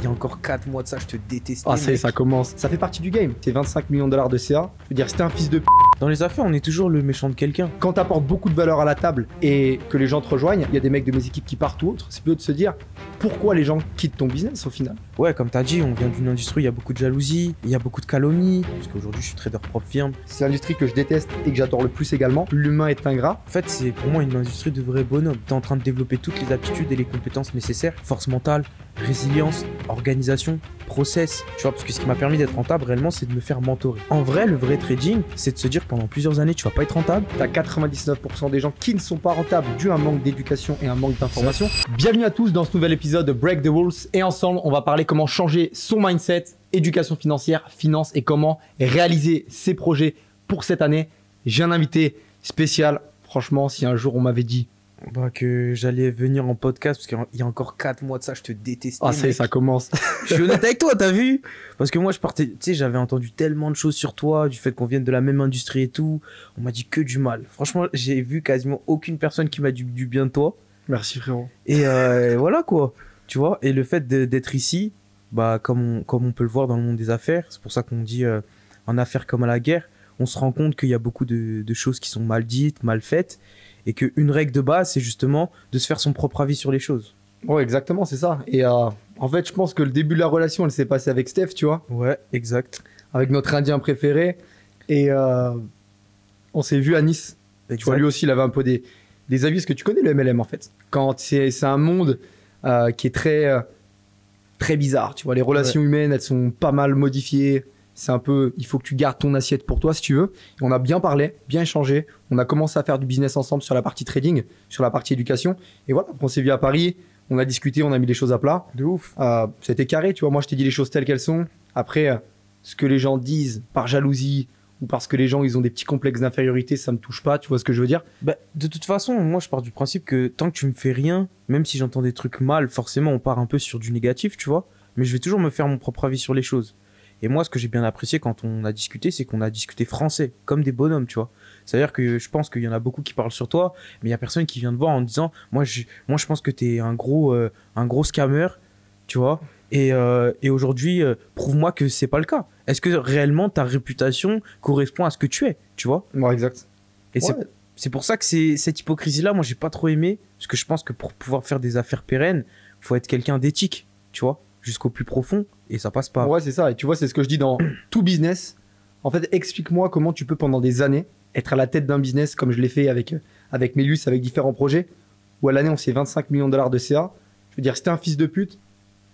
Il y a encore 4 mois de ça, je te détestais. Ah, ça commence. Ça fait partie du game. C'est 25 millions de dollars de CA. Je veux dire, si t'es un fils de p. Dans les affaires, on est toujours le méchant de quelqu'un. Quand t'apportes beaucoup de valeur à la table et que les gens te rejoignent, il y a des mecs de mes équipes qui partent ou autres. C'est plutôt de se dire pourquoi les gens quittent ton business au final. Ouais, comme t'as dit, on vient d'une industrie où il y a beaucoup de jalousie, il y a beaucoup de calomnie. Parce qu'aujourd'hui, je suis trader propre firme. C'est l'industrie que je déteste et que j'adore le plus également. L'humain est ingrat. En fait, c'est pour moi une industrie de vrais bonhommes. T'es en train de développer toutes les aptitudes et les compétences nécessaires. Force mentale, résilience, organisation, process. Tu vois, parce que ce qui m'a permis d'être rentable réellement, c'est de me faire mentorer. En vrai, le vrai trading, c'est de se dire que pendant plusieurs années, tu vas pas être rentable. T'as 99% des gens qui ne sont pas rentables dû à un manque d'éducation et un manque d'information. Bienvenue à tous dans ce nouvel épisode de Break the Rules. Et ensemble, on va parler comment changer son mindset, éducation financière, finance et comment réaliser ses projets pour cette année. J'ai un invité spécial. Franchement, si un jour on m'avait dit que j'allais venir en podcast, parce qu'il y a encore 4 mois de ça, je te détestais. Ah, ça commence. Je suis honnête avec toi, t'as vu? Parce que moi, je partais, tu sais, j'avais entendu tellement de choses sur toi, du fait qu'on vienne de la même industrie et tout. On m'a dit que du mal. Franchement, j'ai vu quasiment aucune personne qui m'a dit du bien de toi. Merci frérot. Et voilà quoi, tu vois. Et le fait d'être ici, comme on peut le voir dans le monde des affaires, c'est pour ça qu'on dit en affaires comme à la guerre, on se rend compte qu'il y a beaucoup de choses qui sont mal dites, mal faites. Et qu'une règle de base, c'est justement de se faire son propre avis sur les choses. Ouais, exactement, c'est ça. Et en fait, je pense que le début de la relation, elle s'est passée avec Steph, tu vois. Ouais, exact. Avec notre Indien préféré. Et on s'est vu à Nice. Exact. Tu vois, lui aussi, il avait un peu des avis, parce que tu connais le MLM, en fait. Quand c'est un monde qui est très bizarre. Tu vois, les relations humaines, elles sont pas mal modifiées. C'est un peu, il faut que tu gardes ton assiette pour toi si tu veux. Et on a bien parlé, bien échangé. On a commencé à faire du business ensemble sur la partie trading, sur la partie éducation. Et voilà, on s'est vu à Paris, on a discuté, on a mis les choses à plat. De ouf. C'était carré, tu vois. Moi, je t'ai dit les choses telles qu'elles sont. Après, ce que les gens disent par jalousie ou parce que les gens, ils ont des petits complexes d'infériorité, ça me touche pas. Tu vois ce que je veux dire? De toute façon, moi, je pars du principe que tant que tu me fais rien, même si j'entends des trucs mal, forcément, on part un peu sur du négatif, tu vois. Mais je vais toujours me faire mon propre avis sur les choses. Et moi, ce que j'ai bien apprécié quand on a discuté, c'est qu'on a discuté français, comme des bonhommes, tu vois. C'est-à-dire que je pense qu'il y en a beaucoup qui parlent sur toi, mais il y a personne qui vient te voir en disant moi je pense que t'es un gros scammer, tu vois. Et aujourd'hui, prouve-moi que c'est pas le cas. Est-ce que réellement ta réputation correspond à ce que tu es, tu vois? Ouais, exact. Et c'est pour ça que cette hypocrisie-là, moi, j'ai pas trop aimé, parce que je pense que pour pouvoir faire des affaires pérennes, faut être quelqu'un d'éthique, tu vois, jusqu'au plus profond. Et ça passe pas. Ouais, c'est ça. Et tu vois, c'est ce que je dis dans tout business. En fait, explique-moi comment tu peux pendant des années être à la tête d'un business comme je l'ai fait avec Melius, avec différents projets, où à l'année, on fait 25 millions de dollars de CA. Je veux dire, si t'es un fils de pute,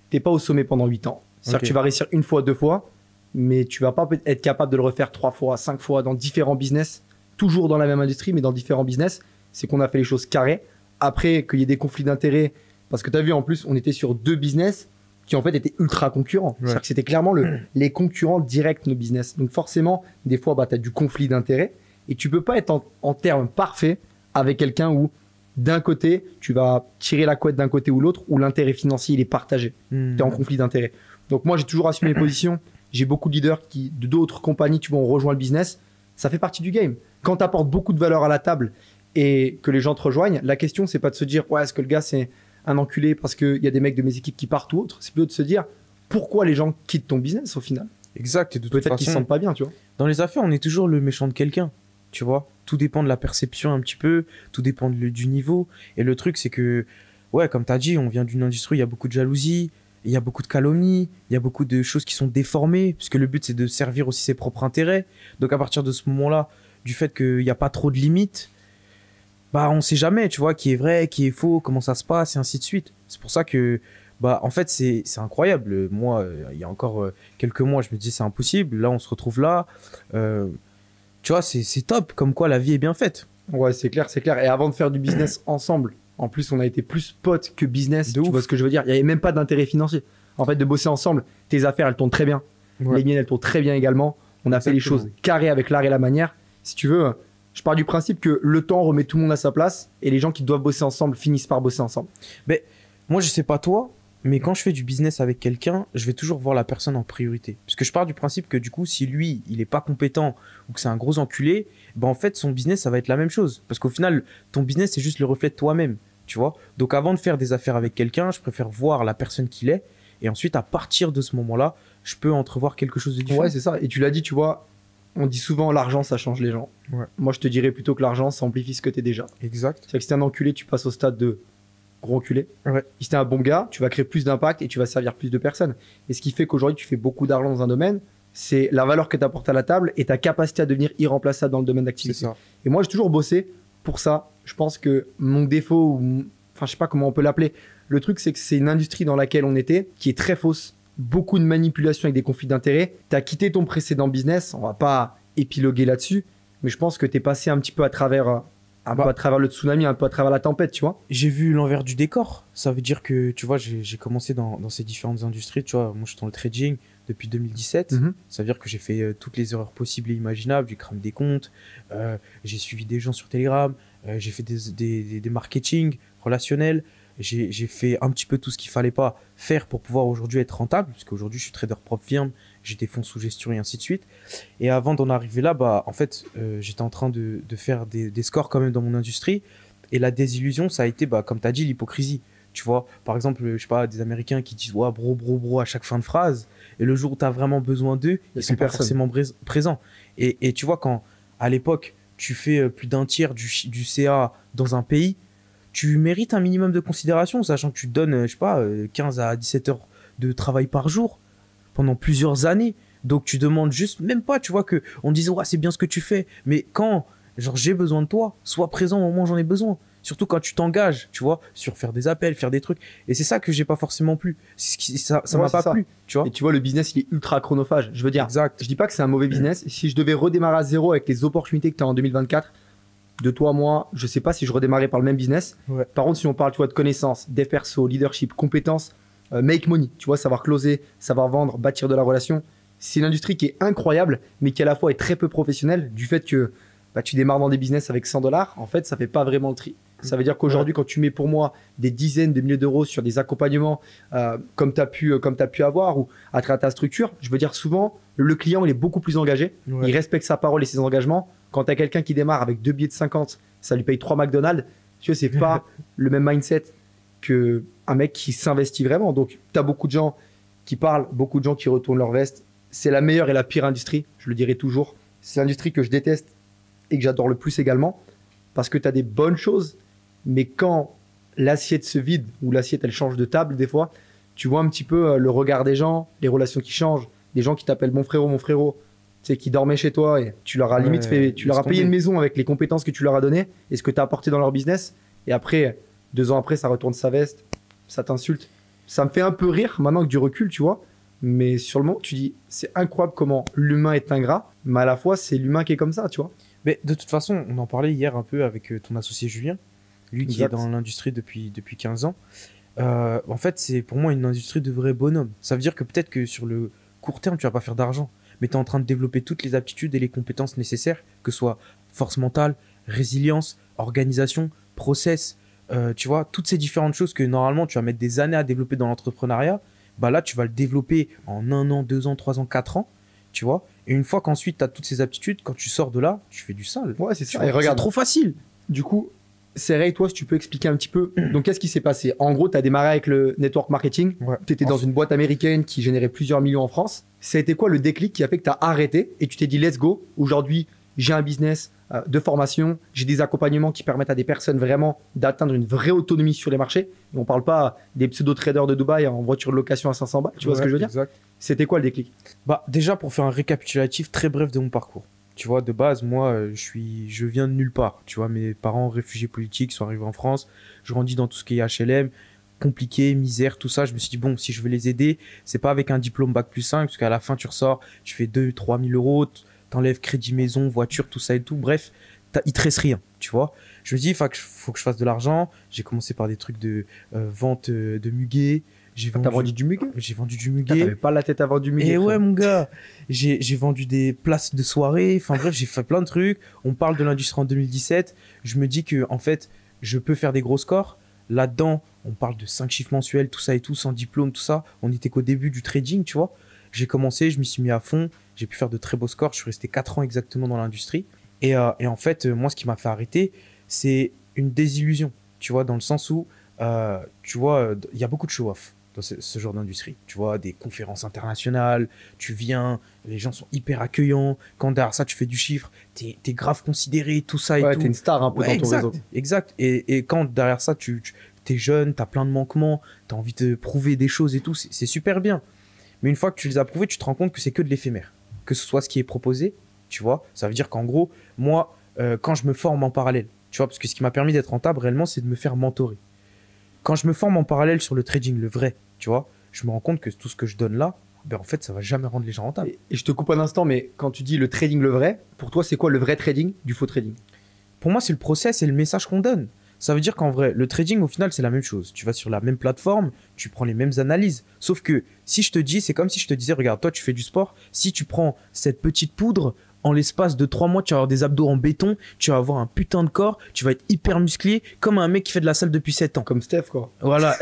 t'es pas au sommet pendant 8 ans. C'est-à-dire que tu vas réussir une fois, 2 fois, mais tu vas pas être capable de le refaire 3 fois, 5 fois dans différents business, toujours dans la même industrie, mais dans différents business. C'est qu'on a fait les choses carrées. Après, qu'il y ait des conflits d'intérêts, parce que tu as vu, en plus, on était sur 2 business qui en fait étaient ultra concurrents. Ouais. C'est-à-dire que c'était clairement les concurrents directs de nos business. Donc forcément, des fois, tu as du conflit d'intérêts et tu peux pas être en termes parfaits avec quelqu'un où d'un côté, tu vas tirer la couette d'un côté ou l'autre, où l'intérêt financier, il est partagé. Tu es en conflit d'intérêts. Donc moi, j'ai toujours assumé mes positions. J'ai beaucoup de leaders d'autres compagnies qui vont rejoindre le business. Ça fait partie du game. Quand tu apportes beaucoup de valeur à la table et que les gens te rejoignent, la question, c'est pas de se dire, ouais, est-ce que le gars, c'est un enculé parce qu'il y a des mecs de mes équipes qui partent ou autre. C'est plutôt de se dire pourquoi les gens quittent ton business au final. Exact. Et de toute peut-être façon, qu'ils se sentent pas bien, tu vois. Dans les affaires, on est toujours le méchant de quelqu'un, tu vois. Tout dépend de la perception un petit peu, tout dépend du niveau. Et le truc, c'est que, ouais, comme tu as dit, on vient d'une industrie où il y a beaucoup de jalousie, il y a beaucoup de calomnie, il y a beaucoup de choses qui sont déformées, puisque le but, c'est de servir aussi ses propres intérêts. Donc à partir de ce moment-là, du fait qu'il n'y a pas trop de limites, on sait jamais, tu vois, qui est vrai, qui est faux, comment ça se passe, et ainsi de suite. C'est pour ça que, en fait, c'est incroyable. Moi, il y a encore quelques mois, je me disais c'est impossible. Là, on se retrouve là. Tu vois, c'est top, comme quoi la vie est bien faite. Ouais, c'est clair, c'est clair. Et avant de faire du business ensemble, en plus, on a été plus potes que business. Tu vois ce que je veux dire? Il n'y avait même pas d'intérêt financier. En fait, de bosser ensemble, tes affaires, elles tournent très bien. Ouais. Les miennes, elles tournent très bien également. On a fait les choses carrées avec l'art et la manière. Si tu veux, je pars du principe que le temps remet tout le monde à sa place et les gens qui doivent bosser ensemble finissent par bosser ensemble. Mais moi, je sais pas toi, mais quand je fais du business avec quelqu'un, je vais toujours voir la personne en priorité. Parce que je pars du principe que du coup, si lui, il est pas compétent ou que c'est un gros enculé, en fait, son business, ça va être la même chose. Parce qu'au final, ton business, c'est juste le reflet de toi-même, tu vois. Donc avant de faire des affaires avec quelqu'un, je préfère voir la personne qu'il est Et ensuite, à partir de ce moment-là, je peux entrevoir quelque chose de différent. Ouais, c'est ça. Et tu l'as dit, tu vois, on dit souvent l'argent, ça change les gens. Ouais. Moi, je te dirais plutôt que l'argent, ça amplifie ce que tu es déjà. Exact. C'est-à-dire que si t'es un enculé, tu passes au stade de gros enculé. Ouais. Si t'es un bon gars, tu vas créer plus d'impact et tu vas servir plus de personnes. Et ce qui fait qu'aujourd'hui, tu fais beaucoup d'argent dans un domaine, c'est la valeur que tu apportes à la table et ta capacité à devenir irremplaçable dans le domaine C'est d'activité. ça. Et moi, j'ai toujours bossé pour ça. Je pense que mon défaut, enfin, je sais pas comment on peut l'appeler, le truc, c'est que c'est une industrie dans laquelle on était qui est très fausse. Beaucoup de manipulation avec des conflits d'intérêts. Tu as quitté ton précédent business, on va pas épiloguer là-dessus, mais je pense que tu es passé un petit peu à travers, peu à travers le tsunami, un peu à travers la tempête, tu vois. J'ai vu l'envers du décor. Ça veut dire que, tu vois, j'ai commencé dans ces différentes industries. Tu vois, moi, je suis dans le trading depuis 2017. Ça veut dire que j'ai fait toutes les erreurs possibles et imaginables. J'ai cramé des comptes, j'ai suivi des gens sur Telegram, j'ai fait des marketing relationnels. J'ai fait un petit peu tout ce qu'il fallait pas faire pour pouvoir aujourd'hui être rentable, parce qu'aujourd'hui, je suis trader propre firme, j'ai des fonds sous gestion et ainsi de suite. Et avant d'en arriver là, bah, en fait, j'étais en train de faire des scores quand même dans mon industrie. Et la désillusion, ça a été, bah, comme tu as dit, l'hypocrisie. Tu vois, par exemple, je sais pas, des Américains qui disent ouais, bro à chaque fin de phrase. Et le jour où tu as vraiment besoin d'eux, ils sont pas forcément présents. Et tu vois, quand à l'époque, tu fais plus d'un tiers du CA dans un pays, tu mérites un minimum de considération, sachant que tu te donnes, je sais pas, 15 à 17 heures de travail par jour pendant plusieurs années. Donc tu demandes juste, même pas, tu vois, que on dise ouais, c'est bien ce que tu fais. Mais quand, genre, j'ai besoin de toi, sois présent au moment où j'en ai besoin. Surtout quand tu t'engages, tu vois, sur faire des appels, faire des trucs. Et c'est ça que j'ai pas forcément plu. Ça m'a pas plu, tu vois. Et tu vois, le business, il est ultra chronophage. Je veux dire, exact. Je dis pas que c'est un mauvais business. Si je devais redémarrer à zéro avec les opportunités que tu as en 2024, de toi, moi, je sais pas si je redémarrais par le même business. Ouais. Par contre, si on parle, tu vois, de connaissances, dev perso, leadership, compétences, make money, tu vois, savoir closer, savoir vendre, bâtir de la relation, c'est une industrie qui est incroyable, mais qui à la fois est très peu professionnelle du fait que bah, tu démarres dans des business avec 100 $. En fait, ça fait pas vraiment le tri. Ça veut dire qu'aujourd'hui, quand tu mets pour moi des dizaines de milliers d'euros sur des accompagnements comme tu as pu avoir ou à travers ta structure, je veux dire souvent, le client, il est beaucoup plus engagé. Ouais. Il respecte sa parole et ses engagements. Quand tu as quelqu'un qui démarre avec 2 billets de 50, ça lui paye 3 McDonald's, tu vois, c'est pas le même mindset qu'un mec qui s'investit vraiment. Donc, tu as beaucoup de gens qui parlent, beaucoup de gens qui retournent leur veste. C'est la meilleure et la pire industrie, je le dirai toujours. C'est l'industrie que je déteste et que j'adore le plus également parce que tu as des bonnes choses, mais quand l'assiette se vide ou l'assiette, elle change de table des fois, tu vois un petit peu le regard des gens, les relations qui changent, des gens qui t'appellent mon frérot, tu sais, qui dormaient chez toi et tu leur as limite fait, tu leur as payé une maison avec les compétences que tu leur as données et ce que tu as apporté dans leur business. Et après, 2 ans après, ça retourne sa veste, ça t'insulte. Ça me fait un peu rire maintenant que du recul, tu vois. Mais sur le moment, tu dis, c'est incroyable comment l'humain est ingrat, mais à la fois, c'est l'humain qui est comme ça, tu vois. Mais de toute façon, on en parlait hier un peu avec ton associé Julien, lui qui est dans l'industrie depuis 15 ans. En fait, c'est pour moi une industrie de vrais bonhommes. Ça veut dire que peut-être que sur le court terme, tu vas pas faire d'argent, mais tu es en train de développer toutes les aptitudes et les compétences nécessaires, que ce soit force mentale, résilience, organisation, process, tu vois, toutes ces différentes choses que normalement tu vas mettre des années à développer dans l'entrepreneuriat, bah là, tu vas le développer en 1 an, 2 ans, 3 ans, 4 ans, tu vois. Et une fois qu'ensuite tu as toutes ces aptitudes, quand tu sors de là, tu fais du sale. Ouais, c'est ça. Et regarde, c'est trop facile. Du coup, Serey, toi, si tu peux expliquer un petit peu. Donc, qu'est-ce qui s'est passé? En gros, tu as démarré avec le network marketing. Ouais. Tu étais dans une boîte américaine qui générait plusieurs millions en France. Ça a été quoi le déclic qui a fait que tu as arrêté et tu t'es dit, let's go. Aujourd'hui, j'ai un business de formation. J'ai des accompagnements qui permettent à des personnes vraiment d'atteindre une vraie autonomie sur les marchés. Et on parle pas des pseudo-traders de Dubaï en voiture de location à 500 balles. Tu vois ce que je veux dire? Exact. C'était quoi le déclic? Bah, déjà, pour faire un récapitulatif très bref de mon parcours. Tu vois, de base, moi, je viens de nulle part. Tu vois, mes parents, réfugiés politiques, sont arrivés en France. Je grandis dans tout ce qui est HLM, compliqué, misère, tout ça. Je me suis dit, bon, si je veux les aider, c'est pas avec un diplôme bac+5, parce qu'à la fin, tu ressors, tu fais 2-3 000 euros, t'enlèves crédit maison, voiture, tout ça et tout. Bref, il te reste rien, tu vois. Je me dis, faut que je fasse de l'argent. J'ai commencé par des trucs de vente de muguet. T'as vendu du muguet? J'ai vendu du muguet. T'avais pas la tête à vendre du muguet. Et ouais, mon gars, j'ai vendu des places de soirée. Enfin bref, j'ai fait plein de trucs. On parle de l'industrie en 2017. Je me dis que en fait, je peux faire des gros scores. Là-dedans, on parle de 5 chiffres mensuels, tout ça et tout, sans diplôme, tout ça. On n'était qu'au début du trading, tu vois. J'ai commencé, je m'y suis mis à fond. J'ai pu faire de très beaux scores. Je suis resté 4 ans exactement dans l'industrie. Et en fait, moi, ce qui m'a fait arrêter, c'est une désillusion, tu vois, dans le sens où, tu vois, il y a beaucoup de show-off dans ce genre d'industrie. Tu vois, des conférences internationales, tu viens, les gens sont hyper accueillants. Quand derrière ça, tu fais du chiffre, t'es grave considéré, tout ça et Ouais, tout. t'es une star un peu dans ton exact, réseau. exact. Et quand derrière ça, t'es jeune, t'as plein de manquements, t'as envie de prouver des choses et tout, c'est super bien. Mais une fois que tu les as prouvés, tu te rends compte que c'est que de l'éphémère. Que ce soit ce qui est proposé, tu vois, ça veut dire qu'en gros, moi, quand je me forme en parallèle, tu vois, parce que ce qui m'a permis d'être rentable réellement, c'est de me faire mentorer. Quand je me forme en parallèle sur le trading, le vrai, tu vois, je me rends compte que tout ce que je donne là, ben en fait, ça va jamais rendre les gens rentables. Et je te coupe un instant, mais quand tu dis le trading le vrai, pour toi, c'est quoi le vrai trading du faux trading? Pour moi, c'est le process et le message qu'on donne. Ça veut dire qu'en vrai, le trading, au final, c'est la même chose. Tu vas sur la même plateforme, tu prends les mêmes analyses. Sauf que si je te dis, c'est comme si je te disais, regarde, toi, tu fais du sport. Si tu prends cette petite poudre, en l'espace de 3 mois, tu vas avoir des abdos en béton, tu vas avoir un putain de corps, tu vas être hyper musclé, comme un mec qui fait de la salle depuis 7 ans. Comme Steph, quoi. Voilà.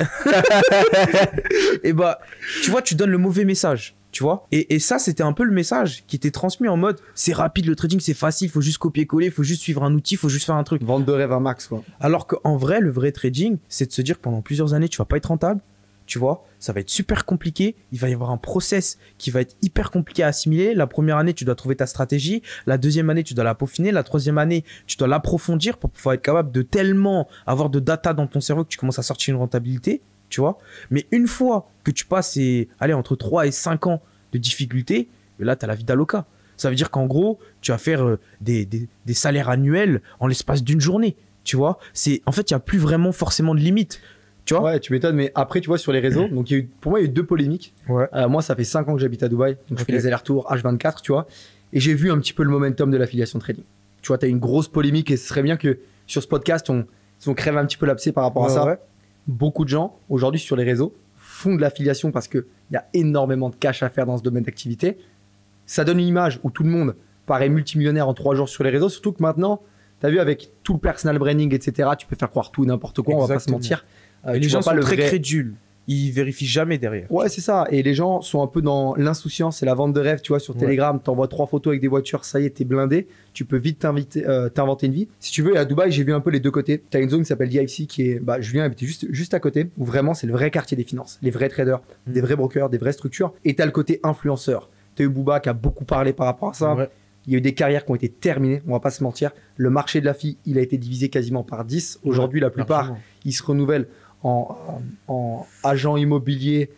Et bah, tu vois, tu donnes le mauvais message. Tu vois, et ça, c'était un peu le message qui était transmis en mode c'est rapide le trading, c'est facile, faut juste copier-coller, faut juste suivre un outil, faut juste faire un truc. Vente de rêve à max, quoi. Alors qu'en vrai, le vrai trading, c'est de se dire que pendant plusieurs années, tu vas pas être rentable. Tu vois, ça va être super compliqué. Il va y avoir un process qui va être hyper compliqué à assimiler. La première année, tu dois trouver ta stratégie. La deuxième année, tu dois la peaufiner. La troisième année, tu dois l'approfondir pour pouvoir être capable de tellement avoir de data dans ton cerveau que tu commences à sortir une rentabilité. Tu vois, mais une fois que tu passes entre 3 et 5 ans de difficulté, là, tu as la vie d'Aloca. Ça veut dire qu'en gros, tu vas faire des salaires annuels en l'espace d'une journée. Tu vois, en fait, il n'y a plus vraiment forcément de limite. Tu vois? Ouais, tu m'étonnes, mais après, tu vois, sur les réseaux, donc pour moi, il y a eu 2 polémiques. Ouais. Moi, ça fait 5 ans que j'habite à Dubaï, donc je fais les allers-retours H24, tu vois, et j'ai vu un petit peu le momentum de l'affiliation trading. Tu vois, tu as une grosse polémique et ce serait bien que sur ce podcast, on crève un petit peu l'abcès par rapport à ça. Ouais. Beaucoup de gens, aujourd'hui, sur les réseaux, font de l'affiliation parce qu'il y a énormément de cash à faire dans ce domaine d'activité. Ça donne une image où tout le monde paraît multimillionnaire en 3 jours sur les réseaux, surtout que maintenant, tu as vu, avec tout le personal branding, etc., tu peux faire croire tout et n'importe quoi. Exactement. On va pas se mentir. Et les gens sont très crédules. Ils vérifient jamais derrière. Ouais, c'est ça. Et les gens sont un peu dans l'insouciance et la vente de rêve. Tu vois, sur Telegram, t'envoies 3 photos avec des voitures, ça y est, t'es blindé. Tu peux vite t'inventer une vie. Si tu veux, et à Dubaï, j'ai vu un peu les deux côtés. T'as une zone qui s'appelle DIFC qui est, Julien habitait juste à côté, où vraiment c'est le vrai quartier des finances, les vrais traders, des vrais brokers, des vraies structures. Et t'as le côté influenceur. T'as eu Booba qui a beaucoup parlé par rapport à ça. Ouais. Il y a eu des carrières qui ont été terminées, on va pas se mentir. Le marché de la fille, il a été divisé quasiment par 10. Aujourd'hui, la plupart, ils se renouvellent en agent immobilier,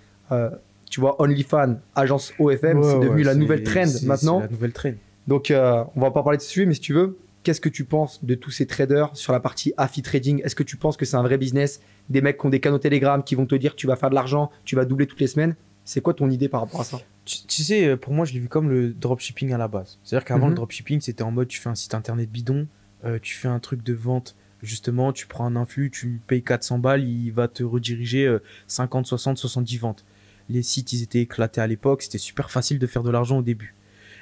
tu vois, OnlyFans, agence OFM, c'est devenu la nouvelle trend maintenant. C'est la nouvelle trend. Donc, on va pas parler de ce sujet, mais si tu veux, qu'est-ce que tu penses de tous ces traders sur la partie affi trading? Est-ce que tu penses que c'est un vrai business? Des mecs qui ont des canaux Telegram qui vont te dire que tu vas faire de l'argent, tu vas doubler toutes les semaines. C'est quoi ton idée par rapport à ça? Tu sais, pour moi, je l'ai vu comme le dropshipping à la base. C'est-à-dire qu'avant, le dropshipping, c'était en mode tu fais un site internet bidon, tu fais un truc de vente. Justement, tu prends un influx, tu payes 400 balles, il va te rediriger 50, 60, 70 ventes. Les sites, ils étaient éclatés à l'époque, c'était super facile de faire de l'argent au début.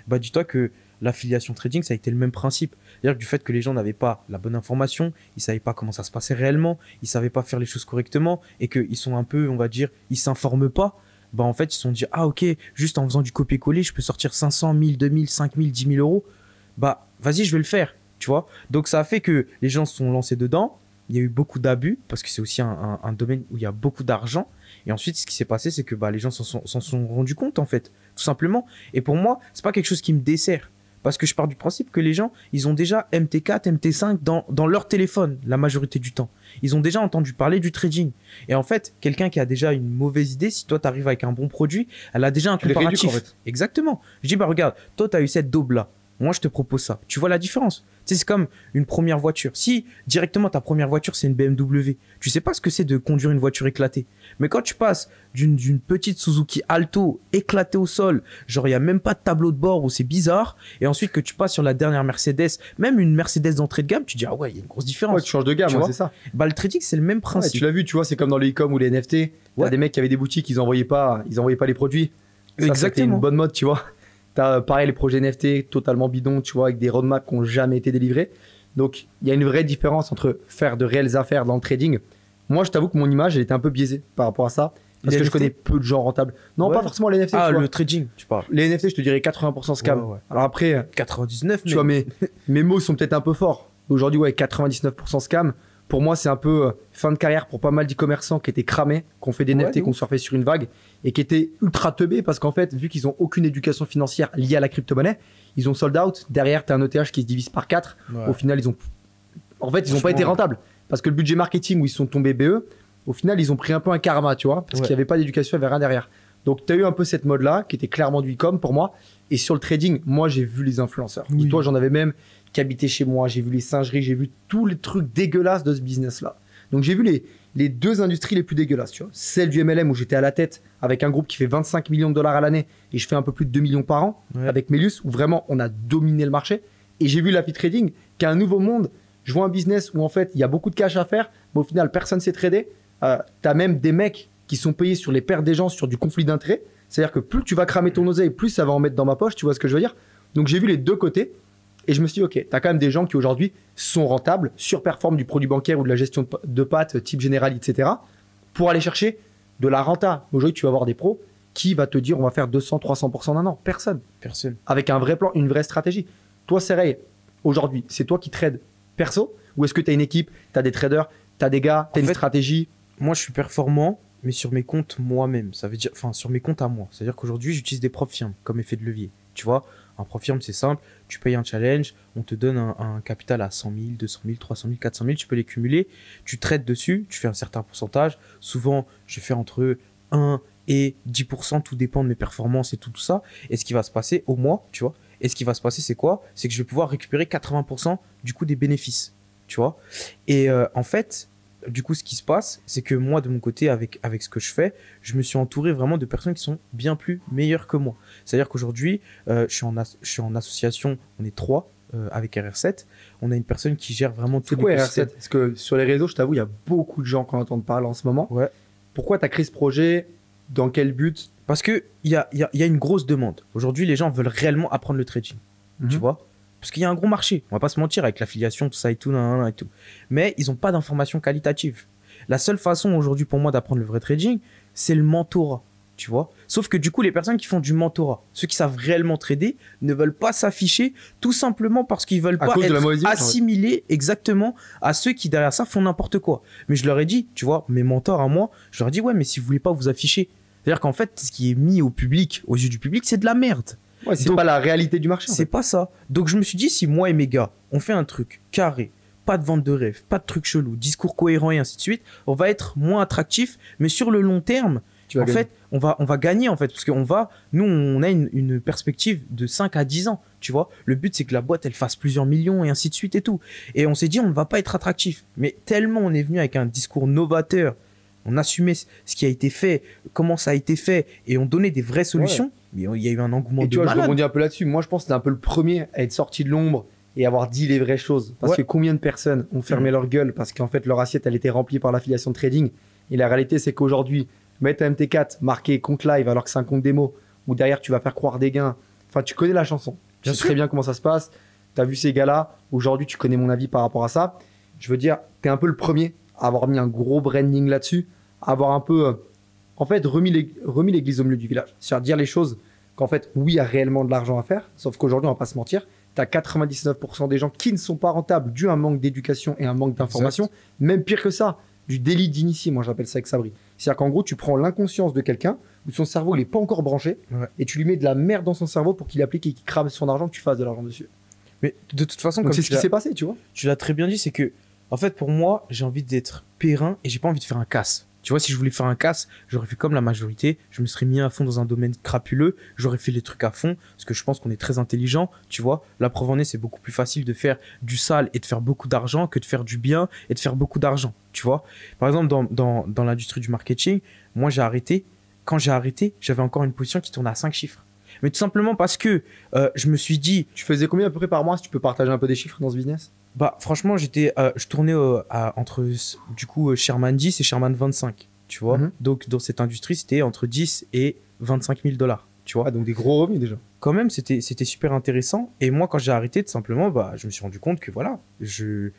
Bah, dis-toi que l'affiliation trading, ça a été le même principe. C'est-à-dire que du fait que les gens n'avaient pas la bonne information, ils ne savaient pas comment ça se passait réellement, ils ne savaient pas faire les choses correctement et qu'ils sont un peu, on va dire, ils ne s'informent pas. Bah, en fait, ils se sont dit, ah ok, juste en faisant du copier-coller, je peux sortir 500, 1000, 2000, 5000, 10 000 euros. Bah, vas-y, je vais le faire. Tu vois, donc ça a fait que les gens se sont lancés dedans. Il y a eu beaucoup d'abus parce que c'est aussi un domaine où il y a beaucoup d'argent. Et ensuite, ce qui s'est passé, c'est que les gens s'en sont rendus compte, en fait, tout simplement. Et pour moi, c'est pas quelque chose qui me dessert parce que je pars du principe que les gens, ils ont déjà MT4, MT5 dans leur téléphone la majorité du temps. Ils ont déjà entendu parler du trading. Et en fait, quelqu'un qui a déjà une mauvaise idée, si toi, tu arrives avec un bon produit, elle a déjà un comparatif. En fait. Exactement. Je dis, regarde, toi, tu as eu cette daube-là. Moi, je te propose ça. Tu vois la différence? Tu sais, c'est comme une première voiture. Si directement ta première voiture, c'est une BMW, tu sais pas ce que c'est de conduire une voiture éclatée. Mais quand tu passes d'une petite Suzuki Alto éclatée au sol, genre il n'y a même pas de tableau de bord où c'est bizarre, et ensuite que tu passes sur la dernière Mercedes, même une Mercedes d'entrée de gamme, tu dis, ah ouais, il y a une grosse différence. Ouais, tu changes de gamme, c'est ça. Bah, le trading, c'est le même principe. Ouais, tu l'as vu, tu vois, c'est comme dans les e-com ou les NFT. T'as des mecs qui avaient des boutiques, ils envoyaient pas les produits. Ça, c'était une bonne mode, tu vois. T'as pareil les projets NFT totalement bidons, tu vois, avec des roadmaps qui n'ont jamais été délivrés. Donc, il y a une vraie différence entre faire de réelles affaires dans le trading. Moi, je t'avoue que mon image, elle était un peu biaisée par rapport à ça. Parce que je connais peu de gens rentables. Non, pas forcément les NFT. Ah, le trading, tu parles. Les NFT, je te dirais 80% scam. Ouais. Alors après, 99, tu vois, mes mots sont peut-être un peu forts. Aujourd'hui, 99% scam. Pour moi, c'est un peu fin de carrière pour pas mal d'e-commerçants qui étaient cramés, qui ont fait des Ouais, NFT, de qui ont surfé sur une vague et qui étaient ultra teubés parce qu'en fait, vu qu'ils ont aucune éducation financière liée à la crypto-monnaie, ils ont sold out. Derrière, tu as un ETH qui se divise par 4. Ouais. Au final, ils ont pas été rentables parce que le budget marketing où ils sont tombés BE, au final, ils ont pris un peu un karma, tu vois, parce qu'il n'y avait pas d'éducation, il n'y avait rien derrière. Donc, tu as eu un peu cette mode-là qui était clairement du e-com pour moi. Et sur le trading, moi, j'ai vu les influenceurs. Oui. Dis-toi, j'en avais même qui habitaient chez moi. J'ai vu les singeries, j'ai vu tous les trucs dégueulasses de ce business-là. Donc, j'ai vu les deux industries les plus dégueulasses, tu vois. Celle du MLM où j'étais à la tête avec un groupe qui fait 25 millions de dollars à l'année et je fais un peu plus de 2 millions par an avec Melius où vraiment on a dominé le marché. Et j'ai vu la trading qui est un nouveau monde. Je vois un business où en fait il y a beaucoup de cash à faire, mais au final personne ne sait trader. Tu as même des mecs qui sont payés sur les pertes des gens sur du conflit d'intérêts. C'est-à-dire que plus tu vas cramer ton oseille, plus ça va en mettre dans ma poche, tu vois ce que je veux dire. Donc j'ai vu les deux côtés et je me suis dit, ok, tu as quand même des gens qui aujourd'hui sont rentables, surperforment du produit bancaire ou de la gestion de pattes type général, etc. pour aller chercher de la renta. Aujourd'hui, tu vas avoir des pros qui va te dire on va faire 200-300% d'un an. Personne. Avec un vrai plan, une vraie stratégie. Toi, Serey, aujourd'hui, c'est toi qui trades perso ou est-ce que tu as une équipe, tu as des traders, tu as des gars, tu as une stratégie? Moi, je suis performant, mais sur mes comptes moi-même. Ça veut dire, enfin, sur mes comptes à moi. C'est-à-dire qu'aujourd'hui, j'utilise des profs firmes comme effet de levier. Tu vois, un prof firme, c'est simple. Tu payes un challenge, on te donne un capital à 100 000, 200 000, 300 000, 400 000. Tu peux les cumuler. Tu traites dessus, tu fais un certain pourcentage. Souvent, je fais entre 1 et 10%. Tout dépend de mes performances et tout ça. Et ce qui va se passer au mois, tu vois. Et ce qui va se passer, c'est quoi? C'est que je vais pouvoir récupérer 80% du coup des bénéfices. Tu vois. Et en fait, du coup, ce qui se passe, c'est que moi, de mon côté, avec ce que je fais, je me suis entouré vraiment de personnes qui sont bien plus meilleures que moi. C'est-à-dire qu'aujourd'hui, je suis en association, on est 3 avec RR7. On a une personne qui gère vraiment tout. C'est quoi RR7? Parce que sur les réseaux, je t'avoue, il y a beaucoup de gens qui en entendent parler en ce moment. Ouais. Pourquoi tu as créé ce projet? Dans quel but? Parce qu'il y a une grosse demande. Aujourd'hui, les gens veulent réellement apprendre le trading. Tu vois? Parce qu'il y a un gros marché, on va pas se mentir, avec l'affiliation, tout ça et tout, et tout. Mais ils n'ont pas d'informations qualitatives. La seule façon aujourd'hui pour moi d'apprendre le vrai trading, c'est le mentorat, tu vois. Sauf que du coup, les personnes qui font du mentorat, ceux qui savent réellement trader, ne veulent pas s'afficher tout simplement parce qu'ils veulent pas être assimilés exactement à ceux qui derrière ça font n'importe quoi. Mais je leur ai dit, tu vois, mes mentors à moi, je leur ai dit, ouais, mais si vous voulez pas vous afficher, c'est-à-dire qu'en fait, ce qui est mis au public, aux yeux du public, c'est de la merde. Ouais, c'est pas la réalité du marché. C'est pas ça. Donc je me suis dit, si moi et mes gars, on fait un truc carré, pas de vente de rêve, pas de truc chelou, discours cohérent et ainsi de suite, on va être moins attractif, mais sur le long terme, en fait, on va gagner en fait, parce qu'on va, nous, on a une perspective de 5 à 10 ans, tu vois. Le but, c'est que la boîte, elle fasse plusieurs millions et ainsi de suite et tout. Et on s'est dit, on ne va pas être attractif. Mais tellement on est venu avec un discours novateur, on assumait ce qui a été fait, comment ça a été fait, et on donnait des vraies solutions. Mais il y a eu un engouement de malade. Et tu vois, je rebondis un peu là-dessus. Moi, je pense que c'était un peu le premier à être sorti de l'ombre et avoir dit les vraies choses. Parce que combien de personnes ont fermé leur gueule parce qu'en fait, leur assiette, elle était remplie par l'affiliation de trading. Et la réalité, c'est qu'aujourd'hui, mettre un MT4 marqué compte live alors que c'est un compte démo, où derrière, tu vas faire croire des gains. Enfin, tu connais la chanson. Tu sais très bien comment ça se passe. Tu as vu ces gars-là. Aujourd'hui, tu connais mon avis par rapport à ça. Je veux dire, tu es un peu le premier à avoir mis un gros branding là-dessus, à avoir un peu, en fait, remis l'église au milieu du village. C'est-à-dire dire les choses qu'en fait, oui, il y a réellement de l'argent à faire. Sauf qu'aujourd'hui, on va pas se mentir. Tu as 99% des gens qui ne sont pas rentables dû à un manque d'éducation et un manque d'information. Même pire que ça, du délit d'initié, moi j'appelle ça avec Sabri. C'est-à-dire qu'en gros, tu prends l'inconscience de quelqu'un où son cerveau il n'est pas encore branché et tu lui mets de la merde dans son cerveau pour qu'il applique et qu'il crame son argent, que tu fasses de l'argent dessus. Mais de toute façon, c'est ce qui s'est passé, tu vois. Tu l'as très bien dit, c'est que, en fait, pour moi, j'ai envie d'être périn et j'ai pas envie de faire un casse. Tu vois, si je voulais faire un casse, j'aurais fait comme la majorité. Je me serais mis à fond dans un domaine crapuleux. J'aurais fait les trucs à fond parce que je pense qu'on est très intelligent. Tu vois, la preuve en est, c'est beaucoup plus facile de faire du sale et de faire beaucoup d'argent que de faire du bien et de faire beaucoup d'argent. Tu vois, par exemple, dans l'industrie du marketing, moi, j'ai arrêté. Quand j'ai arrêté, j'avais encore une position qui tournait à 5 chiffres. Mais tout simplement parce que je me suis dit... Tu faisais combien à peu près par mois, si tu peux partager un peu des chiffres dans ce business? Bah, franchement, je tournais entre, du coup, Sherman 10 et Sherman 25, tu vois. Donc, dans cette industrie, c'était entre 10 et 25 000 $, tu vois. Ah, donc des gros revenus déjà. Quand même, c'était super intéressant. Et moi, quand j'ai arrêté, tout simplement, bah, je me suis rendu compte que voilà, je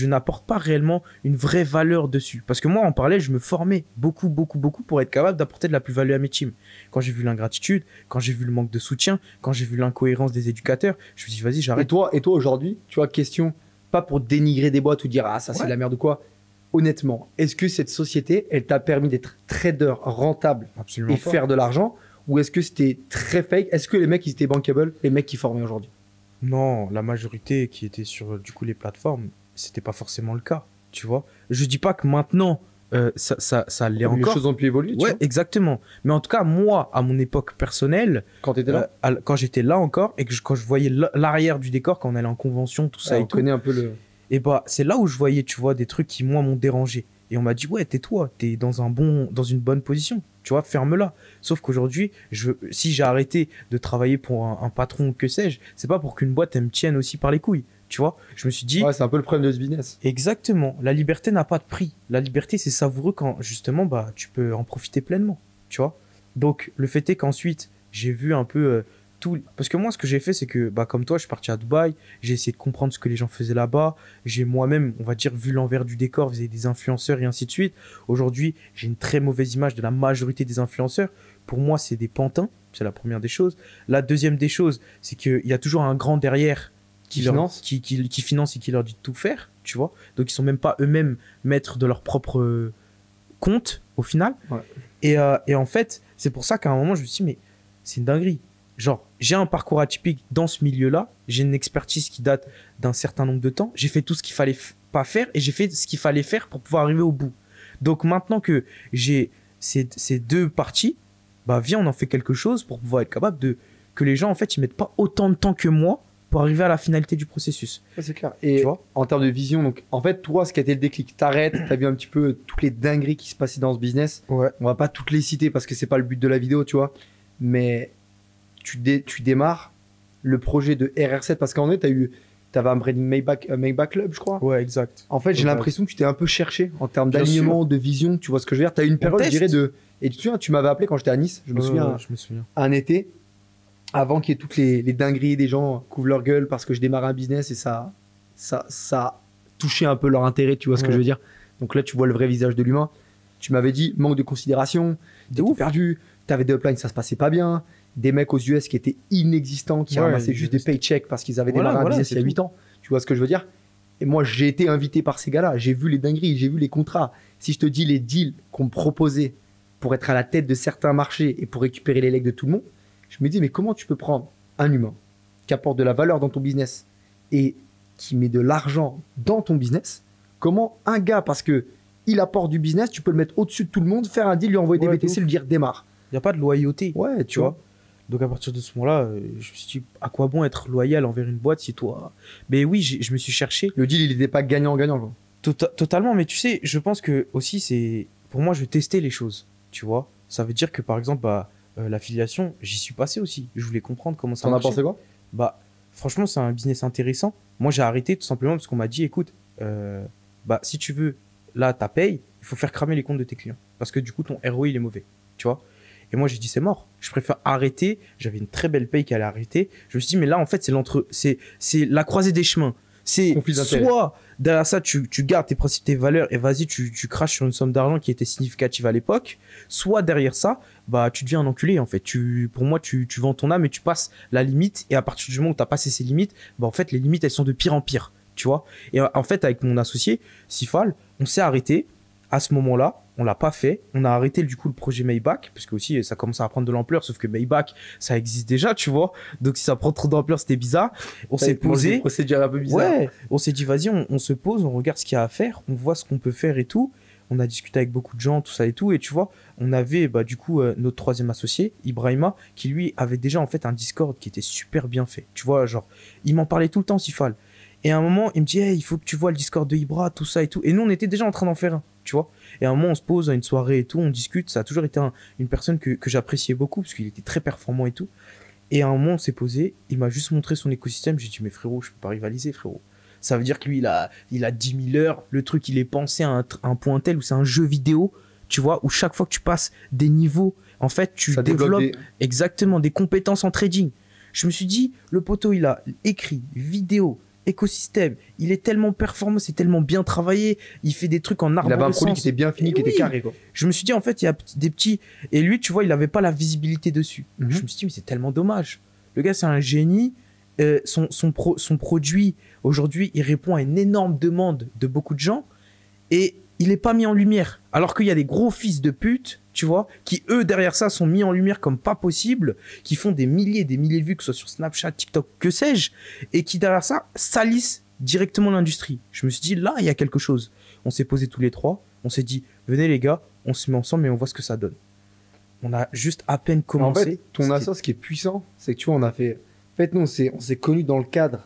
n'apporte pas réellement une vraie valeur dessus. Parce que moi, en parallèle, je me formais beaucoup pour être capable d'apporter de la plus-value à mes teams. Quand j'ai vu l'ingratitude, quand j'ai vu le manque de soutien, quand j'ai vu l'incohérence des éducateurs, je me suis dit, vas-y, j'arrête. Et toi aujourd'hui, tu vois, question pas pour dénigrer des boîtes ou dire ah ça c'est Ouais. de la merde ou quoi. Honnêtement, est-ce que cette société, elle t'a permis d'être trader rentable Absolument et pas. faire de l'argent, ou est-ce que c'était très fake? Est-ce que les mecs ils étaient bankable, les mecs qui formaient aujourd'hui? Non, la majorité qui était sur du coup les plateformes, c'était pas forcément le cas, tu vois. Je dis pas que maintenant ça l'est Les encore. choses ont pu évoluer, tu Ouais, vois, exactement. Mais en tout cas, moi, à mon époque personnelle, quand t'étais là. quand j'étais là encore et que quand je voyais l'arrière du décor, quand on allait en convention, tout ça Ouais, et on tout, connaît un peu le. et bah c'est là où je voyais, tu vois, des trucs qui moi m'ont dérangé. Et on m'a dit ouais, tais-toi, t'es dans une bonne position, tu vois, ferme-la. Sauf qu'aujourd'hui, si j'ai arrêté de travailler pour un patron ou que sais-je, c'est pas pour qu'une boîte elle me tienne aussi par les couilles, tu vois. Je me suis dit Ouais, c'est un peu le problème de ce business. exactement, la liberté n'a pas de prix. La liberté c'est savoureux quand justement bah tu peux en profiter pleinement, tu vois. Donc le fait est qu'ensuite j'ai vu un peu tout, parce que moi ce que j'ai fait c'est que bah comme toi je suis parti à Dubaï, j'ai essayé de comprendre ce que les gens faisaient là-bas, j'ai moi-même on va dire vu l'envers du décor, vous avez des influenceurs et ainsi de suite. Aujourd'hui j'ai une très mauvaise image de la majorité des influenceurs. Pour moi c'est des pantins, c'est la première des choses. La deuxième des choses c'est qu'il y a toujours un grand derrière Qui leur- finance. qui finance et qui leur dit de tout faire, tu vois. Donc ils sont même pas eux-mêmes maîtres de leur propre compte au final. Ouais. Et en fait, c'est pour ça qu'à un moment je me suis dit mais c'est une dinguerie. Genre, j'ai un parcours atypique dans ce milieu-là, j'ai une expertise qui date d'un certain nombre de temps, j'ai fait tout ce qu'il fallait pas faire et j'ai fait ce qu'il fallait faire pour pouvoir arriver au bout. Donc maintenant que j'ai ces deux parties, bah viens on en fait quelque chose pour pouvoir être capable de que les gens en fait ils mettent pas autant de temps que moi pour arriver à la finalité du processus. Ouais, c'est clair. Et Tu vois en termes de vision, donc en fait, toi, ce qui a été le déclic, t'arrêtes, t'as vu un petit peu toutes les dingueries qui se passaient dans ce business. Ouais. On va pas toutes les citer parce que c'est pas le but de la vidéo, tu vois. Mais tu démarres le projet de RR7 parce qu'en fait, t'avais un branding Maybach Club, je crois. Ouais, exact. En fait, j'ai Exact. l'impression que tu t'es un peu cherché en termes Bien d'alignement, de vision. Tu vois ce que je veux dire? T'as eu une période, je teste. dirais, de. Et tu te souviens, tu m'avais appelé quand j'étais à Nice. Je me souviens, Ouais, je me souviens. un été, avant qu'il y ait toutes les dingueries des gens couvrent leur gueule parce que je démarre un business et ça a touché un peu leur intérêt, tu vois ce que Ouais. je veux dire. Donc là, tu vois le vrai visage de l'humain. Tu m'avais dit manque de considération, De t'étais ouf. perdu, t'avais des uplines, ça se passait pas bien, des mecs aux US qui étaient inexistants, qui Ouais, ramassaient ils juste des restaient- paychecks parce qu'ils avaient Voilà, démarré un voilà, business il y a c'est 8 ans. Tu vois ce que je veux dire? Et moi, j'ai été invité par ces gars-là, j'ai vu les dingueries, j'ai vu les contrats. Si je te dis les deals qu'on me proposait pour être à la tête de certains marchés et pour récupérer les legs de tout le monde, je me dis, mais comment tu peux prendre un humain qui apporte de la valeur dans ton business et qui met de l'argent dans ton business? Comment un gars, parce que il apporte du business, tu peux le mettre au-dessus de tout le monde, faire un deal, lui envoyer Ouais, des de BTC, ouf. lui dire démarre. Il n'y a pas de loyauté. Ouais, Tu vois. Donc à partir de ce moment-là, je me suis dit, à quoi bon être loyal envers une boîte si toi... Mais oui, je me suis cherché Le deal, il n'était pas gagnant-gagnant. quoi. totalement, mais tu sais, je pense que aussi c'est... Pour moi, je testais les choses, tu vois. Ça veut dire que par exemple, bah, l'affiliation, j'y suis passé aussi. Je voulais comprendre comment ça T'en as marchait. pensé quoi? Bah, franchement, c'est un business intéressant. Moi, j'ai arrêté tout simplement parce qu'on m'a dit, écoute, bah, si tu veux, là, ta paye, il faut faire cramer les comptes de tes clients. Parce que du coup, ton ROI, il est mauvais, tu vois. Et moi, j'ai dit, c'est mort. Je préfère arrêter. J'avais une très belle paye qui allait arrêter. Je me suis dit, mais là, en fait, c'est la croisée des chemins. C'est Conflit d'intérêts. soit derrière ça, tu gardes tes principes, tes valeurs et vas-y, tu craches sur une somme d'argent qui était significative à l'époque. Soit derrière ça, bah, tu deviens un enculé, en fait. Pour moi, tu vends ton âme et tu passes la limite. Et à partir du moment où tu as passé ces limites, bah, en fait, les limites, elles sont de pire en pire, tu vois. Et en fait, avec mon associé, Sifal, on s'est arrêté à ce moment-là. On l'a pas fait. On a arrêté du coup le projet Maybach parce que aussi ça commence à prendre de l'ampleur. Sauf que Maybach, ça existe déjà, tu vois. Donc si ça prend trop d'ampleur, c'était bizarre. On s'est posé. Procédure un peu bizarre. Ouais, on s'est dit vas-y, on se pose, on regarde ce qu'il y a à faire, on voit ce qu'on peut faire et tout. On a discuté avec beaucoup de gens, tout ça et tout. Et tu vois, on avait bah, du coup notre troisième associé, Ibrahima, qui lui avait déjà en fait un Discord qui était super bien fait. Tu vois, genre, il m'en parlait tout le temps, Sifal. Et à un moment, il me dit, hey, il faut que tu vois le Discord de Ibra, tout ça et tout. Et nous, on était déjà en train d'en faire un, tu vois. Et à un moment, on se pose à une soirée et tout, on discute. Ça a toujours été une personne que j'appréciais beaucoup parce qu'il était très performant et tout. Et à un moment, on s'est posé, il m'a juste montré son écosystème. J'ai dit, mais frérot, je peux pas rivaliser, frérot. Ça veut dire que lui, il a 10 000 heures. Le truc, il est pensé à un point tel où c'est un jeu vidéo, tu vois, où chaque fois que tu passes des niveaux, en fait, tu Ça développe développes exactement des compétences en trading. Je me suis dit, le poteau, il a écrit, vidéo, écosystème, il est tellement performant, c'est tellement bien travaillé, il fait des trucs en Il avait un arborescence. produit qui était bien fini, Et qui était oui. carré. Quoi. Je me suis dit, en fait, il y a des petits... Et lui, tu vois, il avait pas la visibilité dessus. Mhm. Je me suis dit, mais c'est tellement dommage. Le gars, c'est un génie. son produit, aujourd'hui, il répond à une énorme demande de beaucoup de gens et il n'est pas mis en lumière. Alors qu'il y a des gros fils de pute, tu vois, qui eux, derrière ça, sont mis en lumière comme pas possible, qui font des milliers et des milliers de vues, que ce soit sur Snapchat, TikTok, que sais-je, et qui, derrière ça, salissent directement l'industrie. Je me suis dit, là, il y a quelque chose. On s'est posé tous les trois, on s'est dit, venez les gars, on se met ensemble et on voit ce que ça donne. On a juste à peine commencé. En fait, ton assos, ce qui est puissant, c'est que tu vois, on fait, nous, on s'est connus dans le cadre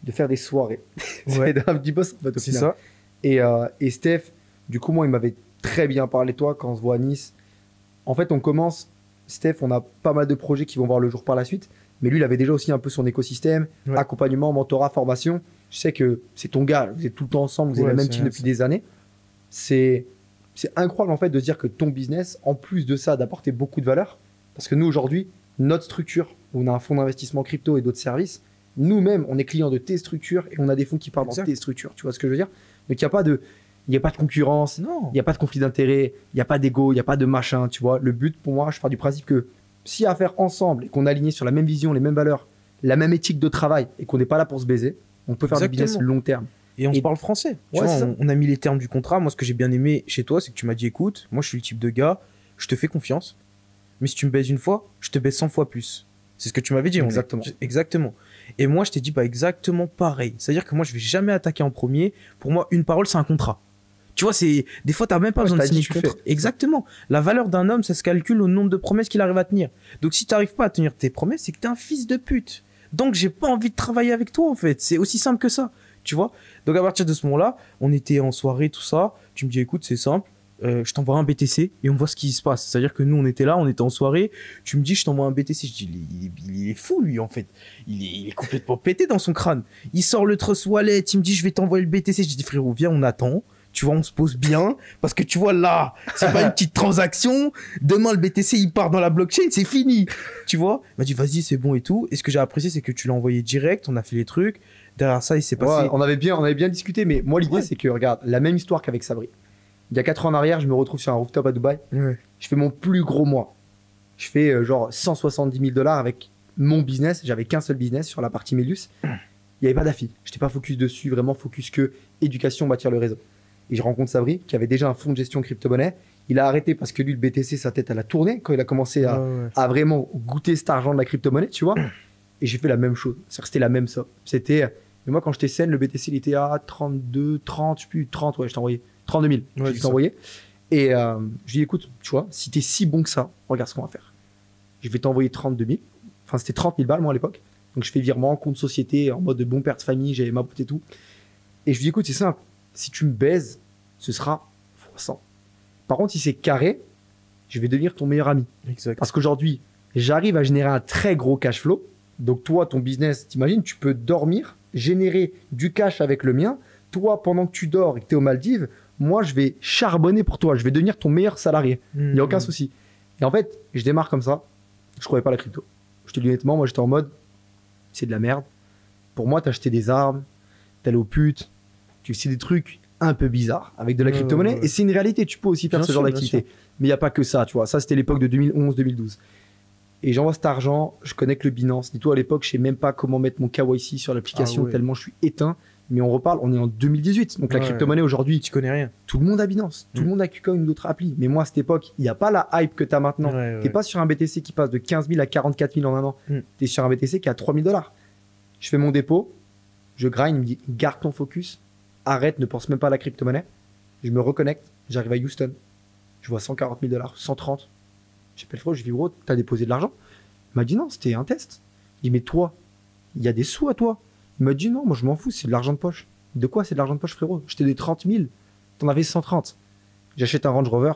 de faire des soirées. Ouais. C'est un petit boss, en fait, au C'est final. ça. Et Steph, du coup, moi, il m'avait très bien parlé de toi quand on se voit à Nice. En fait, on commence, Steph, on a pas mal de projets qui vont voir le jour par la suite. Mais lui, il avait déjà aussi un peu son écosystème, Ouais. accompagnement, mentorat, formation. Je sais que c'est ton gars, vous êtes tout le temps ensemble, vous êtes Ouais, la même c'est team vrai, depuis des années. C'est incroyable, en fait, de se dire que ton business, en plus de ça, d'apporter beaucoup de valeur. Parce que nous, aujourd'hui, notre structure, on a un fonds d'investissement crypto et d'autres services. Nous-mêmes, on est clients de tes structures et on a des fonds qui partent dans Exact. tes structures. Tu vois ce que je veux dire? Donc, il n'y a pas de concurrence, Non. il n'y a pas de conflit d'intérêt, il n'y a pas d'ego, il n'y a pas de machin. Tu vois, le but, pour moi, je pars du principe que s'il y a à faire ensemble et qu'on est aligné sur la même vision, les mêmes valeurs, la même éthique de travail et qu'on n'est pas là pour se baiser, on peut faire du business Exactement. long terme. Et on Et- se parle français. Tu Ouais, vois, c'est ça. on a mis les termes du contrat. Moi, ce que j'ai bien aimé chez toi, c'est que tu m'as dit, écoute, moi, je suis le type de gars, je te fais confiance. Mais si tu me baises une fois, je te baise 100 fois plus. C'est ce que tu m'avais dit. Exactement. Exactement. Et moi, je t'ai dit, bah, exactement pareil. C'est-à-dire que moi, je vais jamais attaquer en premier. Pour moi, une parole, c'est un contrat. Tu vois, des fois, t'as même pas Ouais, besoin de t'as dit, signer tu le contrat. fais. Exactement. La valeur d'un homme, ça se calcule au nombre de promesses qu'il arrive à tenir. Donc, si t'arrives pas à tenir tes promesses, c'est que t'es un fils de pute. Donc, j'ai pas envie de travailler avec toi, en fait. C'est aussi simple que ça. Tu vois? Donc, à partir de ce moment-là, on était en soirée, tout ça. Tu me dis, écoute, c'est simple. Je t'envoie un BTC et on voit ce qui se passe. C'est-à-dire que nous, on était là, on était en soirée. Tu me dis, je t'envoie un BTC. Je dis, il est fou, lui, en fait. Il est complètement pété dans son crâne. Il sort le trust wallet. Il me dit, je vais t'envoyer le BTC. Je dis, frérot, viens, on attend. Tu vois, on se pose bien. Parce que tu vois, là, c'est pas une petite transaction. Demain, le BTC, il part dans la blockchain. C'est fini. Tu vois? Il m'a dit, vas-y, c'est bon et tout. Et ce que j'ai apprécié, c'est que tu l'as envoyé direct. On a fait les trucs. Derrière ça, il s'est passé. Ouais, on avait bien discuté, mais moi, l'idée, Ouais. c'est que, regarde, la même histoire qu'avec Sabri. Il y a 4 ans en arrière, je me retrouve sur un rooftop à Dubaï. Ouais. Je fais mon plus gros mois. Je fais genre 170 000 $ avec mon business. J'avais qu'un seul business sur la partie Melius. Il n'y avait pas d'affi. Je n'étais pas focus dessus, vraiment focus que éducation, bâtir le réseau. Et je rencontre Sabri, qui avait déjà un fonds de gestion crypto-monnaie. Il a arrêté parce que lui, le BTC, sa tête, elle a tourné quand il a commencé à, Ouais. à vraiment goûter cet argent de la crypto-monnaie, tu vois. Et j'ai fait la même chose. C'est resté la même somme. Mais moi, quand j'étais saine, le BTC, il était à 32, 30, je sais plus, 30, ouais, je t'ai envoyé. 32 000, Ouais, je c'est t'ai envoyé. Et je lui ai dit, écoute, tu vois, si t'es si bon que ça, regarde ce qu'on va faire. Je vais t'envoyer 32 000. Enfin, c'était 30 000 balles, moi, à l'époque. Donc, je fais virement, compte société, en mode de bon père de famille, j'avais ma boîte et tout. Et je lui dis, écoute, c'est simple. Si tu me baises, ce sera x100. Par contre, si c'est carré, je vais devenir ton meilleur ami. Exact. Parce qu'aujourd'hui, j'arrive à générer un très gros cash flow. Donc, toi, ton business, t'imagines, tu peux dormir, générer du cash avec le mien. Toi, pendant que tu dors et que tu es aux Maldives, moi, je vais charbonner pour toi. Je vais devenir ton meilleur salarié. Il n'y a aucun souci. Et en fait, je démarre comme ça. Je croyais pas à la crypto. Je te dis honnêtement, moi, j'étais en mode, c'est de la merde. Pour moi, t'achetais des armes, t'allais aux putes, tu fais des trucs un peu bizarres avec de la Ouais, crypto-monnaie. ouais. Et c'est une réalité. Tu peux aussi faire Bien ce genre sûr, bien d'activité. Mais il n'y a pas que ça, tu vois. Ça, c'était l'époque de 2011-2012. Et j'envoie cet argent, je connecte le Binance. Dis-toi, à l'époque, je sais même pas comment mettre mon KYC sur l'application, Ah ouais. tellement je suis éteint. Mais on reparle, on est en 2018. Donc la Ouais. crypto-monnaie aujourd'hui, Tu connais rien. tout le monde a Binance, tout le monde a KuCoin ou d'autres applis. Mais moi, à cette époque, il n'y a pas la hype que tu as maintenant. Ouais, T'es ouais. pas sur un BTC qui passe de 15 000 à 44 000 en un an. Mm. Tu es sur un BTC qui a 3 000 $. Je fais mon dépôt, je grind, il me dit garde ton focus, arrête, ne pense même pas à la crypto-monnaie. Je me reconnecte, j'arrive à Houston, je vois 140 000 $, 130. J'appelle Fro, je lui dis gros, t'as déposé de l'argent? Il m'a dit non, c'était un test. Je dis mais toi, il y a des sous à toi. Il m'a dit non, moi je m'en fous, c'est de l'argent de poche. De quoi c'est de l'argent de poche, frérot? Je t'ai donné 30 000, t'en avais 130. J'achète un Range Rover.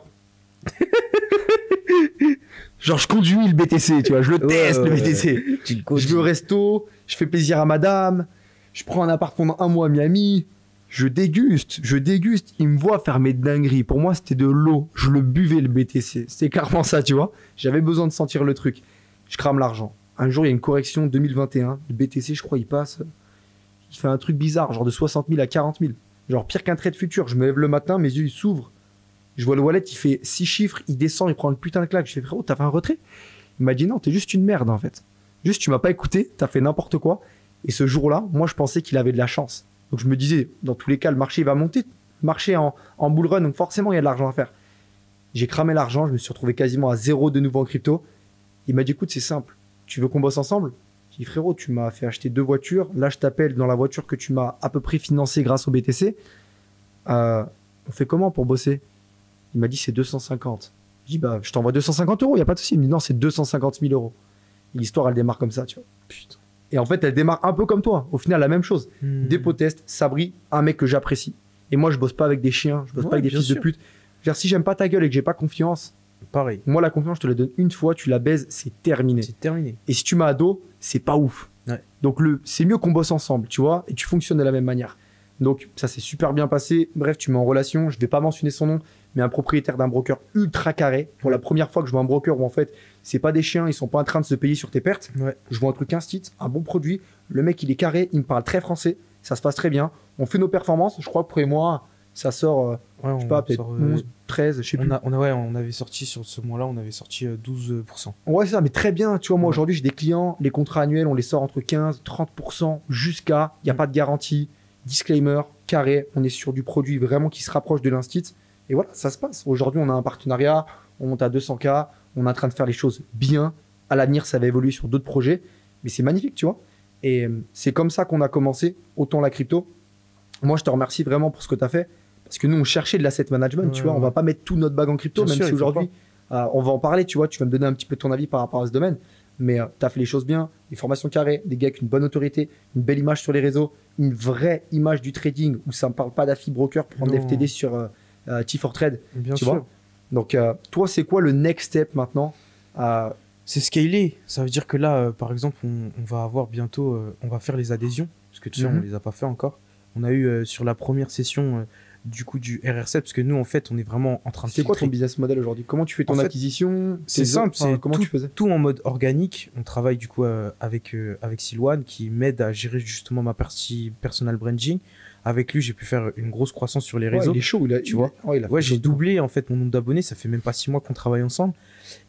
Genre, je conduis le BTC, tu vois, je le teste, le BTC. Tu le Je vais au resto, je fais plaisir à madame, je prends un appart pendant un mois à Miami, je déguste. Il me voit faire mes dingueries. Pour moi, c'était de l'eau. Je le buvais, le BTC. C'était clairement ça, tu vois. J'avais besoin de sentir le truc. Je crame l'argent. Un jour, il y a une correction 2021. Le BTC, je crois, il passe. Il fait un truc bizarre, genre de 60 000 à 40 000. Genre pire qu'un trait de futur. Je me lève le matin, mes yeux ils s'ouvrent. Je vois le wallet, il fait 6 chiffres, il descend, il prend le putain de claque. Je fais frérot, t'as fait un retrait? Il m'a dit non, t'es juste une merde en fait. Juste, tu m'as pas écouté, t'as fait n'importe quoi. Et ce jour-là, moi, je pensais qu'il avait de la chance. Donc, je me disais, dans tous les cas, le marché va monter. Le marché est en bull run, donc forcément, il y a de l'argent à faire. J'ai cramé l'argent, je me suis retrouvé quasiment à zéro de nouveau en crypto. Il m'a dit, écoute, c'est simple. Tu veux qu'on bosse ensemble? J'ai dit, frérot, tu m'as fait acheter 2 voitures. Là, je t'appelle dans la voiture que tu m'as à peu près financée grâce au BTC. On fait comment pour bosser? Il m'a dit, c'est 250. Je dis, bah, je t'envoie 250 euros, il n'y a pas de souci. Il me dit, non, c'est 250 000 euros. Et l'histoire, elle démarre comme ça, tu vois. Putain. Et en fait, elle démarre un peu comme toi. Au final, la même chose. Dépôt test, Sabri, un mec que j'apprécie. Et moi, je bosse pas avec des chiens, je bosse pas avec des fils de pute. Genre, si j'aime pas ta gueule et que j'ai pas confiance, pareil. Moi, la confiance, je te la donne une fois, tu la baises, c'est terminé. C'est terminé. Et si tu m'as à dos, c'est pas ouf. Ouais. Donc, c'est mieux qu'on bosse ensemble, tu vois, et tu fonctionnes de la même manière. Donc, ça s'est super bien passé. Bref, tu mets en relation, je vais pas mentionner son nom, mais un propriétaire d'un broker ultra carré. Pour la première fois que je vois un broker où en fait, c'est pas des chiens, ils sont pas en train de se payer sur tes pertes. Ouais. Je vois un truc instit, un bon produit. Le mec, il est carré, il me parle très français, ça se passe très bien. On fait nos performances. Je crois que pour moi, ça sort, je sais pas, peut-être 11, 13, je sais plus. On avait sorti sur ce mois-là, on avait sorti 12%. Ouais, c'est ça, mais très bien. Tu vois, moi aujourd'hui, j'ai des clients, les contrats annuels, on les sort entre 15, 30% jusqu'à, il n'y a pas de garantie, disclaimer, carré, on est sur du produit vraiment qui se rapproche de l'instit. Et voilà, ça se passe. Aujourd'hui, on a un partenariat, on monte à 200K, on est en train de faire les choses bien. À l'avenir, ça va évoluer sur d'autres projets, mais c'est magnifique, tu vois. Et c'est comme ça qu'on a commencé, autant la crypto. Moi, je te remercie vraiment pour ce que tu as fait. Parce que nous, on cherchait de l'asset management, tu vois. On va pas mettre tout notre bague en crypto, bien même sûr, si aujourd'hui, on va en parler, tu vois. Tu vas me donner un petit peu ton avis par rapport à ce domaine. Mais tu as fait les choses bien, des formations carrées, des gars avec une bonne autorité, une belle image sur les réseaux, une vraie image du trading où ça ne parle pas d'affi broker pour prendre des FTD sur T4Trade, bien tu sûr. vois. Donc, toi, c'est quoi le next step maintenant? C'est scaler. Ça veut dire que là, par exemple, on va avoir bientôt, on va faire les adhésions, parce que tu sais, on les a pas fait encore. On a eu sur la première session du coup du RR7, parce que nous, en fait, on est vraiment en train de C'est quoi ton business model aujourd'hui? Comment tu fais ton acquisition? C'est simple, c'est comment tu faisais? tout en mode organique. On travaille du coup avec Silouane qui m'aide à gérer justement ma partie personal branding. Avec lui, j'ai pu faire une grosse croissance sur les réseaux. Il est chaud, tu vois. Ouais, j'ai doublé en fait mon nombre d'abonnés. Ça fait même pas 6 mois qu'on travaille ensemble.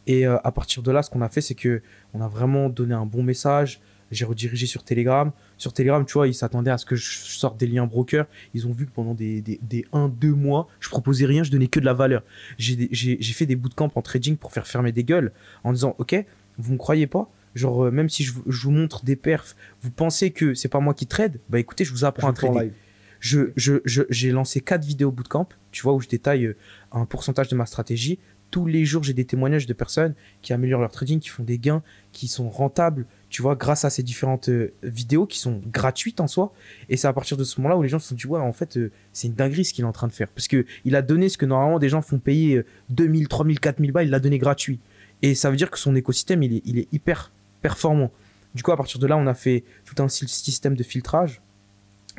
Et à partir de là, ce qu'on a fait, c'est que on a vraiment donné un bon message. J'ai redirigé sur Telegram. Sur Telegram, tu vois, ils s'attendaient à ce que je sorte des liens brokers. Ils ont vu que pendant des 1-2 mois, je proposais rien, je donnais que de la valeur. J'ai fait des bootcamps en trading pour faire fermer des gueules en disant, ok, vous me croyez pas? Genre, même si je vous montre des perfs, vous pensez que c'est pas moi qui trade? Bah écoutez, je vous apprends à trader. J'ai lancé 4 vidéos bootcamp, tu vois, où je détaille un pourcentage de ma stratégie. Tous les jours, j'ai des témoignages de personnes qui améliorent leur trading, qui font des gains, qui sont rentables, tu vois, grâce à ces différentes vidéos qui sont gratuites en soi. Et c'est à partir de ce moment-là où les gens se sont dit, ouais, en fait, c'est une dinguerie ce qu'il est en train de faire. Parce qu'il a donné ce que normalement des gens font payer 2000, 3000, 4000 balles, il l'a donné gratuit. Et ça veut dire que son écosystème, il est hyper performant. Du coup, à partir de là, on a fait tout un système de filtrage.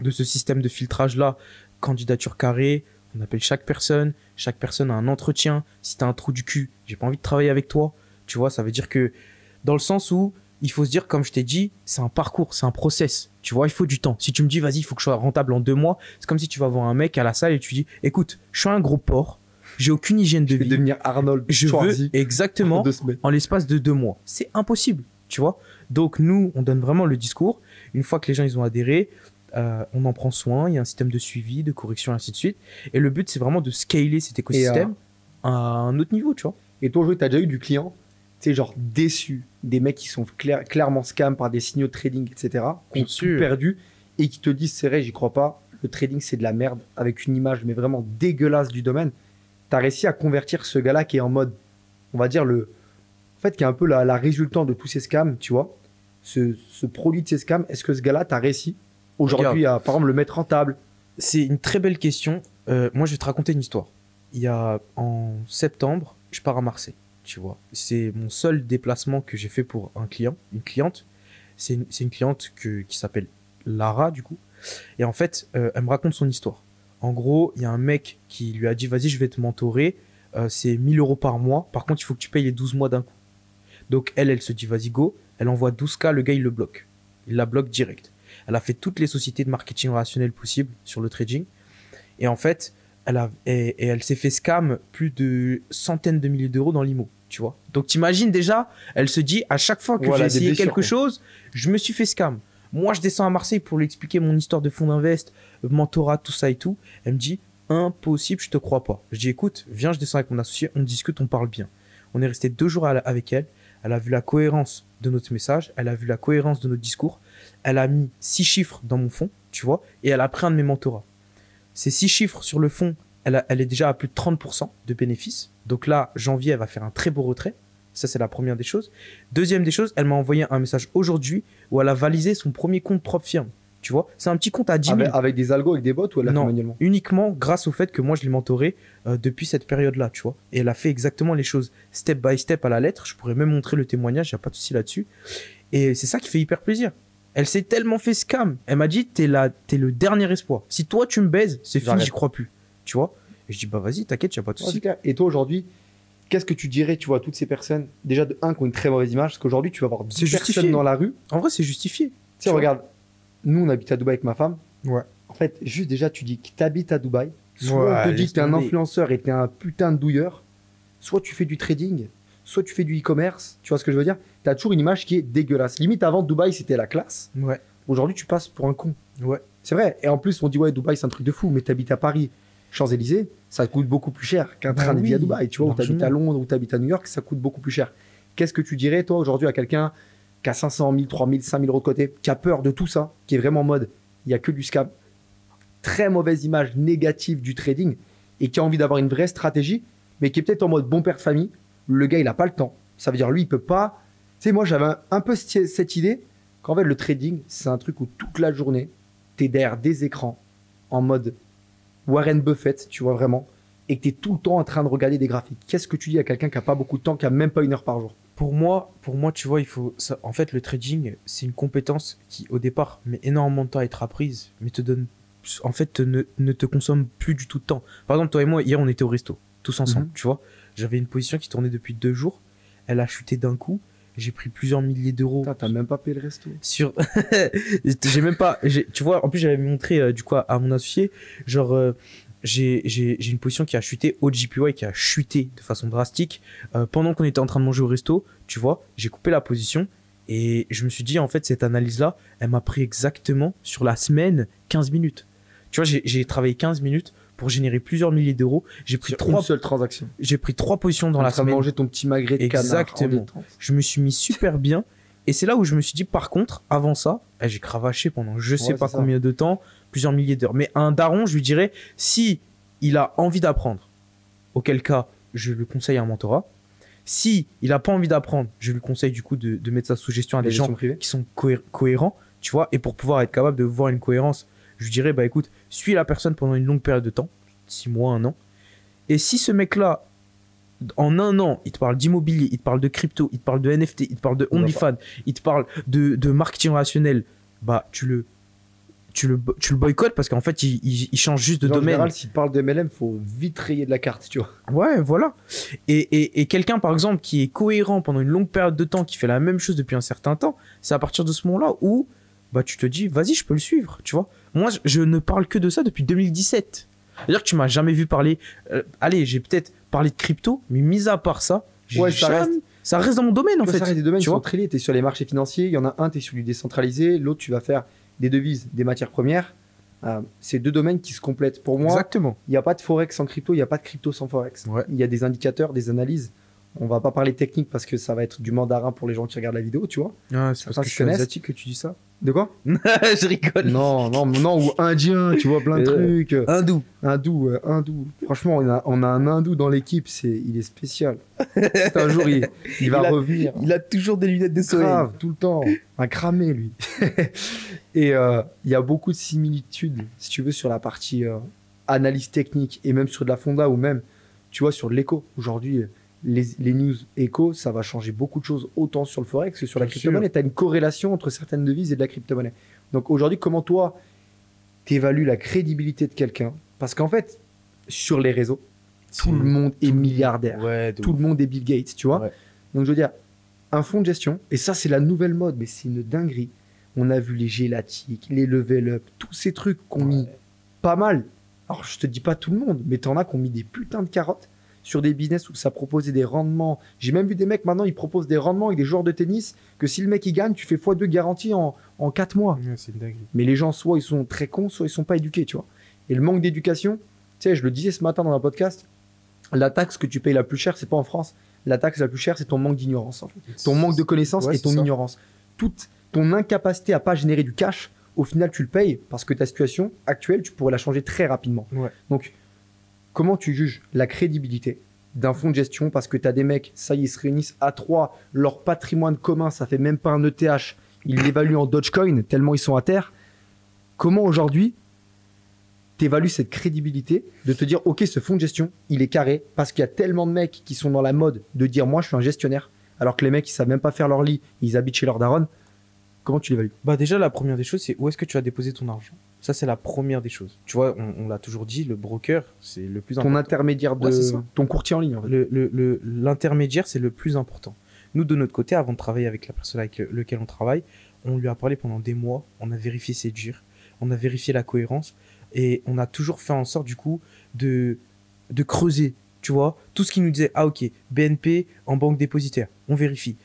De ce système de filtrage-là, candidature carrée, on appelle chaque personne a un entretien. Si tu as un trou du cul, j'ai pas envie de travailler avec toi. Tu vois, ça veut dire que dans le sens où il faut se dire, comme je t'ai dit, c'est un parcours, c'est un process. Tu vois, il faut du temps. Si tu me dis, vas-y, il faut que je sois rentable en 2 mois, c'est comme si tu vas voir un mec à la salle et tu dis, écoute, je suis un gros porc, j'ai aucune hygiène de vie. Je vais devenir Arnold Schwarzenegger exactement en l'espace de 2 mois. C'est impossible, tu vois. Donc nous, on donne vraiment le discours. Une fois que les gens ils ont adhéré, on en prend soin, il y a un système de suivi, de correction, ainsi de suite. Et le but, c'est vraiment de scaler cet écosystème à un autre niveau, tu vois. Et toi, tu as déjà eu du client, tu sais, genre déçu, des mecs qui sont clairement scam par des signaux de trading, etc., qui ont tout perdu et qui te disent, c'est vrai, j'y crois pas, le trading, c'est de la merde, avec une image, mais vraiment dégueulasse du domaine. Tu as réussi à convertir ce gars-là qui est en mode, on va dire, en fait, qui est un peu la résultante de tous ces scams, tu vois. Ce produit de ces scams, est-ce que ce gars-là, tu as réussi aujourd'hui à, par exemple, le mettre rentable? C'est une très belle question. Moi, je vais te raconter une histoire. En septembre, je pars à Marseille, tu vois. C'est mon seul déplacement que j'ai fait pour un client, une cliente. C'est une cliente qui s'appelle Lara, du coup. Et en fait, elle me raconte son histoire. En gros, il y a un mec qui lui a dit, vas-y, je vais te mentorer. C'est 1 000 € par mois. Par contre, il faut que tu payes les 12 mois d'un coup. Donc, elle se dit, vas-y, go. Elle envoie 12K, le gars, il le bloque. Il la bloque direct. Elle a fait toutes les sociétés de marketing relationnel possibles sur le trading. Et en fait, elle s'est fait scam plus de centaines de milliers d'euros dans l'IMO, tu vois. Donc, t'imagines déjà, elle se dit, à chaque fois que j'ai essayé quelque chose, je me suis fait scam. Moi, je descends à Marseille pour lui expliquer mon histoire de fonds d'invest, mentorat, tout ça et tout. Elle me dit, impossible, je te crois pas. Je dis, écoute, viens, je descends avec mon associé, on discute, on parle bien. On est resté 2 jours avec elle. Elle a vu la cohérence de notre message, elle a vu la cohérence de notre discours. Elle a mis 6 chiffres dans mon fonds, tu vois, et elle a pris un de mes mentorats. Ces 6 chiffres sur le fonds, elle est déjà à plus de 30% de bénéfices. Donc là, janvier, elle va faire un très beau retrait. Ça, c'est la première des choses. Deuxième des choses, elle m'a envoyé un message aujourd'hui où elle a validé son premier compte propre firme. Tu vois, c'est un petit compte à 10 000. Avec des algos, avec des bots, ou elle l'a fait Non, manuellement? uniquement grâce au fait que moi, je l'ai mentoré depuis cette période-là, tu vois. Et elle a fait exactement les choses step by step à la lettre. Je pourrais même montrer le témoignage, il n'y a pas de souci là-dessus. Et c'est ça qui fait hyper plaisir. Elle s'est tellement fait scam. Elle m'a dit, t'es le dernier espoir. Si toi, tu me baises, c'est fini, J'arrête. j'y crois plus. Tu vois. Et je dis, bah vas-y, t'inquiète, il n'y a pas de Ouais, souci. c'est clair. Et toi, aujourd'hui, qu'est-ce que tu dirais, tu vois, à toutes ces personnes, déjà de un, qui ont une très mauvaise image, parce qu'aujourd'hui, tu vas voir 10 C'est justifié. personnes dans la rue. En vrai, c'est justifié. Tu sais, vois. regarde, nous, on habite à Dubaï avec ma femme. Ouais. En fait, juste déjà, tu dis que tu habites à Dubaï. Soit Ouais, on te dit laisse que tu es un tomber. influenceur et tu es un putain de douilleur. Soit tu fais du trading, soit tu fais du e-commerce. Tu vois ce que je veux dire? Tu as toujours une image qui est dégueulasse. Limite, avant, Dubaï, c'était la classe. Ouais. Aujourd'hui, tu passes pour un con. Ouais. C'est vrai. Et en plus, on dit, ouais, Dubaï, c'est un truc de fou. Mais tu habites à Paris, Champs-Élysées, ça coûte beaucoup plus cher qu'un Bah train de vie à oui, Dubaï. Tu vois, ou tu habites à largement. Londres, ou tu habites à New York, ça coûte beaucoup plus cher. Qu'est-ce que tu dirais, toi, aujourd'hui, à quelqu'un qui a 500 000, 3 000, 5 000 euros de côté, qui a peur de tout ça, qui est vraiment en mode, il n'y a que du scam, très mauvaise image négative du trading, et qui a envie d'avoir une vraie stratégie, mais qui est peut-être en mode bon père de famille. Le gars, il n'a pas le temps. Ça veut dire, lui, il peut pas. Tu sais, moi, j'avais un peu cette idée qu'en fait, le trading, c'est un truc où toute la journée, tu es derrière des écrans, en mode Warren Buffett, tu vois vraiment, et que tu es tout le temps en train de regarder des graphiques. Qu'est-ce que tu dis à quelqu'un qui n'a pas beaucoup de temps, qui a même pas 1 heure par jour? Pour moi, tu vois, il faut. En fait, le trading, c'est une compétence qui, au départ, met énormément de temps à être apprise, mais te donne. En fait, ne te consomme plus du tout de temps. Par exemple, toi et moi, hier, on était au resto, tous ensemble, tu vois. J'avais une position qui tournait depuis 2 jours. Elle a chuté d'un coup. J'ai pris plusieurs milliers d'euros. Putain, t'as même pas payé le resto. Sur. J'ai même pas. Tu vois, en plus, j'avais montré du coup à mon associé. Genre, j'ai une position qui a chuté, au JPY qui a chuté de façon drastique. Pendant qu'on était en train de manger au resto, tu vois, j'ai coupé la position. Et je me suis dit, en fait, cette analyse-là, elle m'a pris exactement sur la semaine 15 minutes. Tu vois, j'ai travaillé 15 minutes pour générer plusieurs milliers d'euros. J'ai pris Sur une seule transaction. j'ai pris 3 positions dans En la train de semaine. manger ton petit magret de canard. Exactement. en détente. Je me suis mis super bien. Et c'est là où je me suis dit, par contre, avant ça, j'ai cravaché pendant je sais Ouais, pas c'est ça. combien de temps, plusieurs milliers d'heures. Mais un daron, je lui dirais, si il a envie d'apprendre, auquel cas, je lui conseille un mentorat. Si il a pas envie d'apprendre, je lui conseille du coup de mettre sa suggestion à des Les gens gestions privées. qui sont cohérents, tu vois. Et pour pouvoir être capable de voir une cohérence, je lui dirais, bah écoute, suis la personne pendant une longue période de temps, 6 mois, 1 an. Et si ce mec-là, en 1 an, il te parle d'immobilier, il te parle de crypto, il te parle de NFT, il te parle de On va OnlyFans, il te parle de marketing relationnel, bah tu le boycottes parce qu'en fait, il change juste de En domaine. général, s'il parle de MLM, faut vite rayer de la carte, tu vois. Ouais, voilà. Et quelqu'un, par exemple, qui est cohérent pendant une longue période de temps, qui fait la même chose depuis un certain temps, c'est à partir de ce moment-là où bah, tu te dis, vas-y, je peux le suivre, tu vois. Moi, je ne parle que de ça depuis 2017. C'est-à-dire que tu m'as jamais vu parler... allez, j'ai peut-être parlé de crypto, mais mis à part ça, Ouais, ça reste dans mon domaine, en Tu vois, fait. ça reste des domaines tu qui sont vois. très liés. Tu es sur les marchés financiers, il y en a un, tu es sur du décentralisé, l'autre, tu vas faire des devises, des matières premières. C'est 2 domaines qui se complètent. Pour moi, Exactement. il n'y a pas de forex sans crypto, il n'y a pas de crypto sans forex. Ouais. Il y a des indicateurs, des analyses. On va pas parler technique parce que ça va être du mandarin pour les gens qui regardent la vidéo, tu vois. Ah, c'est parce Certains que je se suis connaissent. asiatique que tu dis ça. De quoi? Je rigole. Non, ou indien, tu vois, plein de trucs. Hindou. Hindou. Franchement, on a un hindou dans l'équipe, il est spécial. Peut-être un jour, il va revenir. Il a toujours des lunettes de soleil. Grave, tout le temps. Un cramé, lui. Et il y a beaucoup de similitudes, si tu veux, sur la partie analyse technique et même sur de la fonda ou même, tu vois, sur de l'éco. Aujourd'hui, les news éco, ça va changer beaucoup de choses, autant sur le forex que sur la Bien crypto-monnaie. Tu as une corrélation entre certaines devises et de la crypto-monnaie. Donc aujourd'hui, comment toi, tu évalues la crédibilité de quelqu'un? Parce qu'en fait, sur les réseaux, tout le monde est milliardaire. Ouais, Tout le monde est Bill Gates, tu vois. Ouais. Donc, je veux dire, un fonds de gestion, et ça, c'est la nouvelle mode, mais c'est une dinguerie. On a vu les gélatiques, les level up, tous ces trucs qu'on mis pas mal. Alors, je te dis pas tout le monde, mais t'en as qui ont mis des putains de carottes. sur des business où ça proposait des rendements. J'ai même vu des mecs maintenant, ils proposent des rendements avec des joueurs de tennis que si le mec il gagne, tu fais x2 garantie en 4 mois. Ouais, c'est une dinguerie. Mais les gens, soit ils sont très cons, soit ils sont pas éduqués, tu vois. Et le manque d'éducation, tu sais, je le disais ce matin dans un podcast, la taxe que tu payes la plus chère, c'est pas en France. La taxe la plus chère, c'est ton manque d'ignorance, en fait. Ton manque de connaissances Ouais, et ton c'est ça. ignorance. Toute ton incapacité à pas générer du cash, au final, tu le payes parce que ta situation actuelle, tu pourrais la changer très rapidement. Ouais. Donc, comment tu juges la crédibilité d'un fonds de gestion parce que tu as des mecs, ça y est, ils se réunissent à 3, leur patrimoine commun, ça fait même pas un ETH, ils l'évaluent en Dogecoin tellement ils sont à terre. Comment aujourd'hui tu évalues cette crédibilité de te dire, ok, ce fonds de gestion, il est carré parce qu'il y a tellement de mecs qui sont dans la mode de dire, moi, je suis un gestionnaire, alors que les mecs, ils savent même pas faire leur lit, ils habitent chez leur daronne. Comment tu l'évalues? Bah déjà, la première des choses, c'est où est-ce que tu vas déposer ton argent. Ça, c'est la première des choses. Tu vois, on l'a toujours dit, le broker, c'est le plus Ton important. intermédiaire Ouais, c'est ça. ton courtier en ligne, en fait. L'intermédiaire, c'est le plus important. Nous, de notre côté, avant de travailler avec la personne avec laquelle on travaille, on lui a parlé pendant des mois, on a vérifié ses dires, on a vérifié la cohérence, et on a toujours fait en sorte, du coup, de creuser, tu vois, tout ce qui nous disait, ah ok, BNP en banque dépositaire, on vérifie.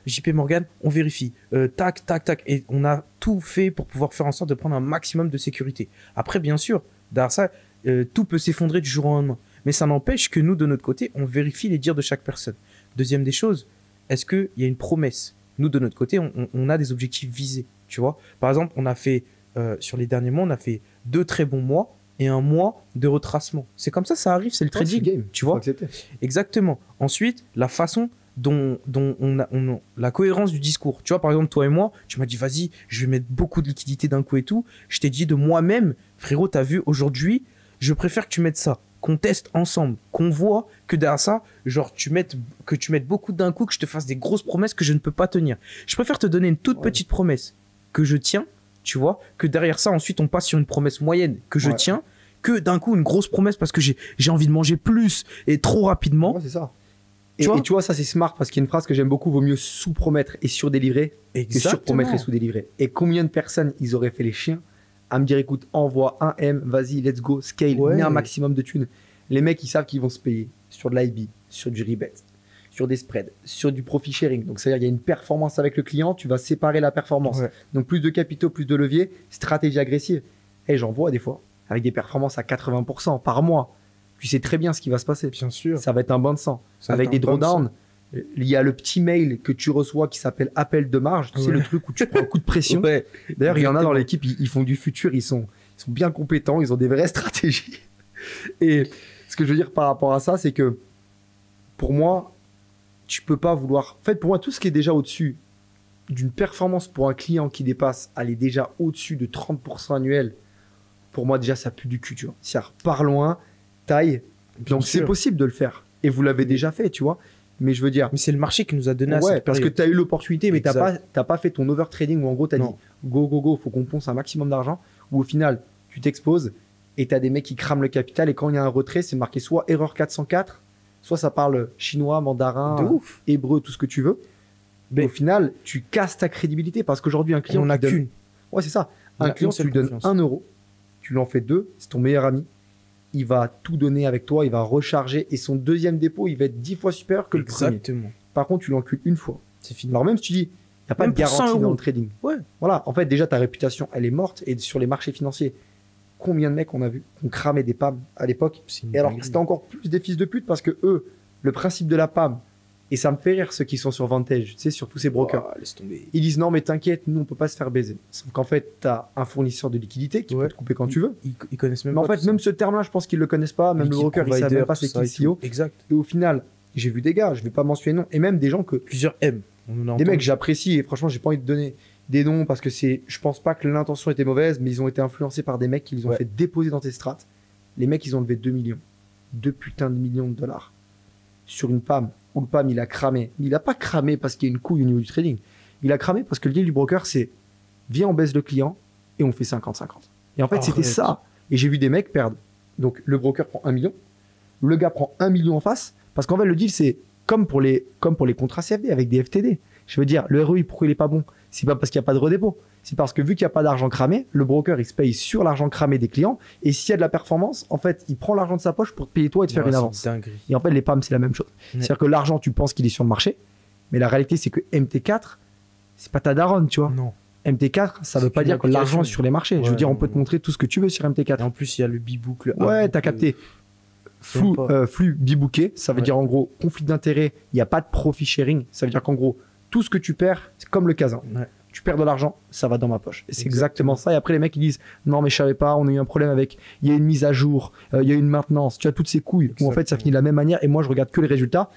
JP Morgan, on vérifie. Tac, tac, tac. Et on a tout fait pour pouvoir faire en sorte de prendre un maximum de sécurité. Après, bien sûr, derrière ça, tout peut s'effondrer du jour au lendemain. Mais ça n'empêche que nous, de notre côté, on vérifie les dires de chaque personne. Deuxième des choses, est-ce qu'il y a une promesse? Nous, de notre côté, on a des objectifs visés, tu vois. Par exemple, on a fait, sur les derniers mois, on a fait 2 très bons mois et un mois de retracement. C'est comme ça arrive, c'est le trading, game, tu vois. Exactement. Ensuite, la façon dont la cohérence du discours. Tu vois, par exemple, toi et moi, tu m'as dit, vas-y, je vais mettre beaucoup de liquidités d'un coup et tout. Je t'ai dit de moi-même, frérot, t'as vu, aujourd'hui, je préfère que tu mettes ça, qu'on teste ensemble, qu'on voit que derrière ça, genre, que tu mettes beaucoup d'un coup, que je te fasse des grosses promesses que je ne peux pas tenir. Je préfère te donner une toute petite promesse que je tiens, tu vois, que derrière ça, ensuite, on passe sur une promesse moyenne que je tiens, que d'un coup, une grosse promesse parce que j'ai envie de manger plus et trop rapidement. Ouais, c'est ça. Et tu vois, ça c'est smart parce qu'il y a une phrase que j'aime beaucoup, vaut mieux sous-promettre et surdélivrer que surpromettre et sous-délivrer. Et combien de personnes ils auraient fait les chiens à me dire, écoute, envoie un M, vas-y, let's go, scale, mets un maximum de thunes. Les mecs, ils savent qu'ils vont se payer sur de l'IB, sur du rebate, sur des spreads, sur du profit sharing. Donc, c'est-à-dire qu'il y a une performance avec le client, tu vas séparer la performance. Ouais. Donc, plus de capitaux, plus de leviers, stratégie agressive. Et j'en vois des fois, avec des performances à 80% par mois. Tu sais très bien ce qui va se passer. Bien sûr. Ça va être un bain de sang. Avec des drawdowns, il y a le petit mail que tu reçois qui s'appelle appel de marge. Tu sais, le truc où tu prends un coup de pression. D'ailleurs, il y en a dans l'équipe, ils font du futur, ils sont bien compétents, ils ont des vraies stratégies. Et ce que je veux dire par rapport à ça, c'est que pour moi, tu peux pas vouloir. En fait, pour moi, tout ce qui est déjà au-dessus d'une performance pour un client qui dépasse, elle est déjà au-dessus de 30% annuel. Pour moi, déjà, ça pue du cul, tu vois. Ça part loin, taille. Donc, c'est possible de le faire. Et vous l'avez déjà fait, tu vois. Mais je veux dire. Mais c'est le marché qui nous a donné à cette période. Parce que tu as eu l'opportunité, mais tu n'as pas fait ton overtrading où en gros, tu as dit go, faut qu'on ponce un maximum d'argent. Ou au final, tu t'exposes et tu as des mecs qui crament le capital. Et quand il y a un retrait, c'est marqué soit erreur 404, soit ça parle chinois, mandarin, hébreu, tout ce que tu veux. Mais au final, tu casses ta crédibilité parce qu'aujourd'hui, un client. On n'a qu'une. Ouais, c'est ça. Un client, tu lui donnes 1 euro, tu lui en fais 2, c'est ton meilleur ami. Il va tout donner avec toi, il va recharger et son deuxième dépôt, il va être 10 fois supérieur que le premier. Par contre, tu l'encules une fois. C'est fini. Alors même si tu dis, il n'y a pas de garantie dans le trading. Ouais. Voilà, en fait, déjà, ta réputation, elle est morte. Et sur les marchés financiers, combien de mecs on a vu qu'on cramait des PAM à l'époque. Et alors, c'était encore plus des fils de pute parce que eux, le principe de la PAM, et ça me fait rire ceux qui sont sur Vantage, tu sais, sur tous ces brokers. Ils disent non, mais t'inquiète, nous, on peut pas se faire baiser. Sauf qu'en fait, tu as un fournisseur de liquidité qui peut te couper quand tu veux. Ils connaissent même pas. Mais en fait, même ça. ce terme-là, je pense qu'ils le connaissent pas. Même le broker, il savent même pas c'est qui le CEO. Exact. Et au final, j'ai vu des gars, je vais pas mentionner non, et même des gens que. Plusieurs M. Des mecs que j'apprécie et franchement, j'ai pas envie de donner des noms parce que je pense pas que l'intention était mauvaise, mais ils ont été influencés par des mecs qui les ont fait déposer dans tes strates. Les mecs, ils ont levé 2 millions. 2 putains de millions de dollars sur une PAM. Où le PAM, il a cramé. Mais il a pas cramé parce qu'il y a une couille au niveau du trading. Il a cramé parce que le deal du broker, c'est viens, on baisse le client et on fait 50-50. Et en fait, c'était ça. Et j'ai vu des mecs perdre. Donc, le broker prend 1 million. Le gars prend 1 million en face. Parce qu'en fait, le deal, c'est comme pour les contrats CFD avec des FTD. Je veux dire, le ROI, pourquoi il est pas bon? C'est pas parce qu'il n'y a pas de redépôt. C'est parce que vu qu'il n'y a pas d'argent cramé, le broker, il se paye sur l'argent cramé des clients. Et s'il y a de la performance, en fait, il prend l'argent de sa poche pour te payer toi et te faire une avance. Et en fait, les PAM, c'est la même chose. Ouais. C'est-à-dire que l'argent, tu penses qu'il est sur le marché. Mais la réalité, c'est que MT4, c'est pas ta daronne, tu vois. Non. MT4, ça veut C'est pas qu'une dire que l'argent application. est sur les marchés. Je Ouais, veux dire, on non, peut te non. montrer tout ce que tu veux sur Et MT4. en plus, il y a le B-book, le Ouais, A-book, t'as capté. J'aime pas. Flux bibooké, ça veut Ouais. dire en gros conflit d'intérêt, il n'y a pas de profit sharing. Ça veut dire qu'en gros, tout ce que tu perds, c'est comme le casin. Ouais. Tu perds de l'argent, ça va dans ma poche. Et c'est Exactement. exactement ça. Et après, les mecs, ils disent non, mais je savais pas, on a eu un problème avec, il y a une mise à jour, il y a une maintenance. Tu as toutes ces couilles où en fait, ça Exactement. finit de la même manière. Et moi, je regarde que les résultats.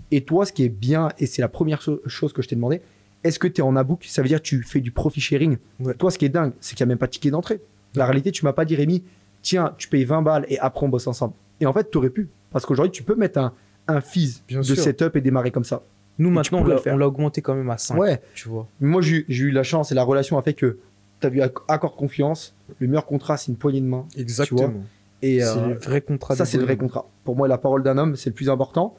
Et toi, ce qui est bien, et c'est la première chose que je t'ai demandé, est-ce que tu es en abook? Ça veut dire que tu fais du profit sharing. Ouais. Toi, ce qui est dingue, c'est qu'il n'y a même pas de ticket d'entrée. La réalité, tu m'as pas dit, Rémi, tiens, tu payes 20 balles et après, on bosse ensemble. Et en fait, tu aurais pu. Parce qu'aujourd'hui, tu peux mettre un fees Bien de sûr. setup et démarrer comme ça. Nous, tu maintenant, pourrais le faire. on l'a augmenté quand même à 5. Ouais. Tu vois. Moi, j'ai eu la chance et la relation a fait que tu as vu accord de confiance. Le meilleur contrat, c'est une poignée de main. Exactement. Et C'est le vrai contrat. ça, de c'est le vrai bonhomme. contrat. Pour moi, la parole d'un homme, c'est le plus important.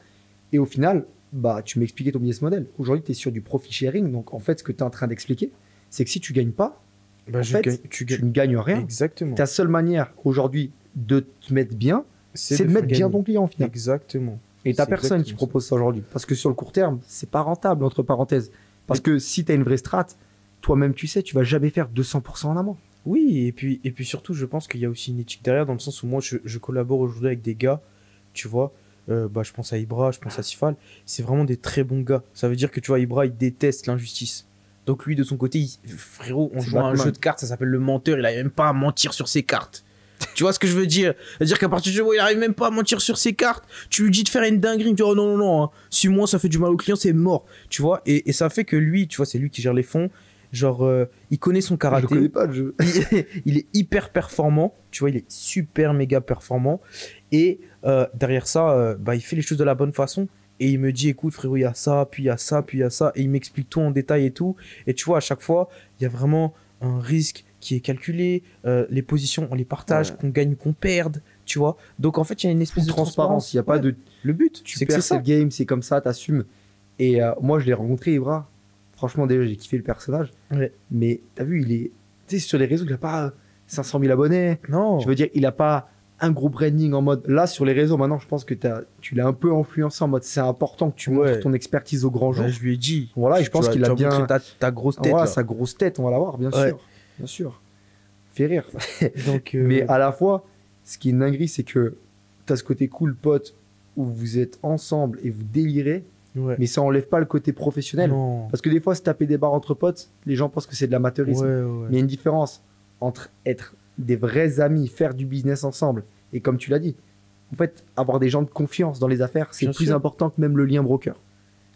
Et au final, bah, tu m'expliquais ton business model. Aujourd'hui, tu es sur du profit sharing. Donc, en fait, ce que tu es en train d'expliquer, c'est que si tu gagnes pas, Bah, en fait, tu tu gagnes. ne gagnes rien. Exactement. Ta seule manière aujourd'hui de te mettre bien, c'est de faire mettre bien gagner. ton client au final. Exactement. Et t'as C'est personne qui exactement propose ça aujourd'hui. Parce que sur le court terme, c'est pas rentable, entre parenthèses. Parce que si tu as une vraie strat, toi-même, tu sais, tu vas jamais faire 200% en amont. Oui, et puis surtout, je pense qu'il y a aussi une éthique derrière, dans le sens où moi, je collabore aujourd'hui avec des gars, tu vois. Bah, je pense à Ibra, je pense à Sifal. C'est vraiment des très bons gars. Ça veut dire que, tu vois, Ibra, il déteste l'injustice. Donc lui, de son côté, frérot, on C'est joue à un Batman. jeu de cartes, ça s'appelle le menteur, il arrive même pas à mentir sur ses cartes. Tu vois ce que je veux dire? C'est-à-dire qu'à partir du moment où il arrive même pas à mentir sur ses cartes, tu lui dis de faire une dinguerie, il dit oh non, non, non, hein. 6 mois ça fait du mal au client, c'est mort. Tu vois, et ça fait que lui, tu vois, c'est lui qui gère les fonds. Genre, il connaît son Je karaté. connais pas le jeu. Il est hyper performant, tu vois, il est super méga performant. Et derrière ça, bah, il fait les choses de la bonne façon. Et il me dit, écoute frérot, il y a ça, puis il y a ça, puis il y a ça. Et il m'explique tout en détail et tout. Et tu vois, à chaque fois, il y a vraiment un risque qui est calculé. Les positions, on les partage, Ouais. qu'on gagne, qu'on perde, tu vois. Donc en fait, il y a une espèce De de transparence. Il n'y a pas Ouais. de. Le but, Tu c'est que perds, c'est c'est ça. le game, c'est comme ça, t'assumes. Et moi, je l'ai rencontré, Ibra. Franchement, déjà, j'ai kiffé le personnage. Ouais. Mais t'as vu, il est. Tu sais, sur les réseaux, il n'a pas 500 000 abonnés. Non. Je veux dire, il n'a pas un gros branding en mode. Là, sur les réseaux, maintenant, je pense que tu l'as un peu influencé en mode c'est important que tu Ouais. montres ton expertise au grand jour. Bah, je lui ai dit. Voilà, et je pense Tu qu'il as a bien. montré ta grosse tête. Voilà, là. sa grosse tête, on va la voir, bien Ouais. sûr. Bien sûr. Fait rire. Donc, Mais à la fois, ce qui est une dinguerie, c'est que tu as ce côté cool pote où vous êtes ensemble et vous délirez, ouais. mais ça enlève pas le côté professionnel. Non. Parce que des fois, se taper des barres entre potes, les gens pensent que c'est de l'amateurisme. Ouais, ouais. Mais il y a une différence entre être des vrais amis, faire du business ensemble, et comme tu l'as dit, en fait, avoir des gens de confiance dans les affaires, c'est Bien plus sûr. important que même le lien broker.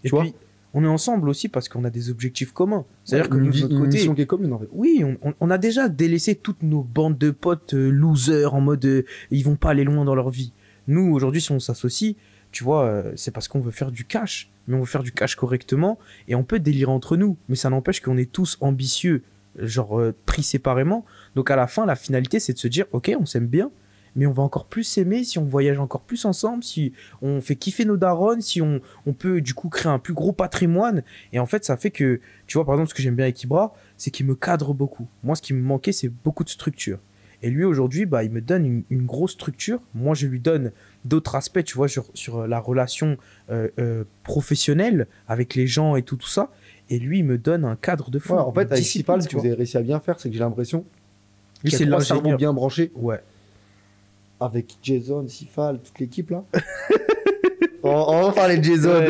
Et Tu vois puis, on est ensemble aussi parce qu'on a des objectifs communs. C'est-à-dire que une, nous, de notre une côté, mission qui est commune, en fait. oui, on a déjà délaissé toutes nos bandes de potes losers en mode ils vont pas aller loin dans leur vie. Nous, aujourd'hui, si on s'associe, tu vois, c'est parce qu'on veut faire du cash, mais on veut faire du cash correctement et on peut délirer entre nous. Mais ça n'empêche qu'on est tous ambitieux, genre pris séparément. Donc à la fin, la finalité, c'est de se dire, ok, on s'aime bien, mais on va encore plus s'aimer si on voyage encore plus ensemble, si on fait kiffer nos darons, si on peut du coup créer un plus gros patrimoine. Et en fait, ça fait que, tu vois, par exemple, ce que j'aime bien avec Ibra, c'est qu'il me cadre beaucoup. Moi, ce qui me manquait, c'est beaucoup de structure. Et lui, aujourd'hui, bah, il me donne une grosse structure. Moi, je lui donne d'autres aspects, tu vois, sur la relation professionnelle avec les gens et tout ça. Et lui, il me donne un cadre de fou. Ouais, en fait, une avec discipline, Sipal, ce tu que vous vois. avez réussi à bien faire, c'est que j'ai l'impression Lui, qu'il y a c'est trois cerveaux l'ingénieur. bien branchés Ouais. avec Jason, Sifal, toute l'équipe là. on va parler de Jason. Ouais,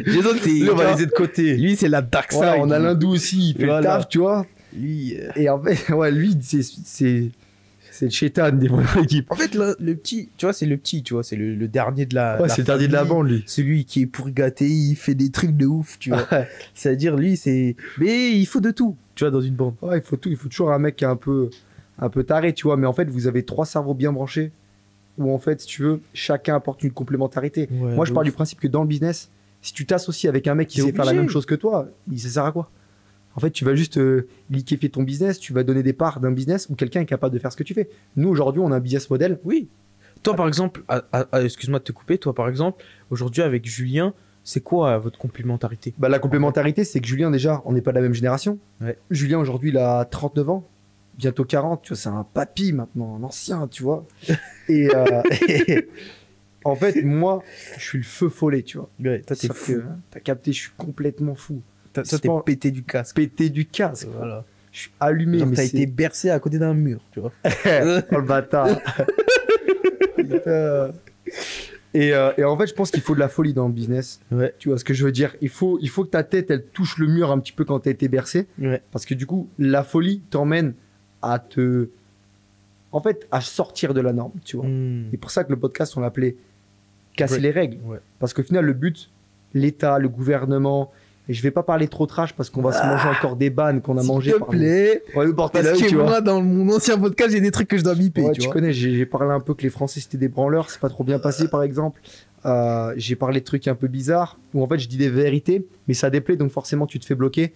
Jason, c'est. Lui, on va laisser de côté. Lui, c'est la dark side. Voilà, on a l'hindou aussi, il fait Voilà. le taf, tu vois. Lui, Et en fait, ouais, lui, c'est le chétan des bonnes équipes. En fait, le petit, tu vois, c'est le petit, tu vois, c'est le dernier de la. Ouais, la c'est le dernier de la famille. bande, lui. Celui qui est pour gâter, il fait des trucs de ouf, tu vois. Ouais. C'est-à-dire, lui, c'est. Mais il faut de tout, tu vois, dans une bande. Ouais, il faut tout. Il faut toujours un mec qui est un peu taré, tu vois. Mais en fait, vous avez trois cerveaux bien branchés où, en fait, si tu veux, chacun apporte une complémentarité. Ouais, Moi, je de pars du ouf. principe que dans le business, si tu t'associes avec un mec qui T'es sait faire la obligé. même chose que toi, ça sert à quoi? En fait, tu vas juste liquéfier ton business, tu vas donner des parts d'un business où quelqu'un est capable de faire ce que tu fais. Nous, aujourd'hui, on a un business model. Oui. Toi, par exemple, excuse-moi de te couper, toi, par exemple, aujourd'hui, avec Julien, C'est quoi votre complémentarité? Bah, la complémentarité, c'est que Julien, déjà, on n'est pas de la même génération. Ouais. Julien, aujourd'hui, il a 39 ans, bientôt 40. Tu vois, c'est un papy maintenant, un ancien, tu vois. Et, et en fait, moi, je suis le feu follet, tu vois. Ouais, toi, t'es Sauf fou. que, t'as capté, je suis complètement fou. Toi, t'es Sport- pété du casque. Pété du casque. Voilà. Je suis allumé. Genre, mais t'as c'est- été bercé à côté d'un mur, tu vois. Oh le bâtard. Putain. Et en fait, je pense qu'il faut de la folie dans le business. Ouais. Tu vois ce que je veux dire? Il faut que ta tête, elle touche le mur un petit peu quand t'as été bercé. Ouais. Parce que du coup, la folie t'emmène à te... En fait, à sortir de la norme, tu vois. Hmm. C'est pour ça que le podcast, on l'appelait Casser Ouais. les règles. Ouais. Parce qu'au final, le but, l'État, le gouvernement... Et je vais pas parler trop trash parce qu'on va se manger encore des bannes qu'on a mangé. S'il te plaît. Ouais, le bordel, Parce que tu vois. moi, dans mon ancien podcast, j'ai des trucs que je dois biper, Ouais, tu tu vois. connais, j'ai parlé un peu que les Français c'était des branleurs, c'est pas trop bien passé par exemple. J'ai parlé de trucs un peu bizarres où en fait je dis des vérités, mais ça déplaît donc forcément tu te fais bloquer.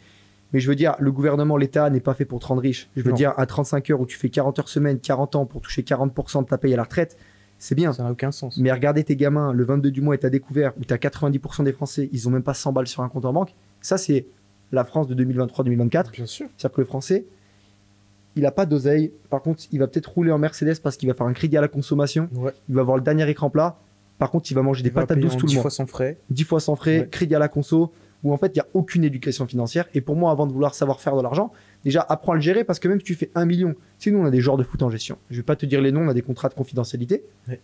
Mais je veux dire, le gouvernement, l'État n'est pas fait pour te rendre riche. Je veux Non. dire, à 35 heures où tu fais 40 heures semaine, 40 ans pour toucher 40% de ta paye à la retraite, c'est bien. Ça n'a aucun sens. Mais regardez tes gamins, le 22 du mois et t'as découvert où t'as 90% des Français, ils ont même pas 100 balles sur un compte en banque. Ça, c'est la France de 2023-2024. Bien sûr. C'est-à-dire que le Français, il a pas d'oseille. Par contre, il va peut-être rouler en Mercedes parce qu'il va faire un crédit à la consommation. Ouais. Il va avoir le dernier écran plat. Par contre, il va manger des patates douces tout le 10 mois. fois sans frais. 10 fois sans frais, Ouais. crédit à la conso, où en fait, il n'y a aucune éducation financière. Et pour moi, avant de vouloir savoir faire de l'argent, déjà, apprends à le gérer parce que même si tu fais 1 million, si nous, on a des joueurs de foot en gestion. Je vais pas te dire les noms, on a des contrats de confidentialité. Ouais.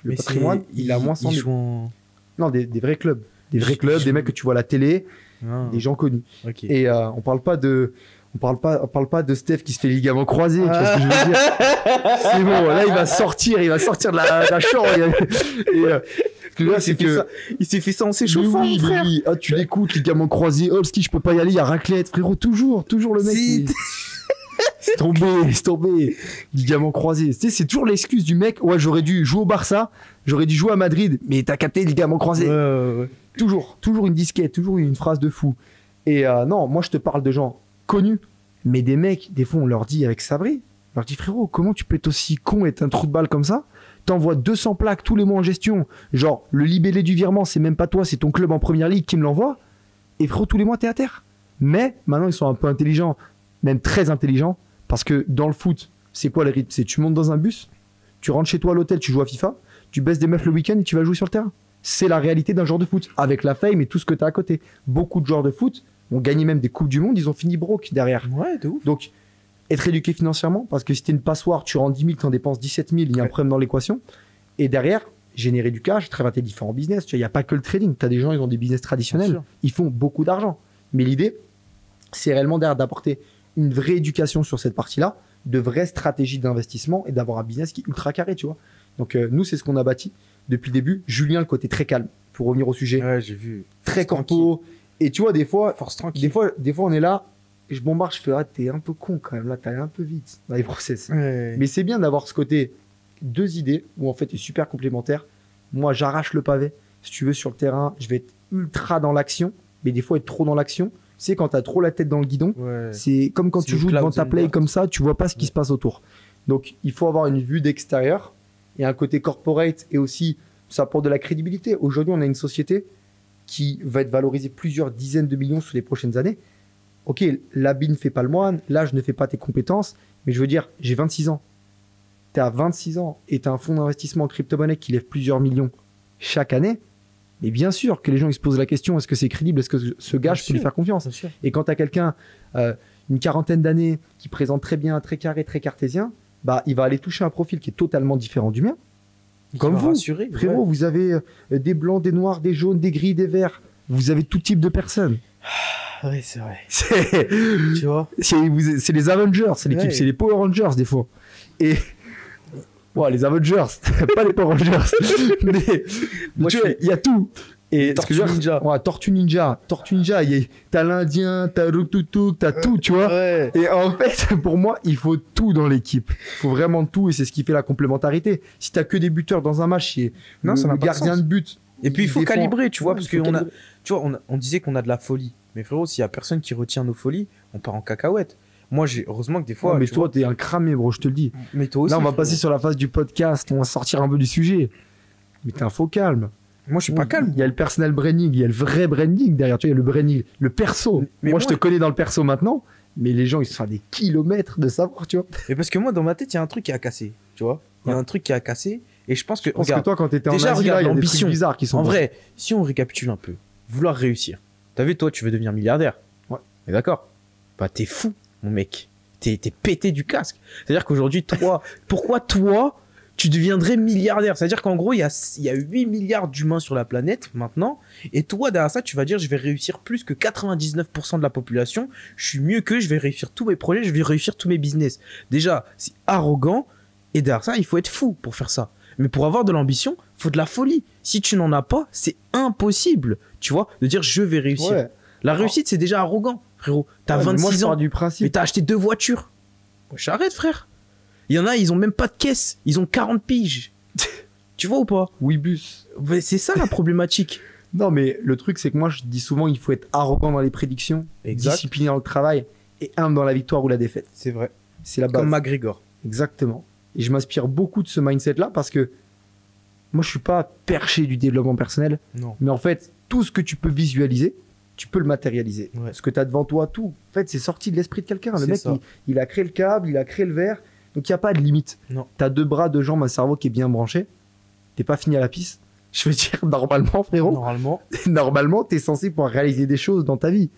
Le Mais patrimoine, c'est- il a moins 100 ils 000. jouent en... Non, des vrais clubs. Des vrais Ils clubs, jouent- des mecs que tu vois à la télé, Ah, des gens connus. ok. Et on parle pas de Steph qui se fait les ligaments croisés, tu vois ce que je veux dire. C'est bon, là il va sortir de la chambre. Et là, c'est que Il s'est fait ça en Mais s'échauffant, oui, mon mais frère. oui. Ah, tu l'écoutes, ligaments croisés, Holski, je peux pas y aller, il y a raclette, frérot, toujours le mec. Si. C'est tombé, ligaments croisés. Tu sais, c'est toujours l'excuse du mec. Ouais, j'aurais dû jouer au Barça, j'aurais dû jouer à Madrid, mais t'as capté ligaments croisés. Ouais. Toujours une disquette, toujours une phrase de fou. Et non, moi je te parle de gens connus, mais des mecs, des fois on leur dit avec Sabri, on leur dit frérot, comment tu peux être aussi con et être un trou de balle comme ça? T'envoies 200 plaques tous les mois en gestion, genre le libellé du virement, c'est même pas toi, c'est ton club en première ligue qui me l'envoie, et frérot, tous les mois t'es à terre. Mais maintenant ils sont un peu intelligents, même très intelligents, parce que dans le foot, c'est quoi les rythmes? C'est tu montes dans un bus, tu rentres chez toi à l'hôtel, tu joues à FIFA, tu baisses des meufs le week-end et tu vas jouer sur le terrain. C'est la réalité d'un joueur de foot, avec la fame et tout ce que tu as à côté. Beaucoup de joueurs de foot ont gagné même des Coupes du Monde, ils ont fini broke derrière. Ouais, de ouf. Donc, être éduqué financièrement, parce que si t'es une passoire, tu rends 10 000, tu en dépenses 17 000, il y a un Ouais. problème dans l'équation. Et derrière, générer du cash, travailler tes différents business. Tu vois, il n'y a pas que le trading. Tu as des gens, ils ont des business Bien traditionnels, sûr. ils font beaucoup d'argent. Mais l'idée, c'est réellement derrière d'apporter une vraie éducation sur cette partie-là, de vraies stratégies d'investissement et d'avoir un business qui est ultra carré, tu vois. Donc, nous, c'est ce qu'on a bâti depuis le début. Julien, le côté très calme, pour revenir au sujet, Ouais, j'ai vu. très Force corpo. Et tu vois, des fois, Force tranquille. des fois, on est là, et je bombarde, je fais, ah, t'es un peu con quand même, là, t'es allé un peu vite dans les process. Ouais. Mais c'est bien d'avoir ce côté, deux idées, où en fait, c'est super complémentaire. Moi, j'arrache le pavé. Si tu veux, sur le terrain, je vais être ultra dans l'action, mais des fois, être trop dans l'action. Tu sais, quand t'as trop la tête dans le guidon, Ouais. c'est comme quand C'est tu le joues cloud devant ta play burst. comme ça, tu vois pas ce qui Ouais. se passe autour. Donc, il faut avoir une vue d'extérieur et un côté corporate, et aussi, ça apporte de la crédibilité. Aujourd'hui, on a une société qui va être valorisée plusieurs dizaines de millions sur les prochaines années. Ok, l'habit ne fait pas le moine, l'âge ne fait pas tes compétences, mais je veux dire, j'ai 26 ans. Tu à 26 ans et tu as un fonds d'investissement en crypto-monnaie qui lève plusieurs millions chaque année. Mais bien sûr que les gens ils se posent la question, est-ce que c'est crédible? Est-ce que ce gars, Bien je peux lui sûr. faire confiance? Bien sûr. Et quand tu as quelqu'un, une quarantaine d'années, qui présente très bien, très carré, très cartésien, bah, il va aller toucher un profil qui est totalement différent du mien. Comme Qui va vous, rassurer, Frérot, ouais. vous avez des blancs, des noirs, des jaunes, des gris, des verts. Vous avez tout type de personnes. Ouais, c'est vrai. C'est Tu vois. c'est les Avengers, c'est l'équipe, Ouais. c'est les Power Rangers des fois. Et ouais, les Avengers, pas les Power Rangers. Mais Moi, tu je vois, suis- il y a tout. Et Tortue ce que je veux dire, Ninja. ouais, Tortue Ninja, t'as l'Indien, t'as le Tuk-Tuk, t'as tout, tu vois. Ouais. Et en fait, pour moi, il faut tout dans l'équipe. Il faut vraiment tout, et c'est ce qui fait la complémentarité. Si t'as que des buteurs dans un match, c'est Non, ça n'a le pas de gardien sens. de but. Et puis il faut défend. calibrer, tu vois, Ouais, parce il faut qu'on a, calibrer. tu vois, on disait qu'on a de la folie. Mais frérot, s'il y a personne qui retient nos folies, on part en cacahuète. Moi, heureusement que des fois. Ouais, mais tu toi, vois, t'es un cramé, bro, je te le dis. mais toi aussi. Là, on va frérot. passer sur la phase du podcast, on va sortir un peu du sujet. Mais t'es un faux calme. Moi, je suis pas calme. Il y a le personal branding, il y a le vrai branding derrière. Tu vois, il y a le branding, le perso. Mais moi, moi, je te connais dans le perso maintenant, mais les gens, ils se font des kilomètres de savoir, tu vois. Et parce que moi, dans ma tête, il y a un truc qui a cassé. Tu vois, il y a un truc qui a cassé. Et je pense que. Je pense regarde, que toi, quand t'étais en déjà, Asie, là, regarde il y a des trucs l'ambition. bizarres qui sont En passés. vrai, si on récapitule un peu, vouloir réussir. T'as vu, toi, tu veux devenir milliardaire. Ouais. Mais d'accord. Bah, t'es fou, mon mec. T'es pété du casque. C'est-à-dire qu'aujourd'hui, toi, pourquoi toi, tu deviendrais milliardaire? C'est-à-dire qu'en gros, il y a 8 milliards d'humains sur la planète maintenant. Et toi, derrière ça, tu vas dire, je vais réussir plus que 99% de la population. Je suis mieux qu'eux, je vais réussir tous mes projets, je vais réussir tous mes business. Déjà, c'est arrogant. Et derrière ça, il faut être fou pour faire ça. Mais pour avoir de l'ambition, faut de la folie. Si tu n'en as pas, c'est impossible, tu vois, de dire je vais réussir. Ouais. La réussite, c'est déjà arrogant, frérot. T'as Ouais, mais 26 moi, je ans, pars du mais principe. t'as acheté 2 voitures. Moi, j'arrête, frère. Il y en a, ils ont même pas de caisse. Ils ont 40 piges. Tu vois ou pas? Weebus. Mais c'est ça la problématique. Non, mais le truc, c'est que moi, je dis souvent, il faut être arrogant dans les prédictions, Exact. discipliné dans le travail et humble dans la victoire ou la défaite. C'est vrai. C'est la base. Comme McGregor. Exactement. Et je m'inspire beaucoup de ce mindset-là parce que moi, je suis pas perché du développement personnel, Non. mais en fait, tout ce que tu peux visualiser, tu peux le matérialiser. Ouais. Ce que tu as devant toi, tout. En fait, c'est sorti de l'esprit de quelqu'un. Le C'est mec, ça. il a créé le câble, il a créé le verre. Donc, il n'y a pas de limite. Non. Tu as 2 bras, 2 jambes, un cerveau qui est bien branché. T'es pas fini à la piste. Je veux dire, normalement, frérot, Normalement. normalement, tu es censé pouvoir réaliser des choses dans ta vie.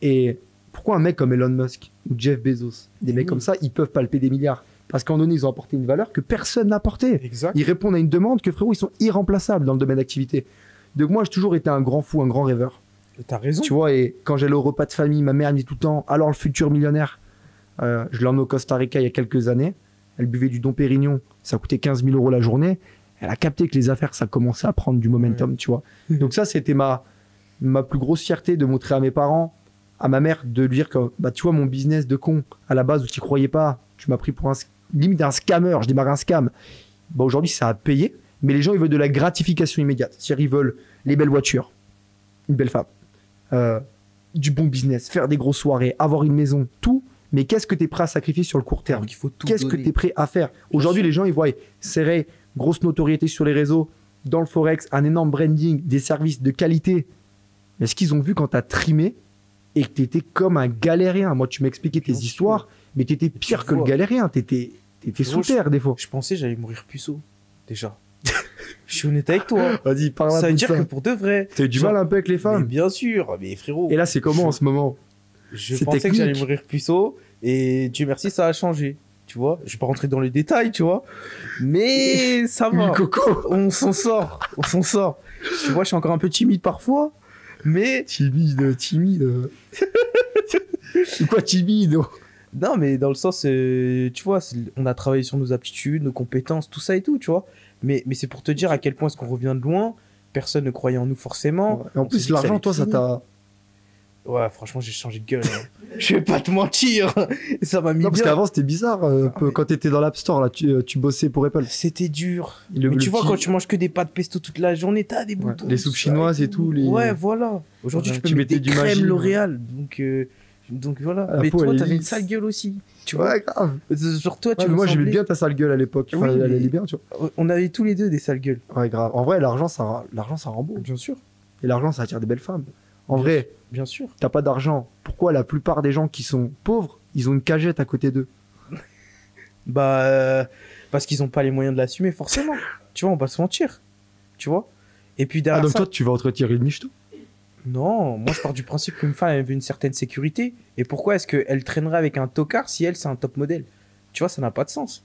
Et pourquoi un mec comme Elon Musk ou Jeff Bezos, des mecs Oui. comme ça, ils peuvent palper des milliards? Parce qu'en donné, ils ont apporté une valeur que personne n'a apportée. Exact. Ils répondent à une demande que, frérot, ils sont irremplaçables dans le domaine d'activité. Donc moi, j'ai toujours été un grand fou, un grand rêveur. T'as raison. Tu vois, et quand j'allais au repas de famille, ma mère me dit tout le temps, alors le futur millionnaire, je l'ai emmené au Costa Rica il y a quelques années. Elle buvait du Dom Pérignon, ça coûtait 15 000 € la journée. Elle a capté que les affaires, ça commençait à prendre du momentum, tu vois. Donc ça, c'était ma plus grosse fierté de montrer à mes parents, à ma mère, de lui dire que, bah, tu vois, mon business de con, à la base où tu croyais pas, tu m'as pris pour limite un scammer, je démarre un scam. Bah, aujourd'hui, ça a payé, mais les gens, ils veulent de la gratification immédiate. C'est-à-dire, ils veulent les belles voitures, une belle femme, du bon business, faire des grosses soirées, avoir une maison, tout. Mais qu'est-ce que tu es prêt à sacrifier sur le court terme? Alors qu'il faut tout Qu'est-ce que donner. tu es prêt à faire? Aujourd'hui, sûr. les gens, ils voient serré, grosse notoriété sur les réseaux, dans le Forex, un énorme branding, des services de qualité. Mais ce qu'ils ont vu quand tu as trimé et que tu étais comme un galérien? Moi, tu m'expliquais tes Bien sûr. histoires, mais tu étais pire Tu que le vois. galérien. Tu étais sous Gros, terre, des fois. Je pensais que j'allais mourir puceau. Déjà. Je suis honnête avec toi. Vas-y, parle un Ça peu veut de dire ça. que pour de vrai. Tu as eu du genre- mal un peu avec les Mais femmes. bien sûr, mais frérot. Et là, c'est comment en ce moment? Je c'est pensais que technique. j'allais mourir puceau et Dieu merci, ça a changé. Tu vois, je vais pas rentrer dans les détails, tu vois, mais ça va. Le coco. On s'en sort, on s'en sort. Tu vois, je suis encore un peu timide parfois, mais Timide. C'est quoi timide? non, mais dans le sens, tu vois, on a travaillé sur nos aptitudes, nos compétences, tout ça et tout, tu vois. Mais c'est pour te dire à quel point est-ce qu'on revient de loin. Personne ne croyait en nous forcément. Et en On s'est plus, dit que l'argent, allait toi, être ça fini. t'a. Ouais, franchement, j'ai changé de gueule. Hein. Je vais pas te mentir. Ça m'a mis Non, parce bien. qu'avant, c'était bizarre. Un peu, mais- quand t'étais dans l'App Store, là, tu bossais pour Apple. C'était dur. Le- Mais le tu vois, petit- quand tu manges que des pâtes pesto toute la journée, t'as des Ouais, boutons. les soupes ça chinoises et tout, les- Ouais, voilà. Aujourd'hui, Ouais, tu peux tu mettre mettais des du crèmes Maggi, L'Oréal. Donc voilà. La Mais peau, toi, elle est t'avais une lisse. sale gueule aussi. Tu vois. Ouais, grave. Genre, toi, Ouais, tu mais moi, j'aimais ressemblais- bien ta sale gueule à l'époque. Enfin, Oui, elle mais- allait bien, tu vois. On avait tous les deux des sales gueules. Ouais, grave. En vrai, l'argent, ça rend beau. Bien sûr. Et l'argent, ça attire des belles femmes. En Bien vrai, Bien sûr. t'as pas d'argent. Pourquoi la plupart des gens qui sont pauvres, ils ont une cagette à côté d'eux? Bah, parce qu'ils ont pas les moyens de l'assumer, forcément. Tu vois, on va se mentir. Tu vois. Et puis Ah, derrière donc ça. toi, tu vas entretenir une michto? Non, moi je pars du principe qu'une femme elle veut une certaine sécurité. Et pourquoi est-ce qu'elle traînerait avec un tocard si elle c'est un top modèle? Tu vois, ça n'a pas de sens.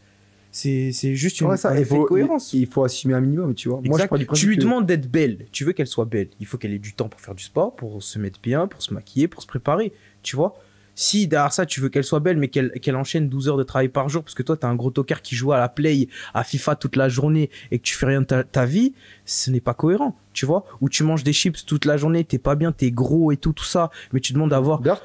C'est juste une Ouais, ça, un il effet de cohérence. il faut assumer un minimum, tu vois. Moi, je Exact. pars du principe Tu lui que- demandes d'être belle. Tu veux qu'elle soit belle. Il faut qu'elle ait du temps pour faire du sport, pour se mettre bien, pour se maquiller, pour se préparer. Tu vois. Si derrière ça, tu veux qu'elle soit belle, mais qu'elle enchaîne 12 heures de travail par jour, parce que toi, t'as un gros tocard qui joue à la play, à FIFA toute la journée, et que tu fais rien de ta vie, ce n'est pas cohérent, tu vois. Ou tu manges des chips toute la journée, t'es pas bien, t'es gros et tout ça, mais tu demandes d'avoir... D'ailleurs,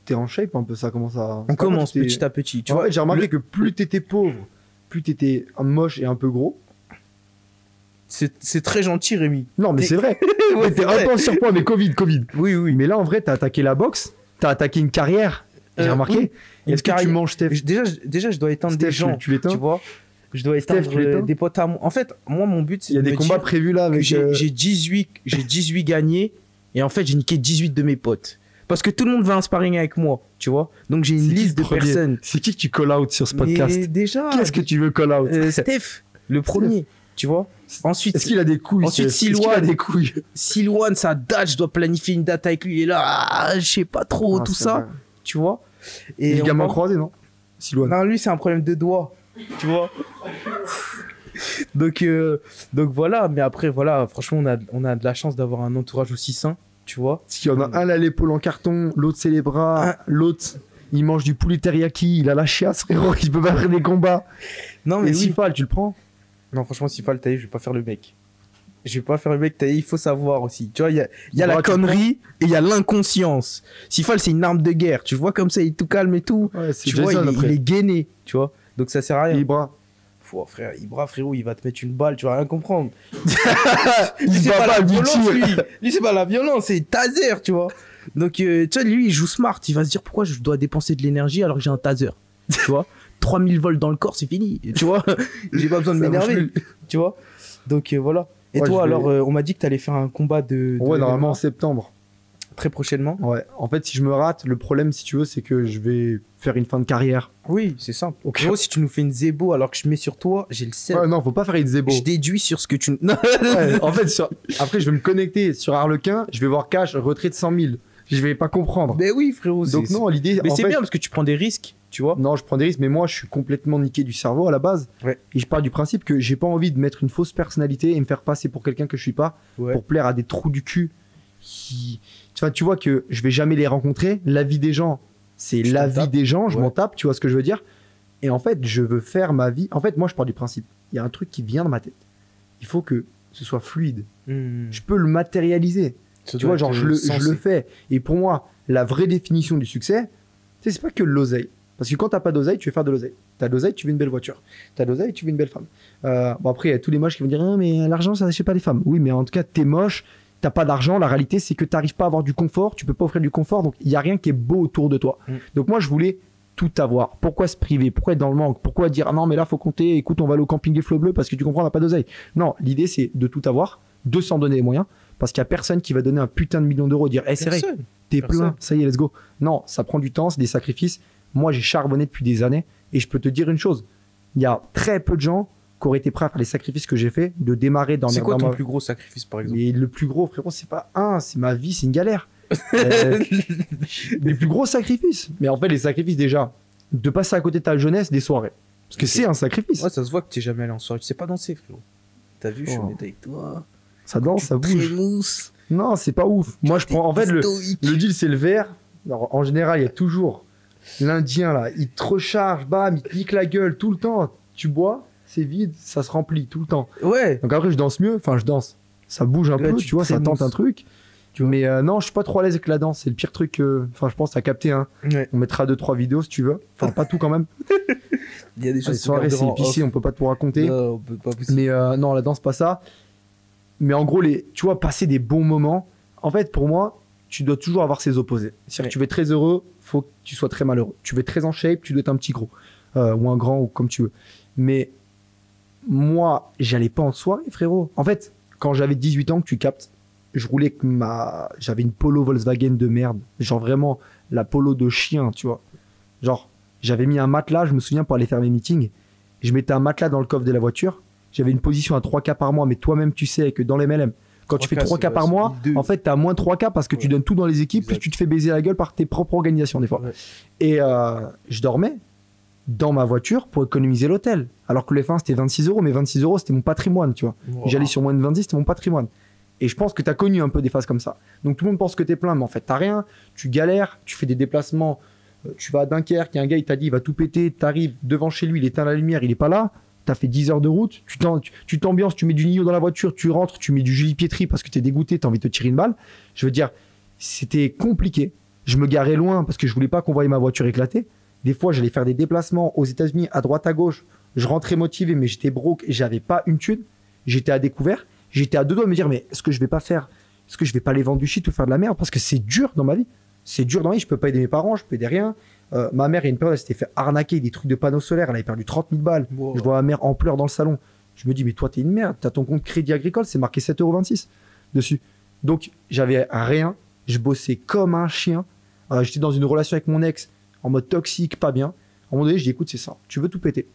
t'es en shape un peu, ça commence à. On commence petit à petit, tu En vois. fait, j'ai remarqué Le- que plus t'étais pauvre, plus t'étais moche et un peu gros. C'est très gentil, Rémi. Non, mais T'es- c'est vrai. Ouais, T'es c'est un vrai. peu en surpoids, mais Covid. Oui, oui. Mais là, en vrai, t'as attaqué la boxe, t'as attaqué une carrière. J'ai remarqué. oui. Une Est-ce que tu carrière. manges, Steph? Déjà, je dois éteindre Steph, des gens, tu l'éteins? tu vois. Je dois Steph, éteindre tu l'éteins des potes à moi. En fait, moi, mon but, c'est Il y a de des me combats dire prévus là que avec. j'ai 18 gagnés. Et en fait, j'ai niqué 18 de mes potes. Parce que tout le monde veut un sparring avec moi, tu vois. Donc, j'ai une C'est qui liste le de premier personnes. C'est qui que tu call out sur ce podcast? Mais déjà, Qu'est-ce que tu veux call out? Steph, le premier, tu vois. Ensuite, Est-ce qu'il a des couilles? Ensuite, Est-ce qu'il a des couilles? Silouane, sa date, je dois planifier une date avec lui. Il est là, je sais pas trop, Ah, tout c'est ça, vrai. tu vois. Et Et le on gamin va- croisé, non? Silouane. Non, lui, c'est un problème de doigts, tu vois. donc voilà, mais après, voilà, franchement, on a de la chance d'avoir un entourage aussi sain, tu vois. S'il y en a un, là, l'épaule en carton, l'autre, c'est les bras, l'autre, il mange du poulet teriyaki, il a la chiasse, frérot, il peut pas faire des combats. Non, Et mais si oui. Fall, tu le prends? Non, franchement, s'il fallait tailler, je vais pas faire le mec. Je vais pas faire le mec taillé, il faut savoir aussi. Tu vois, il y a la Bras, tu connerie et il y a l'inconscience. Sifal, c'est une arme de guerre. Tu vois comme ça, il est tout calme et tout. Ouais, c'est Tu vois, Jason, après. il est gainé, tu vois. Donc ça sert à rien. Ibra. Frère, Ibra, frérot, il va te mettre une balle, tu vas rien comprendre. Il c'est va pas pas la du violence, tir. lui, c'est pas la violence, c'est taser, tu vois. Donc, tu vois, lui, il joue smart. Il va se dire pourquoi je dois dépenser de l'énergie alors que j'ai un taser. Tu vois, 3000 volts dans le corps, c'est fini. Tu vois, j'ai pas besoin de Ça marche m'énerver. plus. Tu vois. Donc, voilà. Et Ouais, toi, je vais- alors, on m'a dit que t'allais faire un combat de Ouais, normalement en MMA septembre. très prochainement. Ouais. En fait, si je me rate, le problème, si tu veux, c'est que je vais faire une fin de carrière. Oui, c'est simple. Ok. Gros, si tu nous fais une zébo alors que je mets sur toi, j'ai le seum. Ouais, non, faut pas faire une zébo. Je déduis sur ce que tu. Non. Ouais, en fait, après, je vais me connecter sur Harlequin, je vais voir cash, retrait de 100 000. Je vais pas comprendre. Mais oui, frérot. Donc, non, l'idée. Mais en c'est fait, bien parce que tu prends des risques, tu vois. Non, je prends des risques, mais moi, je suis complètement niqué du cerveau à la base. Ouais. Et je pars du principe que j'ai pas envie de mettre une fausse personnalité et me faire passer pour quelqu'un que je suis pas, Ouais. pour plaire à des trous du cul qui. Enfin, tu vois que je vais jamais les rencontrer. La vie des gens, c'est Je la t'en vie tape. des gens, je Ouais. m'en tape, tu vois ce que je veux dire. Et en fait, je veux faire ma vie. En fait, moi, je pars du principe. Il y a un truc qui vient dans ma tête. Il faut que ce soit fluide. Hmm. Je peux le matérialiser. Ça Tu doit vois, genre, être je sensé. le fais. Et pour moi, la vraie définition du succès, tu sais, c'est pas que l'oseille. Parce que quand t'as pas d'oseille, tu veux faire de l'oseille. T'as de l'oseille, tu veux une belle voiture. T'as de l'oseille, tu veux une belle femme. Bon, après, il y a tous les moches qui vont dire, ah, mais l'argent, ça n'achète pas les femmes. Oui, mais en tout cas, t'es moche, t'as pas d'argent. La réalité, c'est que t'arrives pas à avoir du confort. Tu peux pas offrir du confort. Donc, il y a rien qui est beau autour de toi. Mm. Donc, moi, je voulais tout avoir. Pourquoi se priver? Pourquoi être dans le manque? Pourquoi dire, ah non, mais là, faut compter. Écoute, on va aller au camping des flots bleus parce que tu comprends, on n'a pas d'oseille. Non, l'idée, c'est de tout avoir, de s'en donner les moyens. Parce qu'il y a personne qui va donner un putain de million d'euros et dire, hey, c'est vrai, Personne. t'es Personne. plein, ça y est, let's go. Non, ça prend du temps, c'est des sacrifices. Moi, j'ai charbonné depuis des années et je peux te dire une chose. Il y a très peu de gens qui auraient été prêts à faire les sacrifices que j'ai fait, de démarrer dans C'est quoi dans ton ma- plus gros sacrifice, par exemple? Mais le plus gros, frérot, c'est pas un, c'est ma vie, c'est une galère. Les plus gros sacrifices. Mais en fait, les sacrifices, déjà, de passer à côté de ta jeunesse des soirées. Parce que Ok. c'est un sacrifice. Ouais, ça se voit que t'es jamais allé en soirée. Tu sais pas danser, frérot. T'as vu, je suis Oh. honnête avec toi. Ça danse, ça bouge. Trémousse. Non, c'est pas ouf. Moi, je prends. En fait, le Stoïque. deal, c'est le verre. Alors, en général, il y a toujours l'Indien, là. Il te recharge, bam, il te nique la gueule tout le temps. Tu bois, c'est vide, ça se remplit tout le temps. Ouais. Donc après, je danse mieux. Enfin, je danse. Ça bouge un Ouais, peu, tu tu vois, ça trémousses. tente un truc. Mais non, je suis pas trop à l'aise avec la danse. C'est le pire truc. Enfin, je pense, t'as capté. Hein. Ouais. On mettra 2-3 vidéos si tu veux. Enfin, pas tout quand même. Il y a des Les choses qu'on soirées, c'est gardera en épicé, off. on peut pas tout raconter. Non, on peut pas possible. Mais non, la danse, pas ça. Mais en gros, tu vois, passer des bons moments. En fait, pour moi, tu dois toujours avoir ses opposés. C'est-à-dire Ouais. que tu veux être très heureux, faut que tu sois très malheureux. Tu veux être très en shape, tu dois être un petit gros. Ou un grand, ou comme tu veux. Mais moi, j'allais pas en soirée, frérot. En fait, quand j'avais 18 ans, que tu captes, je roulais avec j'avais une Polo Volkswagen de merde. Genre vraiment, la Polo de chien, tu vois. Genre, j'avais mis un matelas, je me souviens, pour aller faire mes meetings. Je mettais un matelas dans le coffre de la voiture. J'avais une position à 3K par mois, mais toi-même, tu sais que dans les MLM, quand tu fais 3K, 3K par c'est mois, 1002. en fait, tu as moins 3K parce que tu Ouais. donnes tout dans les équipes, plus Exact. tu te fais baiser la gueule par tes propres organisations, des fois. Ouais. Et je dormais dans ma voiture pour économiser l'hôtel. Alors que le F1, c'était 26 euros, mais 26 euros, c'était mon patrimoine, tu vois. Wow. J'allais sur moins de 26, c'était mon patrimoine. Et je pense que tu as connu un peu des phases comme ça. Donc tout le monde pense que tu es plein, mais en fait, tu rien. Tu galères, tu fais des déplacements. Tu vas à Dunkerque, il y a un gars, il t'a dit, il va tout péter. Tu arrives devant chez lui, il éteint la lumière, il est pas là. Tu as fait 10 heures de route. Tu t'ambiances, tu mets du Nio dans la voiture, tu rentres, tu mets du Julie Pietri parce que tu es dégoûté, tu as envie de te tirer une balle. Je veux dire, c'était compliqué. Je me garais loin parce que je voulais pas qu'on voie ma voiture éclater. Des fois, j'allais faire des déplacements aux États-Unis, à droite, à gauche. Je rentrais motivé, mais j'étais broke et j'avais pas une thune. J'étais à découvert. J'étais à deux doigts de me dire, mais est-ce que je vais pas faire, est-ce que je vais pas aller vendre du shit ou faire de la merde parce que c'est dur dans ma vie. C'est dur dans la vie, je peux pas aider mes parents, je peux aider rien. Ma mère, il y a une période, elle s'était fait arnaquer des trucs de panneaux solaires, elle avait perdu 30 000 balles. Wow. Je vois ma mère en pleurs dans le salon. Je me dis, mais toi, t'es une merde, t'as ton compte Crédit Agricole, c'est marqué 7,26 € dessus. Donc, j'avais rien, je bossais comme un chien. J'étais dans une relation avec mon ex, en mode toxique, pas bien. À un moment donné, je dis, écoute, c'est ça, tu veux tout péter.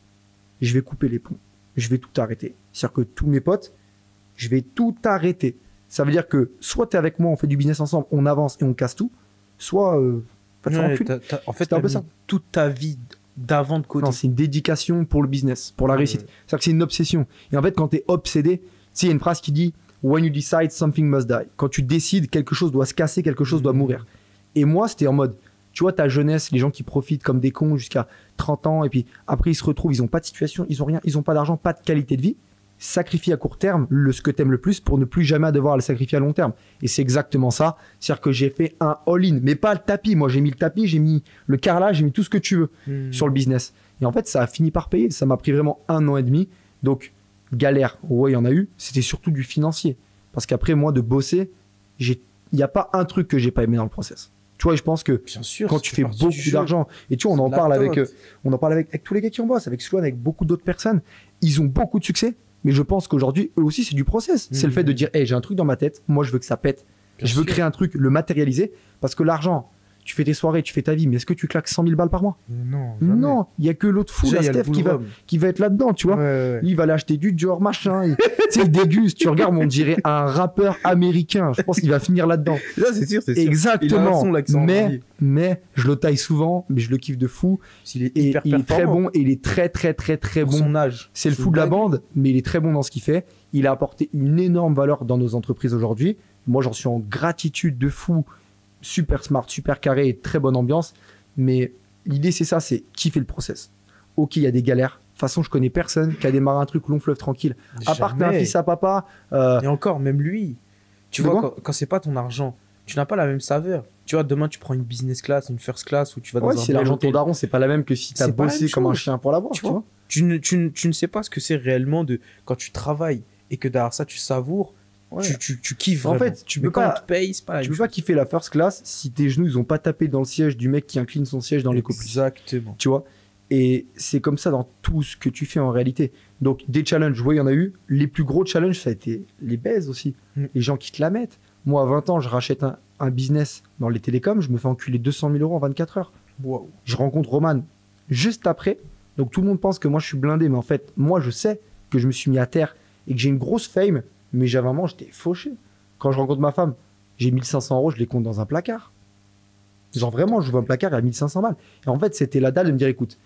Je vais couper les ponts, je vais tout arrêter. C'est-à-dire que tous mes potes, je vais tout arrêter. Ça veut dire que soit t'es avec moi, on fait du business ensemble, on avance et on casse tout, soit va te faire enculer. En fait, C'était un t'as peu mis ça. toute ta vie d'avant de côté. Non, c'est une dédication pour le business, pour la réussite. C'est-à-dire que c'est une obsession. Et en fait, quand tu es obsédé, tu sais, il y a une phrase qui dit When you decide, something must die. Quand tu décides, quelque chose doit se casser, quelque chose doit mourir. Et moi, c'était en mode, tu vois, ta jeunesse, les gens qui profitent comme des cons jusqu'à 30 ans, et puis après, ils se retrouvent, ils n'ont pas de situation, ils n'ont rien, ils n'ont pas d'argent, pas de qualité de vie. Sacrifie à court terme ce que tu aimes le plus pour ne plus jamais devoir le sacrifier à long terme. Et c'est exactement ça. C'est-à-dire que j'ai fait un all-in, mais pas le tapis. Moi, j'ai mis le tapis, j'ai mis le carrelage, j'ai mis tout ce que tu veux sur le business. Et en fait, ça a fini par payer. Ça m'a pris vraiment 1 an et demi. Donc, galère, ouais, il y en a eu. C'était surtout du financier. Parce qu'après, moi, de bosser, il n'y a pas un truc que j'ai pas aimé dans le process. Tu vois, je pense que Bien sûr, quand tu fais beaucoup d'argent, et tu vois, on en parle avec tous les gars qui en bossent, avec Sloan, avec beaucoup d'autres personnes, ils ont beaucoup de succès. Mais je pense qu'aujourd'hui, eux aussi, c'est du process. C'est le fait de dire, hey, j'ai un truc dans ma tête, moi, je veux que ça pète. Je veux créer un truc, le matérialiser. Parce que l'argent, tu fais tes soirées, tu fais ta vie, mais est-ce que tu claques 100 000 balles par mois? Non, Non, il n'y a que l'autre fou, là, Steph, qui va être là-dedans, tu vois. Lui, il va aller acheter du Dior, machin. Tu sais, il déguste. Tu regardes, on dirait un rappeur américain. Je pense qu'il va finir là-dedans. Là, c'est sûr, c'est sûr. Exactement. Mais je le taille souvent, mais je le kiffe de fou. Il est hyper il est très bon et il est très, très, très, très pour bon. son âge. C'est le fou de la bande, mais il est très bon dans ce qu'il fait. Il a apporté une énorme valeur dans nos entreprises aujourd'hui. Moi, j'en suis en gratitude de fou. Super smart, super carré et très bonne ambiance. Mais l'idée, c'est ça, c'est kiffer le process. Ok, il y a des galères. De toute façon, je connais personne qui a démarré un truc long fleuve tranquille. À part qu'un fils à papa. Et encore, même lui, tu vois, quand c'est pas ton argent, tu n'as pas la même saveur. Tu vois, demain, tu prends une business class, une first class, ou tu vas dans un c'est l'argent de ton hôtel. daron, c'est pas la même que si tu as bossé comme un chien pour l'avoir. Tu vois, tu ne sais pas ce que c'est réellement de quand tu travailles et que derrière ça, tu savoures. Ouais. Tu kiffes vraiment. En fait, tu peux quand pas, on te paye, c'est pas la même tu peux chose. pas kiffer la first class si tes genoux ils ont pas tapé dans le siège du mec qui incline son siège dans l'éco plus. Exactement. Tu vois. Et c'est comme ça dans tout ce que tu fais en réalité. Donc des challenges, il y en a eu. Les plus gros challenges, ça a été les baises aussi. Les gens qui te la mettent. Moi, à 20 ans, je rachète un business dans les télécoms, je me fais enculer 200 000 € en 24 heures. Wow. Je rencontre Roman juste après. Donc tout le monde pense que moi je suis blindé, mais en fait, moi je sais que je me suis mis à terre et que j'ai une grosse fame. Mais j'étais fauché. Quand je rencontre ma femme, j'ai 1 500 €, je les compte dans un placard. Genre vraiment, je vois un placard à 1 500 balles. Et en fait, c'était la dalle de me dire, écoute,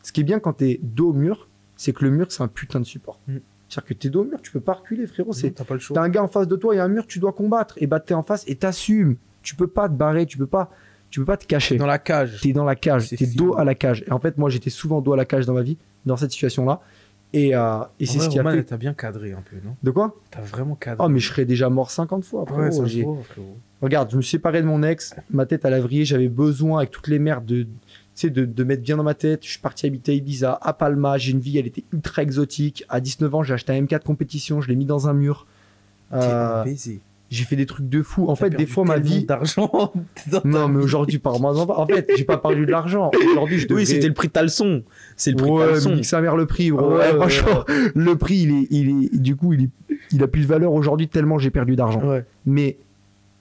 ce qui est bien quand t'es dos au mur, c'est que le mur, c'est un putain de support. C'est-à-dire que t'es dos au mur, tu peux pas reculer, frérot. T'as pas le choix. T'as un gars en face de toi, il y a un mur, tu dois combattre. Et bah, t'es en face et t'assumes. Tu peux pas te barrer, tu peux pas te cacher. Dans la cage. T'es dans la cage, t'es dos à la cage. Et en fait, moi, j'étais souvent dos à la cage dans ma vie, dans cette situation-là. Et c'est ce qui a fait. T'as bien cadré un peu, non? De quoi? T'as vraiment cadré. Oh, mais je serais déjà mort 50 fois. Frérot. Ouais, ça se voit, frérot. Regarde, je me suis séparé de mon ex, ma tête à la vrille, j'avais besoin avec toutes les merdes de mettre bien dans ma tête. Je suis parti habiter à Ibiza, à Palma, j'ai une vie, elle était ultra exotique. À 19 ans, j'ai acheté un M4 compétition, je l'ai mis dans un mur. J'ai fait des trucs de fou. En fait, des fois, ma vie. D'argent. Non, mais aujourd'hui, en fait, j'ai pas perdu de l'argent. Aujourd'hui, Oui, c'était le prix de ta leçon. C'est le prix de ta leçon. Mais sa mère, le prix, bro. Ouais, franchement, le prix, du coup, il a plus de valeur aujourd'hui tellement j'ai perdu d'argent. Ouais. Mais,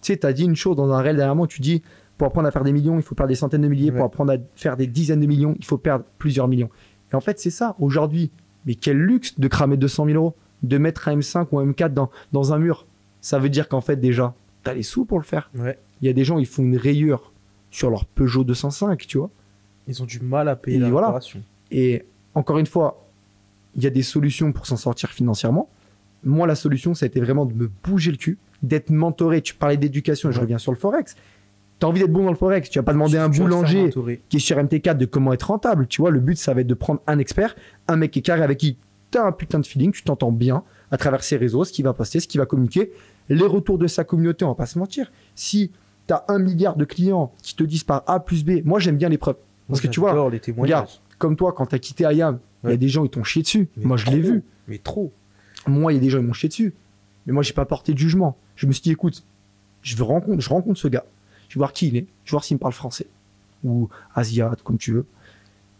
tu sais, t'as dit une chose dans un réel dernièrement, tu dis, pour apprendre à faire des millions, il faut perdre des centaines de milliers. Ouais. Pour apprendre à faire des dizaines de millions, il faut perdre plusieurs millions. Et en fait, c'est ça. Aujourd'hui, mais quel luxe de cramer 200 000 €, de mettre un M5 ou un M4 dans un mur. Ça veut dire qu'en fait, déjà, t'as les sous pour le faire. Ouais. Il y a des gens, ils font une rayure sur leur Peugeot 205, tu vois. Ils ont du mal à payer la réparation. Et encore une fois, il y a des solutions pour s'en sortir financièrement. Moi, la solution, ça a été vraiment de me bouger le cul, d'être mentoré. Tu parlais d'éducation, je reviens sur le Forex. Tu as envie d'être bon dans le Forex. Tu vas pas demander à un boulanger qui est sur MT4 de comment être rentable. Tu vois, le but, ça va être de prendre un expert, un mec qui est carré avec qui tu as un putain de feeling, tu t'entends bien à travers ses réseaux, ce qu'il va poster, ce qu'il va communiquer, les retours de sa communauté, on va pas se mentir. Si tu as 1 milliard de clients qui te disent par A plus B, moi j'aime bien les preuves. Parce que tu vois, regarde, comme toi, quand tu as quitté IAM, il y a des gens, ils t'ont chié dessus. Mais moi, je l'ai vu. Mais trop. Moi, il y a des gens, ils m'ont chié dessus. Mais moi, j'ai pas porté de jugement. Je me suis dit, écoute, je rencontre ce gars. Je vais voir qui il est. Je vais voir s'il me parle français. Ou asiate, comme tu veux.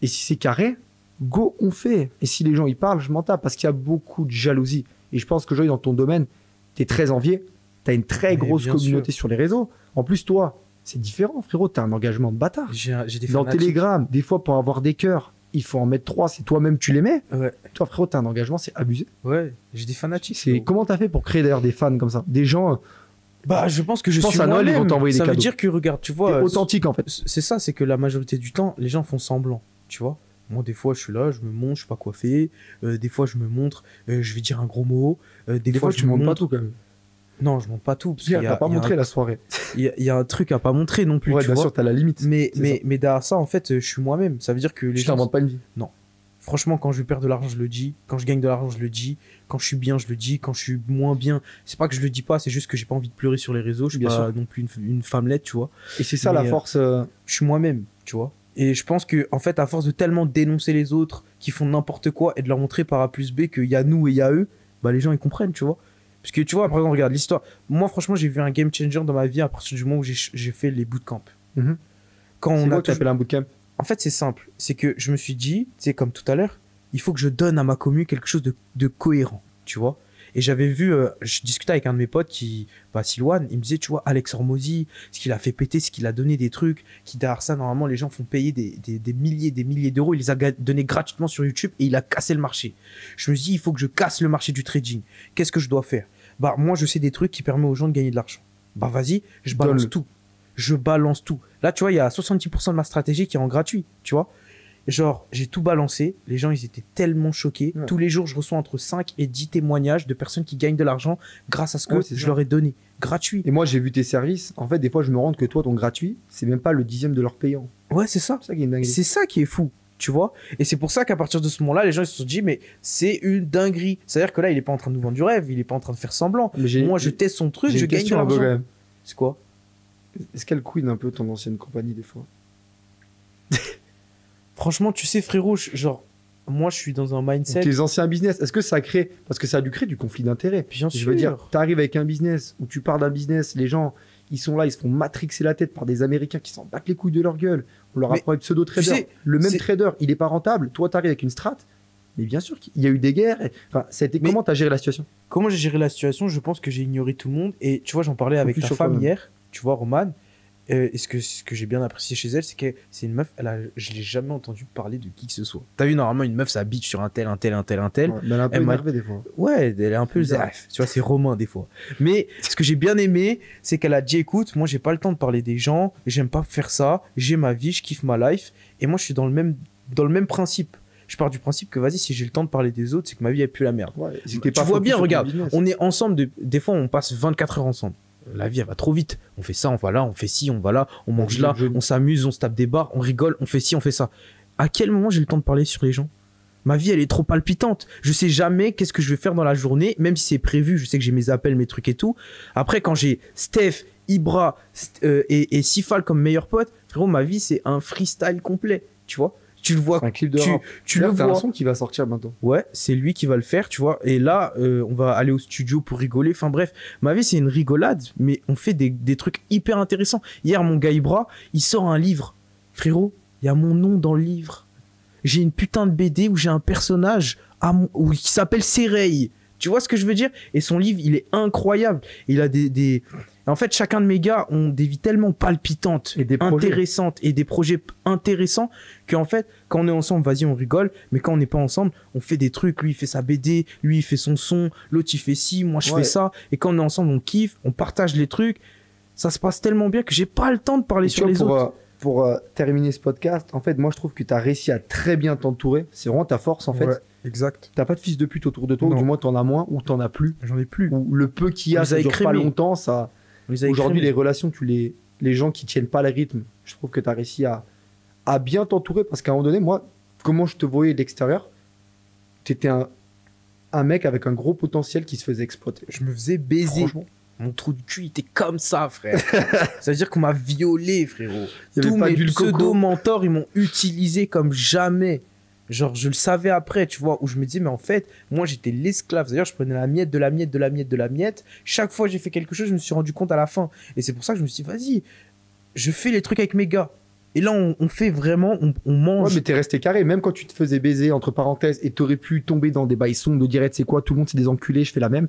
Et si c'est carré, go, on fait. Et si les gens y parlent, je m'en tape parce qu'il y a beaucoup de jalousie. Et je pense que Joey, dans ton domaine, tu es très envié. Tu as une très grosse communauté sur les réseaux. En plus, toi, c'est différent, frérot. Tu as un engagement de bâtard. J'ai des Dans fanatiques. Telegram, des fois, pour avoir des cœurs, il faut en mettre 3. C'est toi-même, tu les mets. Ouais, Toi, frérot, tu as un engagement, c'est abusé. ouais, j'ai des fanatiques. C'est... Comment tu as fait pour créer d'ailleurs des fans comme ça? Des gens Bah, je pense que je pense suis à Noël, ils moi-même. vont t'envoyer des Ça veut cadeaux. dire que, regarde, tu t'es vois, authentiques, en fait. c'est ça, c'est que la majorité du temps, les gens font semblant, tu vois. Moi, des fois, je suis là, je me montre, je suis pas coiffé. Des fois, je me montre, je vais dire un gros mot. Des fois, tu je me montres pas montre. tout, quand même. Non, je montre pas tout. Parce qu'il y T'as a, pas il y a montré un- la soirée. il y a un truc à pas montrer non plus, Ouais, tu bien vois. sûr, t'as la limite. Mais C'est derrière ça, en fait, je suis moi-même. Ça veut dire que les Je gens. t'invente pas une vie. Franchement, quand je perds de l'argent, je le dis. Quand je gagne de l'argent, je le dis. Quand je suis bien, je le dis. Quand je suis moins bien, c'est pas que je le dis pas, c'est juste que j'ai pas envie de pleurer sur les réseaux. Je suis Bien pas sûr. non plus une femmelette, tu vois. Et c'est ça Mais, la force. Je suis moi-même, tu vois. Et je pense que, en fait, à force de tellement dénoncer les autres qui font n'importe quoi et de leur montrer par A plus B qu'il y a nous et il y a eux, bah les gens ils comprennent, tu vois. Parce que tu vois, par exemple, regarde l'histoire. Moi, franchement, j'ai vu un game changer dans ma vie à partir du moment où j'ai fait les bootcamps. Mhm. Quand C'est on quoi a que t'appelles un bootcamp? En fait, c'est simple. C'est que je me suis dit, tu sais, comme tout à l'heure, il faut que je donne à ma commu quelque chose de cohérent, tu vois. Et j'avais vu, je discutais avec un de mes potes Silouane, il me disait, tu vois, Alex Hormozy, ce qu'il a fait péter, ce qu'il a donné des trucs, qui derrière ça, normalement, les gens font payer des milliers d'euros, il les a donnés gratuitement sur YouTube et il a cassé le marché. Je me suis dit, il faut que je casse le marché du trading. Qu'est-ce que je dois faire? Bah, moi, je sais des trucs qui permettent aux gens de gagner de l'argent. Bah, vas-y, je balance Donne-le. tout. Je balance tout. Là, tu vois, il y a 70% de ma stratégie qui est en gratuit, tu vois. Genre, j'ai tout balancé. Les gens, ils étaient tellement choqués. Ouais. Tous les jours, je reçois entre 5 et 10 témoignages de personnes qui gagnent de l'argent grâce à ce que Ouais, c'est je ça. leur ai donné. Gratuit. Et moi, j'ai vu tes services. En fait, des fois, je me rends compte que toi, ton gratuit, c'est même pas le 10e de leur payant. Ouais, c'est ça. C'est ça qui est une dinguerie. C'est ça qui est fou, tu vois. Et c'est pour ça qu'à partir de ce moment-là, les gens ils se sont dit, mais c'est une dinguerie. C'est-à-dire que là, il est pas en train de nous vendre du rêve. Il est pas en train de faire semblant. Mais Moi, je teste son truc, j'ai je une gagne de question un peu quand l'argent. même. C'est quoi? Est-ce qu'elle queen un peu ton ancienne compagnie des fois? Franchement, tu sais, frérot, genre, moi, je suis dans un mindset. Tes anciens business, est-ce que ça crée. Parce que ça a dû créer du conflit d'intérêts. Bien Je sûr. veux dire, tu arrives avec un business où tu pars d'un business, les gens, ils sont là, ils se font matrixer la tête par des Américains qui s'en battent les couilles de leur gueule. On leur Mais apprend un pseudo-trader. tu sais, Le même c'est- trader, il est pas rentable. Toi, tu arrives avec une strat. Mais bien sûr qu'il y a eu des guerres. Enfin, ça a été... Mais- Comment tu as géré la situation? Comment j'ai géré la situation? Je pense que j'ai ignoré tout le monde. Et tu vois, j'en parlais avec Focus ta sur femme toi-même. hier, tu vois, Romane. Et ce que j'ai bien apprécié chez elle, c'est que c'est une meuf, je l'ai jamais entendu parler de qui que ce soit. T'as vu, normalement, une meuf, ça bitch sur un tel. Ouais, mais elle est un peu Elle m'a- énervée des fois. Ouais, elle est un peu Bizarre. zaf. Tu vois, c'est romain des fois. Mais ce que j'ai bien aimé, c'est qu'elle a dit, écoute, moi, j'ai pas le temps de parler des gens, j'aime pas faire ça, j'ai ma vie, je kiffe ma life. Et moi, je suis dans le même principe. Je pars du principe que, vas-y, si j'ai le temps de parler des autres, c'est que ma vie est plus la merde. Ouais, Tu vois bien, regarde, on est ensemble, des fois on passe 24 heures ensemble. La vie elle va trop vite. On fait ça, on va là, on fait ci, on va là, on mange là, on s'amuse, on se tape des barres, on rigole, on fait ci, on fait ça. À quel moment j'ai le temps de parler sur les gens? Ma vie elle est trop palpitante. Je sais jamais qu'est-ce que je vais faire dans la journée, même si c'est prévu, je sais que j'ai mes appels, mes trucs et tout. Après quand j'ai Steph, Ibra et Sifal comme meilleur pote, frérot, ma vie c'est un freestyle complet, tu vois. Tu le vois, C'est un clip de tu, rap. tu le D'ailleurs, t'as un vois. son qui va sortir bientôt. Ouais, c'est lui qui va le faire, tu vois. Et là, on va aller au studio pour rigoler. Enfin bref, ma vie, c'est une rigolade, mais on fait des trucs hyper intéressants. Hier, mon gars Ibra, il sort un livre. Frérot, il y a mon nom dans le livre. J'ai une putain de BD où j'ai un personnage qui s'appelle Sereil. Tu vois ce que je veux dire? Et son livre, il est incroyable. Il a En fait, chacun de mes gars ont des vies tellement palpitantes, Et des projets. intéressantes et des projets intéressants qu'en fait, quand on est ensemble, vas-y, on rigole. Mais quand on n'est pas ensemble, on fait des trucs. Lui, il fait sa BD, lui, il fait son son, l'autre, il fait ci, moi, je Ouais. fais ça. Et quand on est ensemble, on kiffe, on partage les trucs. Ça se passe tellement bien que j'ai pas le temps de parler Et tu sur vois, les autres. pour terminer ce podcast, en fait, moi, je trouve que tu as réussi à très bien t'entourer. C'est vraiment ta force, en fait. Ouais, exact. T'as pas de fils de pute autour de toi, ou Non. du moins, t'en as moins, ou t'en as plus. J'en ai plus. Ou le peu qu'il y On a, les a ça dure pas écrémés. longtemps. Ça... On les a Aujourd'hui, les écrémés. relations, les gens qui tiennent pas le rythme, je trouve que tu as réussi à bien t'entourer. Parce qu'à un moment donné, moi, comment je te voyais de l'extérieur, tu étais un mec avec un gros potentiel qui se faisait exploiter. Je me faisais baiser. Franchement, Mon trou de cul était comme ça, frère. Ça veut dire qu'on m'a violé, frérot. il y avait Tous pas mes d'huile coco. pseudo-mentors, ils m'ont utilisé comme jamais. Genre, je le savais après, tu vois, où je me disais, mais en fait, moi, j'étais l'esclave. D'ailleurs, je prenais la miette, de la miette. Chaque fois que j'ai fait quelque chose, je me suis rendu compte à la fin. Et c'est pour ça que je me suis dit, vas-y, je fais les trucs avec mes gars. Et là, on fait vraiment, on Ouais, mange. mais t'es resté carré, même quand tu te faisais baiser, entre parenthèses, et t'aurais pu tomber dans des bails sombres de direct, c'est quoi, tout le monde c'est des enculés, je fais la même.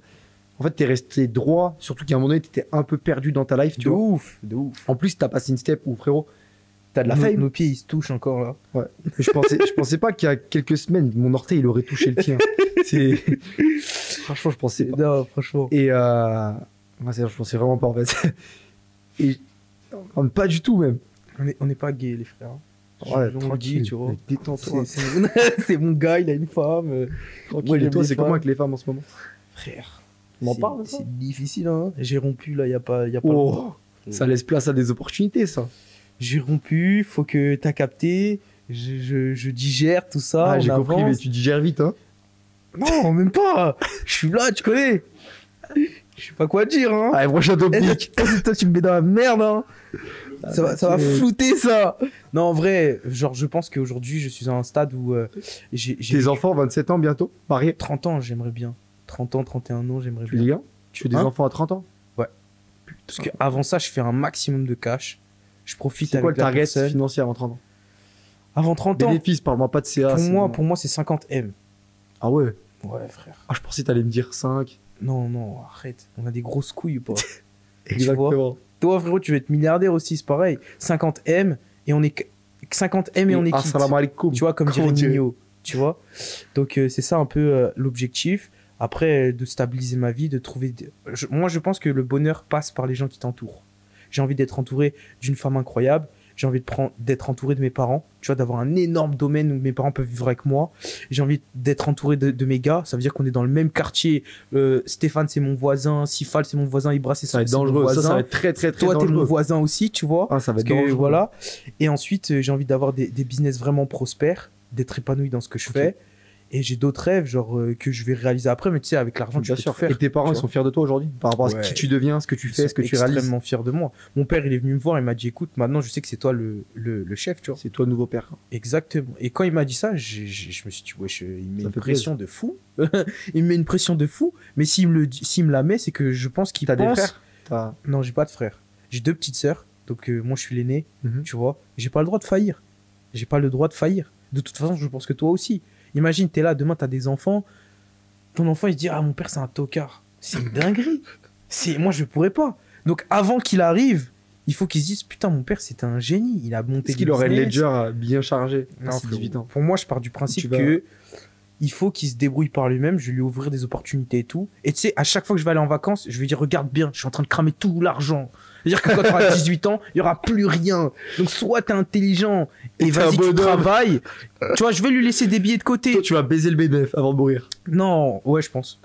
En fait, t'es resté droit, surtout qu'à un moment donné, t'étais un peu perdu dans ta life, tu de vois. ouf, de ouf. En plus, t'as passé une step où, frérot, t'as de la Nos, fame. nos pieds, ils se touchent encore là. Ouais. Mais je pensais pas qu'il y a quelques semaines, mon orteil, il aurait touché le tien. C'est... Franchement, je pensais pas. Non, franchement. Et moi, je pensais vraiment pas, en fait. Et pas du tout, même. On n'est pas gays, les frères. Ouais, On le tranquille, dit, tu vois. détends-toi. C'est mon gars, il a une femme. Tranquille, Ouais, et j'aime toi, les c'est comment femmes. avec les femmes en ce moment? Frère. On en c'est- parle de ça? C'est difficile, hein. J'ai rompu là, il n'y a pas, y a pas Oh, longtemps. ça laisse place à des opportunités, ça. J'ai rompu, faut que t'as capté. Je digère tout ça. Ah, j'ai on compris, mais avance. tu digères vite, hein. Non, même pas. Je suis là, tu connais. Je sais pas quoi dire, hein. Allez, prochain Eh, topic. toi, tu me mets dans la merde, hein. Ça va flouter, ça. Non, en vrai, genre, je pense qu'aujourd'hui, je suis à un stade où j'ai Tes enfants, 27 ans bientôt, mariés. 30 ans, j'aimerais bien. 30 ans, 31 ans, j'aimerais Tu dis bien. bien? Tu fais des Hein enfants à 30 ans? Parce qu'avant ça, je fais un maximum de cash. Je profite C'est quoi avec le la target personne. financier avant 30 ans? Avant 30 ans, Bénéfice, parle-moi pas de CA. pour moi, c'est 50 M. Ah ouais? Ouais, frère. Ah, je pensais que t'allais me dire 5. Non, non, arrête. On a des grosses couilles ou pas? Exactement. Toi, frérot, tu veux être milliardaire aussi, c'est pareil. 50 M et on est 50 M et on est quitte. Assalamu alaikum. Tu vois, comme Comment dirait on Nino. Tu vois. Donc, c'est ça un peu l'objectif. Après, de stabiliser ma vie, de trouver. Moi, je pense que le bonheur passe par les gens qui t'entourent. J'ai envie d'être entouré d'une femme incroyable. J'ai envie d'être entouré de mes parents. Tu vois, d'avoir un énorme domaine où mes parents peuvent vivre avec moi. J'ai envie d'être entouré de mes gars. Ça veut dire qu'on est dans le même quartier. Stéphane, c'est mon voisin. Sifal, c'est mon voisin. Ibra, c'est Ça va être c'est mon dangereux. voisin. Ça va être très, très, très Toi, t'es mon dangereux. voisin aussi, tu vois. Ah, ça va Parce être que, dangereux. voilà. Et ensuite, j'ai envie d'avoir des business vraiment prospères, d'être épanoui dans ce que je Ok. fais. Et j'ai d'autres rêves, genre, que je vais réaliser après. Mais tu sais, avec l'argent, tu Bien peux sûr. tout faire. Et tes parents, tu ils vois. sont fiers de toi aujourd'hui par rapport à Ouais. qui tu deviens, ce que tu Ils fais, sont ce que tu réalises. extrêmement fiers de moi. Mon père, il est venu me voir, il m'a dit, écoute, maintenant, je sais que c'est toi le chef, tu vois. C'est toi le nouveau père. Exactement. Et quand il m'a dit ça, je me suis dit, wesh, il met Ça une fait pression de fou. Il me met une pression de fou. Mais s'il me la met, c'est que je pense qu'il T'as pense... des frères? T'as... Non, j'ai pas de frères. J'ai 2 petites sœurs. Donc, moi, je suis l'aîné, Mhm. tu vois. J'ai pas le droit de faillir. J'ai pas le droit de faillir. De toute façon, je pense que toi aussi. Imagine, t'es là, demain, t'as des enfants. Ton enfant, il se dit, ah, mon père, c'est un tocard. C'est une dinguerie. Moi, je pourrais pas. Donc, avant qu'il arrive, il faut qu'il se dise, putain, mon père, c'était un génie. Il a monté Est-ce qu'il des aurait le business. ledger bien chargé Non, à ses frérot. 18 ans? Pour moi, je pars du principe Tu vas- que il faut qu'il se débrouille par lui-même. Je vais lui ouvrir des opportunités et tout. Et tu sais, à chaque fois que je vais aller en vacances, je vais lui dire, regarde bien, je suis en train de cramer tout l'argent. C'est-à-dire que quand tu auras 18 ans, il y aura plus rien. Donc, soit t'es intelligent et Et t'es un vas-y, tu bonhomme. travailles. Tu vois, je vais lui laisser des billets de côté. Toi, tu vas baiser le BDF avant de mourir. Non, ouais, je pense.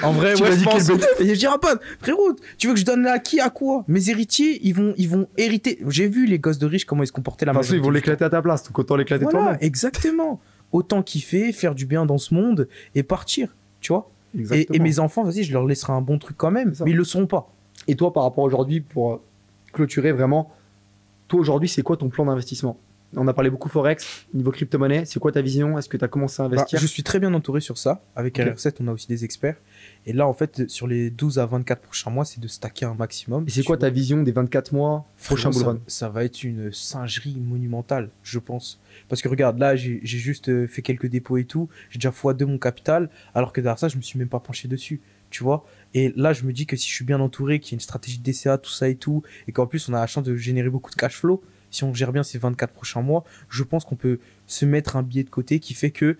En vrai, Tu ouais, vas je niquer pense. le BDF. Et je dirais pas, frérot, tu veux que je donne à qui, à quoi? Mes héritiers, ils vont hériter. J'ai vu les gosses de riches, comment ils se comportaient la De toute façon, ils vont majorité du l'éclater à ta place. Donc, autant l'éclater Voilà, toi-même. exactement. Autant kiffer, faire du bien dans ce monde et partir, tu vois. Et mes enfants, vas-y, je leur laisserai un bon truc quand même, C'est ça. mais ils le seront pas. Et toi, par rapport à aujourd'hui, pour clôturer vraiment, toi aujourd'hui, c'est quoi ton plan d'investissement? On a parlé beaucoup Forex, niveau crypto-monnaie. C'est quoi ta vision? Est-ce que tu as commencé à Bah, investir? je suis très bien entouré sur ça. Avec Ok. RR7, on a aussi des experts. Et là, en fait, sur les 12 à 24 prochains mois, c'est de stacker un maximum. Et c'est quoi ta vision des 24 mois prochains bull run? Ça va être une singerie monumentale, je pense. Parce que regarde, là, j'ai juste fait quelques dépôts et tout. J'ai déjà x2 mon capital, alors que derrière ça, je me suis même pas penché dessus, tu vois. Et là, je me dis que si je suis bien entouré, qu'il y a une stratégie de DCA, tout ça et tout, et qu'en plus, on a la chance de générer beaucoup de cash flow, si on gère bien ces 24 prochains mois, je pense qu'on peut se mettre un billet de côté qui fait que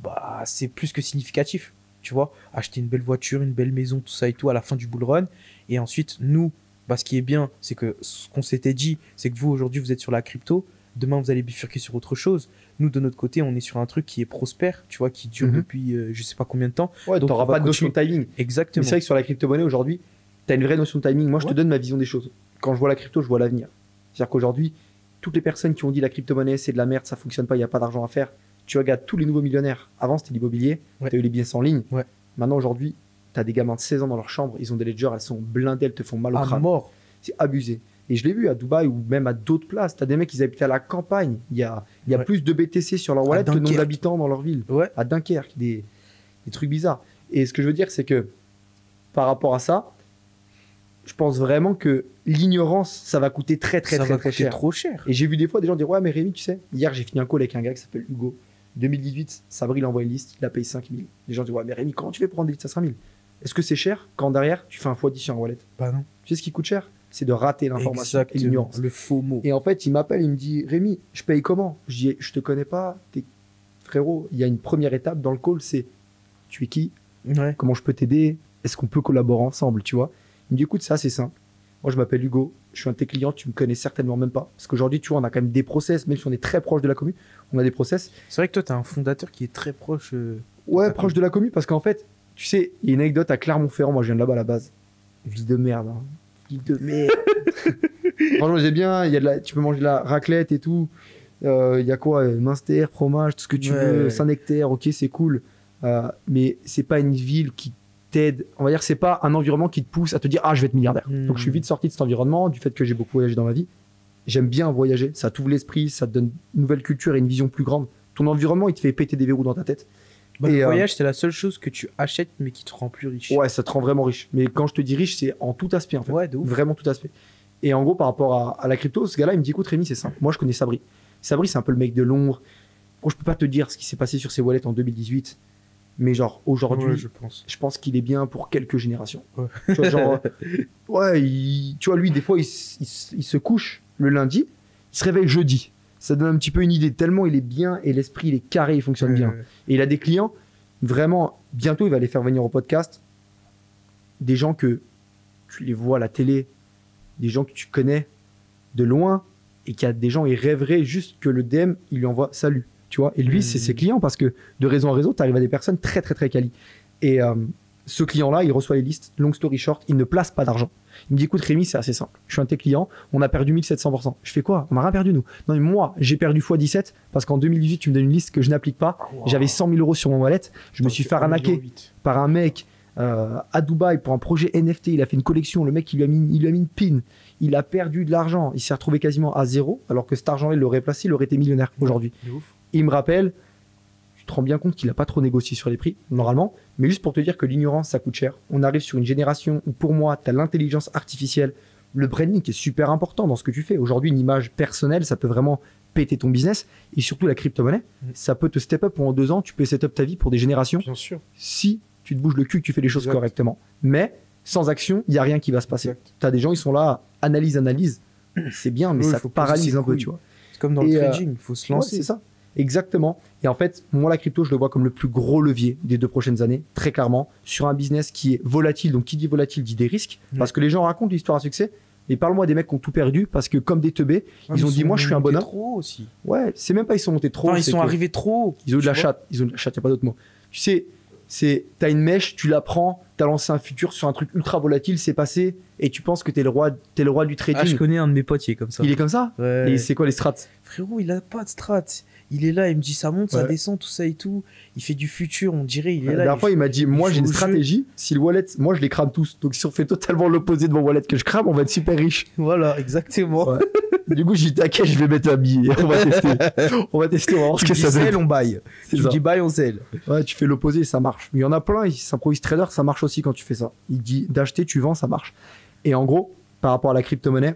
bah, c'est plus que significatif. Tu vois, acheter une belle voiture, une belle maison, tout ça et tout à la fin du bull run. Et ensuite, nous, bah, ce qui est bien, c'est que ce qu'on s'était dit, c'est que vous, aujourd'hui, vous êtes sur la crypto. Demain, vous allez bifurquer sur autre chose. Nous, de notre côté, on est sur un truc qui est prospère, tu vois, qui dure Mhm. depuis je sais pas combien de temps. Ouais, Donc, tu on n'auras va pas de notion de timing. Mais Exactement. c'est vrai que sur la crypto-monnaie aujourd'hui, tu as une vraie notion de timing. Moi, je te Ouais. donne ma vision des choses. Quand je vois la crypto, je vois l'avenir. C'est-à-dire qu'aujourd'hui, toutes les personnes qui ont dit la crypto-monnaie, c'est de la merde, ça fonctionne pas, il n'y a pas d'argent à faire. Tu regardes tous les nouveaux millionnaires. Avant, c'était l'immobilier. Ouais. Tu as eu les business en ligne. Ouais. Maintenant, aujourd'hui, tu as des gamins de 16 ans dans leur chambre. Ils ont des ledgers, elles sont blindées, elles te font mal au À crâne. mort. C'est abusé. Et je l'ai vu à Dubaï ou même à d'autres places. Tu as des mecs qui habitent à la campagne. Il y a Ouais. plus de BTC sur leur wallet que le nombre Dunkerque. d'habitants dans leur ville. Ouais. À Dunkerque, des trucs bizarres. Et ce que je veux dire, c'est que par rapport à ça, je pense vraiment que l'ignorance, ça va coûter très Ça va très coûter cher. trop cher. Et j'ai vu des fois des gens dire ouais mais Rémi tu sais, hier j'ai fini un call avec un gars qui s'appelle Hugo. 2018, Sabri il a envoyé une liste, il a payé 5000. Les gens disent ouais mais Rémi comment tu fais pour rendre des listes à 5000? Est-ce que c'est cher quand derrière tu fais un x10 sur un wallet? Bah non. Tu sais ce qui coûte cher? C'est de rater l'information et Exactement. l'ignorance. Le faux mot. Et en fait il m'appelle, il me dit Rémi je paye comment? Je dis je te connais pas, frérot, il y a une première étape dans le call, c'est tu es qui? Ouais. Comment je peux t'aider? Est-ce qu'on peut collaborer ensemble, tu vois? Il me dit écoute ça c'est simple. Moi, je m'appelle Hugo, je suis un de tes clients, tu me connais certainement même pas. Parce qu'aujourd'hui, tu vois, on a quand même des process, même si on est très proche de la commune, on a des process. C'est vrai que toi, t'as un fondateur qui est très proche. Ouais, la proche de la commune, parce qu'en fait, tu sais, il y a une anecdote à Clermont-Ferrand, moi je viens de là-bas à la base. Ville de merde, hein. Ville de merde. Franchement, j'ai bien, il y a tu peux manger de la raclette et tout. Il y a quoi? Minster, fromage, tout ce que tu veux, Saint-Nectaire, ok, c'est cool. Mais c'est pas une ville qui t'aide, on va dire, c'est pas un environnement qui te pousse à te dire ah je vais être milliardaire. Donc je suis vite sorti de cet environnement, du fait que j'ai beaucoup voyagé dans ma vie. J'aime bien voyager, ça t'ouvre l'esprit, ça te donne une nouvelle culture et une vision plus grande. Ton environnement il te fait péter des verrous dans ta tête. Bah, le voyage c'est la seule chose que tu achètes mais qui te rend plus riche. Ouais, ça te rend vraiment riche. Mais quand je te dis riche, c'est en tout aspect en fait. Ouais, de ouf. Vraiment tout aspect. Et en gros par rapport à la crypto, ce gars-là il me dit écoute Rémi c'est simple, moi je connais Sabri. Sabri c'est un peu le mec de Londres. Bon, je peux pas te dire ce qui s'est passé sur ses wallets en 2018. Mais genre aujourd'hui, Ouais, je pense qu'il est bien pour quelques générations. Ouais. Tu vois, genre, ouais, tu vois, lui, des fois, il se couche le lundi, il se réveille jeudi. Ça donne un petit peu une idée, tellement il est bien et l'esprit, il est carré, il fonctionne bien. Et il a des clients, vraiment, bientôt, il va les faire venir au podcast. Des gens que tu les vois à la télé, des gens que tu connais de loin, et qu'il y a des gens, ils rêveraient juste que le DM, il lui envoie salut. Tu vois, et lui, c'est ses clients parce que de réseau en réseau, tu arrives à des personnes très, très, très quali. Et ce client-là, il reçoit les listes. Long story short, il ne place pas d'argent. Il me dit écoute, Rémi, c'est assez simple. Je suis un de tes clients, on a perdu 1700%. Je fais quoi? On n'a rien perdu, nous. Non, mais moi, j'ai perdu x17 parce qu'en 2018, tu me donnes une liste que je n'applique pas. Wow. J'avais 100 000 euros sur mon wallet. Je me suis fait arnaquer par un mec à Dubaï pour un projet NFT. Il a fait une collection. Le mec, il lui a mis une pin. Il a perdu de l'argent. Il s'est retrouvé quasiment à zéro, alors que cet argent-là, il l'aurait placé, il aurait été millionnaire aujourd'hui. Il me rappelle, tu te rends bien compte qu'il n'a pas trop négocié sur les prix, normalement, mais juste pour te dire que l'ignorance, ça coûte cher. On arrive sur une génération où, pour moi, tu as l'intelligence artificielle, le branding qui est super important dans ce que tu fais. Aujourd'hui, une image personnelle, ça peut vraiment péter ton business, et surtout la crypto-monnaie, ça peut te step up pendant 2 ans, tu peux set up ta vie pour des générations. Bien sûr. Si tu te bouges le cul, que tu fais les choses correctement. Mais sans action, il n'y a rien qui va se passer. Tu as des gens, ils sont là, analyse, c'est bien, mais ça te paralyse un peu, tu vois. C'est comme dans le trading, il faut se lancer. Ouais, c'est ça. Exactement. Et en fait, moi, la crypto, je le vois comme le plus gros levier des 2 prochaines années, très clairement, sur un business qui est volatile. Donc, qui dit volatile dit des risques. Parce que les gens racontent l'histoire à succès. Et parle-moi des mecs qui ont tout perdu parce que, comme des teubés, ils ont dit moi, je suis un bonhomme. Trop aussi. Ouais, c'est même pas ils sont montés trop. Enfin, ils sont arrivés trop haut. Ils ont de la chatte. Ils ont de la chatte, il n'y a pas d'autre mot. Tu sais, t'as une mèche, tu la prends, t'as lancé un futur sur un truc ultra volatile, c'est passé, et tu penses que t'es le roi du trading. Ah, je connais un de mes potes qui est comme ça. Il est comme ça? Ouais. Et c'est quoi les strats? Frérot, il a pas de strats. Il est là, il me dit ça monte, ça descend, tout ça et tout. Il fait du futur, on dirait, il est là. La dernière fois, il m'a dit, moi j'ai une stratégie, si le wallet, moi je les crame tous. Donc si on fait totalement l'opposé de mon wallet que je crame, on va être super riche. Voilà, exactement. Ouais. Du coup, j'ai dit, t'inquiète, je vais mettre un billet. On va tester. On va voir ce que ça donne. On baille. Tu dis buy, on sell. Ouais, tu fais l'opposé, ça marche. Il y en a plein, ils s'improvisent trader, ça marche aussi quand tu fais ça. Il dit d'acheter, tu vends, ça marche. Et en gros, par rapport à la crypto-monnaie,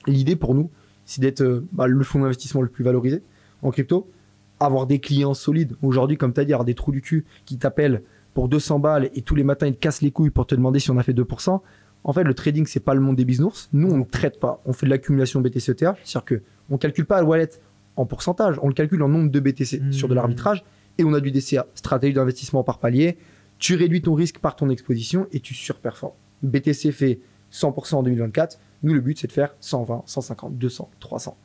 l'idée pour nous, c'est d'être le fonds d'investissement le plus valorisé en crypto, avoir des clients solides. Aujourd'hui, comme tu as dit, avoir des trous du cul qui t'appellent pour 200 balles et tous les matins, ils te cassent les couilles pour te demander si on a fait 2%. En fait, le trading, c'est pas le monde des bisounours. Nous, on ne traite pas. On fait de l'accumulation BTC-ETH. C'est-à-dire qu'on ne calcule pas le wallet en pourcentage. On le calcule en nombre de BTC sur de l'arbitrage. Et on a du DCA, stratégie d'investissement par palier. Tu réduis ton risque par ton exposition et tu surperformes. BTC fait 100% en 2024. Nous, le but, c'est de faire 120, 150, 200, 300.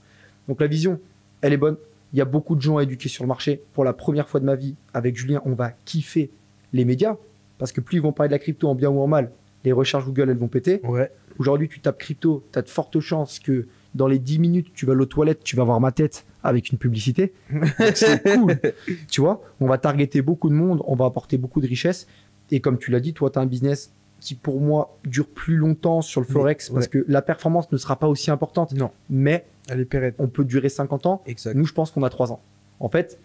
Donc la vision, elle est bonne. Il y a beaucoup de gens à éduquer sur le marché. Pour la première fois de ma vie, avec Julien, on va kiffer les médias. Parce que plus ils vont parler de la crypto en bien ou en mal, les recherches Google, elles vont péter. Ouais. Aujourd'hui, tu tapes crypto, tu as de fortes chances que dans les 10 minutes, tu vas aux toilettes, tu vas voir ma tête avec une publicité. C'est cool. Tu vois, on va targeter beaucoup de monde, on va apporter beaucoup de richesse. Et comme tu l'as dit, toi, tu as un business qui, pour moi, dure plus longtemps sur le Forex parce que la performance ne sera pas aussi importante. Non. Mais elle est pérenne. On peut durer 50 ans. Exact. Nous, je pense qu'on a 3 ans. En fait,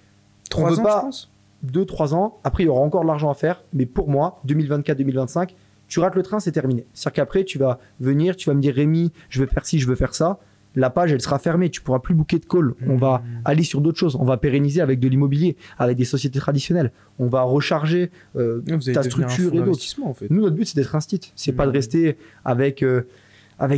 3 ans, on veut pas je pense 2-3 ans. Après, il y aura encore de l'argent à faire. Mais pour moi, 2024-2025, Tu rates le train, c'est terminé. C'est-à-dire qu'après, tu vas venir, tu vas me dire Rémi, je veux faire ci, je veux faire ça. La page, elle sera fermée. Tu pourras plus booker de call. On va aller sur d'autres choses. On va pérenniser avec de l'immobilier, avec des sociétés traditionnelles. On va recharger ta structure et d'autres. En fait. Nous, notre but, c'est d'être un site. C'est pas de rester avec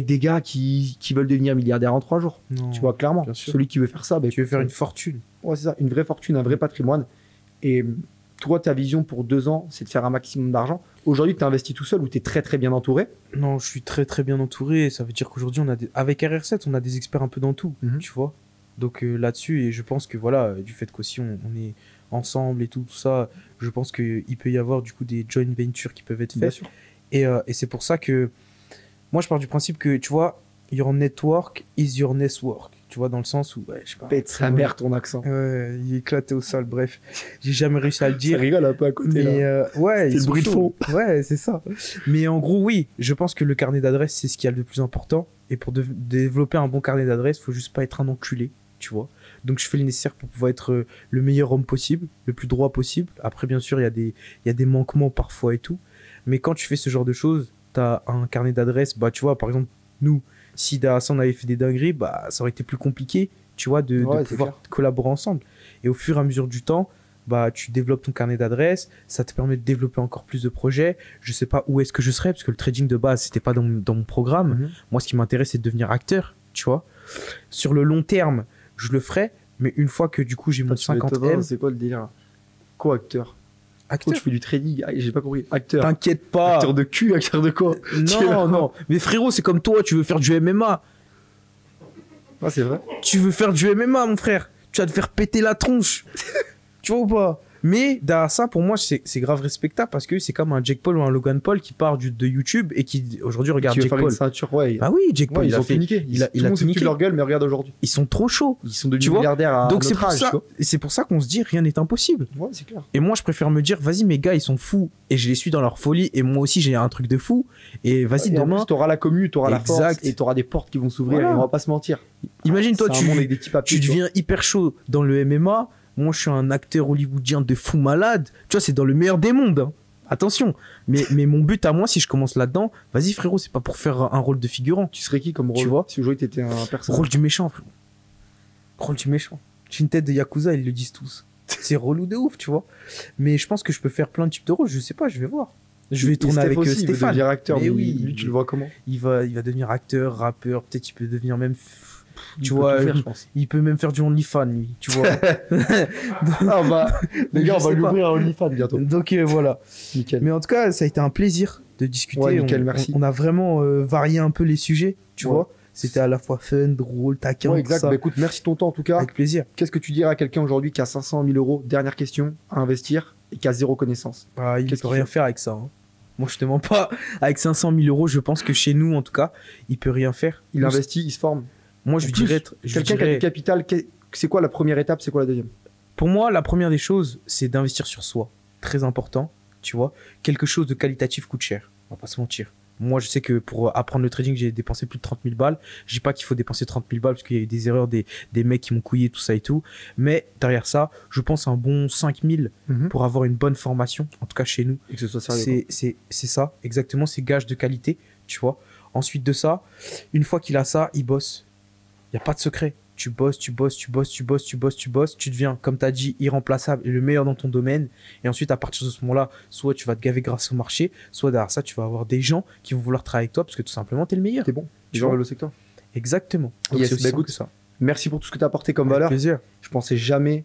des gars qui veulent devenir milliardaires en 3 jours. Non, tu vois, clairement. Celui qui veut faire ça, tu veux faire une fortune. Ouais, c'est ça. Une vraie fortune, un vrai patrimoine. Et toi, ta vision pour 2 ans, c'est de faire un maximum d'argent. Aujourd'hui, tu investis tout seul ou tu es très très bien entouré? Non, je suis très très bien entouré. Ça veut dire qu'aujourd'hui, avec RR7, on a des experts un peu dans tout, tu vois. Donc là-dessus, et je pense que voilà, du fait qu'aussi on est ensemble et tout ça, je pense qu'il peut y avoir du coup des joint ventures qui peuvent être Bien faites. sûr. Et c'est pour ça que moi, je pars du principe que, tu vois, your network is your network. Tu vois, dans le sens où, ouais, je sais pas. Pète sa mère ton accent. Ouais, il est éclaté au sol, bref. J'ai jamais réussi à le dire. Ça rigole un peu à côté. Mais ouais, c'est le bruit de fond. Ouais, c'est ça. Mais en gros, oui, je pense que le carnet d'adresses, c'est ce qu'il y a le plus important. Et pour développer un bon carnet d'adresses, il faut juste pas être un enculé, tu vois. Donc je fais le nécessaire pour pouvoir être le meilleur homme possible, le plus droit possible. Après, bien sûr, il y a des manquements parfois et tout. Mais quand tu fais ce genre de choses, tu as un carnet d'adresses. Bah, tu vois, par exemple, nous, si Darassa on avait fait des dingueries, bah, ça aurait été plus compliqué, tu vois, de pouvoir collaborer ensemble. Et au fur et à mesure du temps, bah, tu développes ton carnet d'adresses, ça te permet de développer encore plus de projets. Je sais pas où est-ce que je serais, parce que le trading de base, c'était pas dans mon programme. Moi, ce qui m'intéresse, c'est de devenir acteur, tu vois. Sur le long terme, je le ferai, mais une fois que du coup, j'ai mon 50M... C'est quoi le délire? Quoi, acteur? Acteur. Tu fais du trading, j'ai pas compris. Acteur. T'inquiète pas. Acteur de cul, acteur de quoi? Non, non. Mais frérot, c'est comme toi, tu veux faire du MMA. Ah, c'est vrai. Tu veux faire du MMA, mon frère. Tu vas te faire péter la tronche. Tu vois ou pas? Mais derrière ça, pour moi, c'est grave respectable parce que c'est comme un Jake Paul ou un Logan Paul qui part de YouTube et qui aujourd'hui regarde Jake Paul. Une ceinture, ouais. Bah oui, Jake Paul, ils ont tout niqué. Il a tout niqué. Leur gueule, mais regarde aujourd'hui. Ils sont trop chauds. Ils sont devenus milliardaires à donc notre âge. C'est pour ça qu'on se dit rien n'est impossible. Ouais, c'est clair. Et moi, je préfère me dire, vas-y, mes gars, ils sont fous et je les suis dans leur folie et moi aussi, j'ai un truc de fou. Et vas-y, demain. En plus, t'auras la commu, t'auras la force et t'auras des portes qui vont s'ouvrir. Voilà. Et on va pas se mentir. Imagine-toi, tu deviens vois. hyper chaud dans le MMA. Moi, je suis un acteur hollywoodien de fou malade. Tu vois, c'est dans le meilleur des mondes. Hein. Attention. Mais mon but à moi, si je commence là-dedans, vas-y, frérot, c'est pas pour faire un rôle de figurant. Tu serais qui comme rôle? Tu vois, si aujourd'hui t'étais un personnage. Rôle du méchant, frérot. Rôle du méchant. J'ai une tête de Yakuza, ils le disent tous. C'est relou de ouf, tu vois. Mais je pense que je peux faire plein de types de rôles. Je sais pas, je vais voir. Je vais tourner avec aussi, Stéphane. Il va devenir acteur. Mais oui. Lui, tu le vois comment? Il va devenir acteur, rappeur. Peut-être il peut devenir même. Tu vois, faire, je pense. Il peut même faire du OnlyFans, lui, tu vois. Ah bah, les gars, on va lui ouvrir un OnlyFans bientôt. Donc voilà. Nickel. Mais en tout cas, ça a été un plaisir de discuter. Ouais, nickel, merci. On a vraiment varié un peu les sujets, tu vois. C'était à la fois fun, drôle, taquin, ouais, exact. tout ça. Bah, écoute, merci de ton temps en tout cas. Avec plaisir. Qu'est-ce que tu dirais à quelqu'un aujourd'hui qui a 500 000 euros, dernière question, à investir et qui a zéro connaissance? Il ne peut rien faire avec ça. Hein. Moi, je te mens pas. Avec 500 000 euros, je pense que chez nous, en tout cas, il peut rien faire. Il investit, il se forme. Moi, je dirais. Quelqu'un qui a du capital, c'est quoi la première étape, c'est quoi la deuxième? Pour moi, la première des choses, c'est d'investir sur soi. Très important, tu vois. Quelque chose de qualitatif coûte cher. On va pas se mentir. Moi, je sais que pour apprendre le trading, j'ai dépensé plus de 30 000 balles. Je dis pas qu'il faut dépenser 30 000 balles parce qu'il y a eu des erreurs, des mecs qui m'ont couillé, tout ça et tout. Mais derrière ça, je pense un bon 5 000 pour avoir une bonne formation, en tout cas chez nous. Et que ce soit sérieux. C'est ça, exactement. C'est gage de qualité, tu vois. Ensuite de ça, une fois qu'il a ça, il bosse. Il n'y a pas de secret. Tu bosses, tu deviens, comme tu as dit, irremplaçable et le meilleur dans ton domaine. Et ensuite, à partir de ce moment-là, soit tu vas te gaver grâce au marché, soit derrière ça, tu vas avoir des gens qui vont vouloir travailler avec toi parce que tout simplement, tu es le meilleur. T'es bon. Les gens veulent le secteur. Exactement. Donc c'est aussi simple que ça. Merci pour tout ce que tu as apporté comme valeur. Plaisir. Je pensais jamais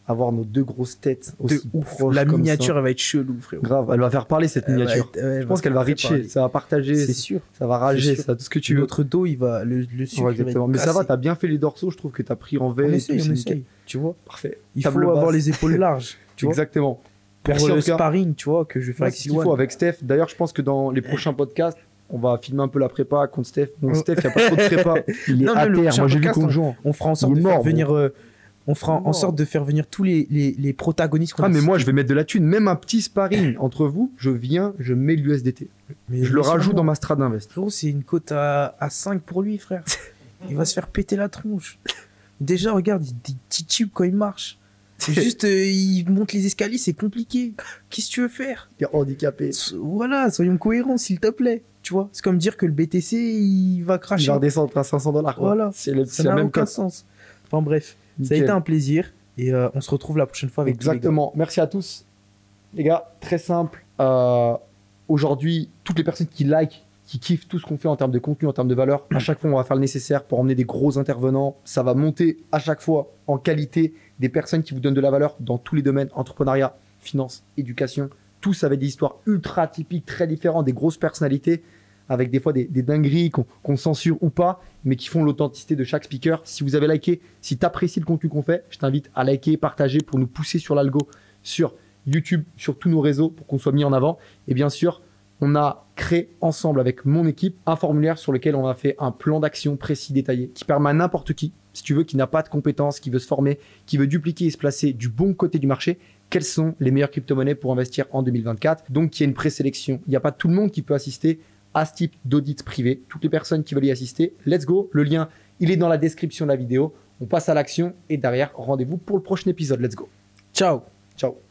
avoir nos deux grosses têtes aussi proches. La miniature, elle va être chelou, frérot. Grave, elle va faire parler cette miniature. Je pense qu'elle va richer, ça va partager, c'est sûr. Ça va rager, ça, tout ce que tu veux. Notre dos, il va le sucre. Ouais, exactement. Mais ça va, t'as bien fait les dorsaux, je trouve que t'as pris en veille. On essaye, tu vois. Parfait. Il faut avoir les épaules larges. Exactement. Pour le sparring, tu vois, que je vais faire avec Siwan. C'est ce qu'il faut avec Steph. D'ailleurs, je pense que dans les prochains podcasts, on va filmer un peu la prépa contre Steph. Bon, Steph, il n'y a pas trop de prépa. Il est à terre. Moi, j'ai vu qu'on joue. On fera en sorte de faire venir. On fera en sorte de faire venir tous les protagonistes. Mais moi, je vais mettre de la thune. Même un petit sparring entre vous, je mets l'USDT. Je le rajoute dans ma strat d'invest. Frérot, c'est une cote à 5 pour lui, frère. Il va se faire péter la tronche. Déjà, regarde, il titube quand il marche. C'est juste, ils montent les escaliers, c'est compliqué. Qu'est-ce que tu veux faire? T'es handicapé. Voilà, soyons cohérents, s'il te plaît. Tu vois, c'est comme dire que le BTC, il va Il cracher. va redescendre à $500. Voilà, C'est ça la n'a même aucun code. sens. Enfin bref, ça a Nickel. été un plaisir et on se retrouve la prochaine fois avec tous les gars. Exactement. Merci à tous. Les gars, très simple. Aujourd'hui, toutes les personnes qui like, qui kiffent tout ce qu'on fait en termes de contenu, en termes de valeur, à chaque fois, on va faire le nécessaire pour emmener des gros intervenants. Ça va monter à chaque fois en qualité des personnes qui vous donnent de la valeur dans tous les domaines, entrepreneuriat, finance, éducation. Tout ça avec des histoires ultra atypiques, très différentes, des grosses personnalités, avec des fois des dingueries qu'on censure ou pas, mais qui font l'authenticité de chaque speaker. Si vous avez liké, si tu apprécies le contenu qu'on fait, je t'invite à liker, partager pour nous pousser sur l'algo, sur YouTube, sur tous nos réseaux pour qu'on soit mis en avant. Et bien sûr, on a créé ensemble avec mon équipe un formulaire sur lequel on a fait un plan d'action précis, détaillé, qui permet à n'importe qui, si tu veux, qui n'a pas de compétences, qui veut se former, qui veut dupliquer et se placer du bon côté du marché, quelles sont les meilleures crypto-monnaies pour investir en 2024. Donc, il y a une présélection. Il n'y a pas tout le monde qui peut assister à ce type d'audit privé. Toutes les personnes qui veulent y assister, let's go. Le lien, il est dans la description de la vidéo. On passe à l'action et derrière, rendez-vous pour le prochain épisode. Let's go. Ciao. Ciao.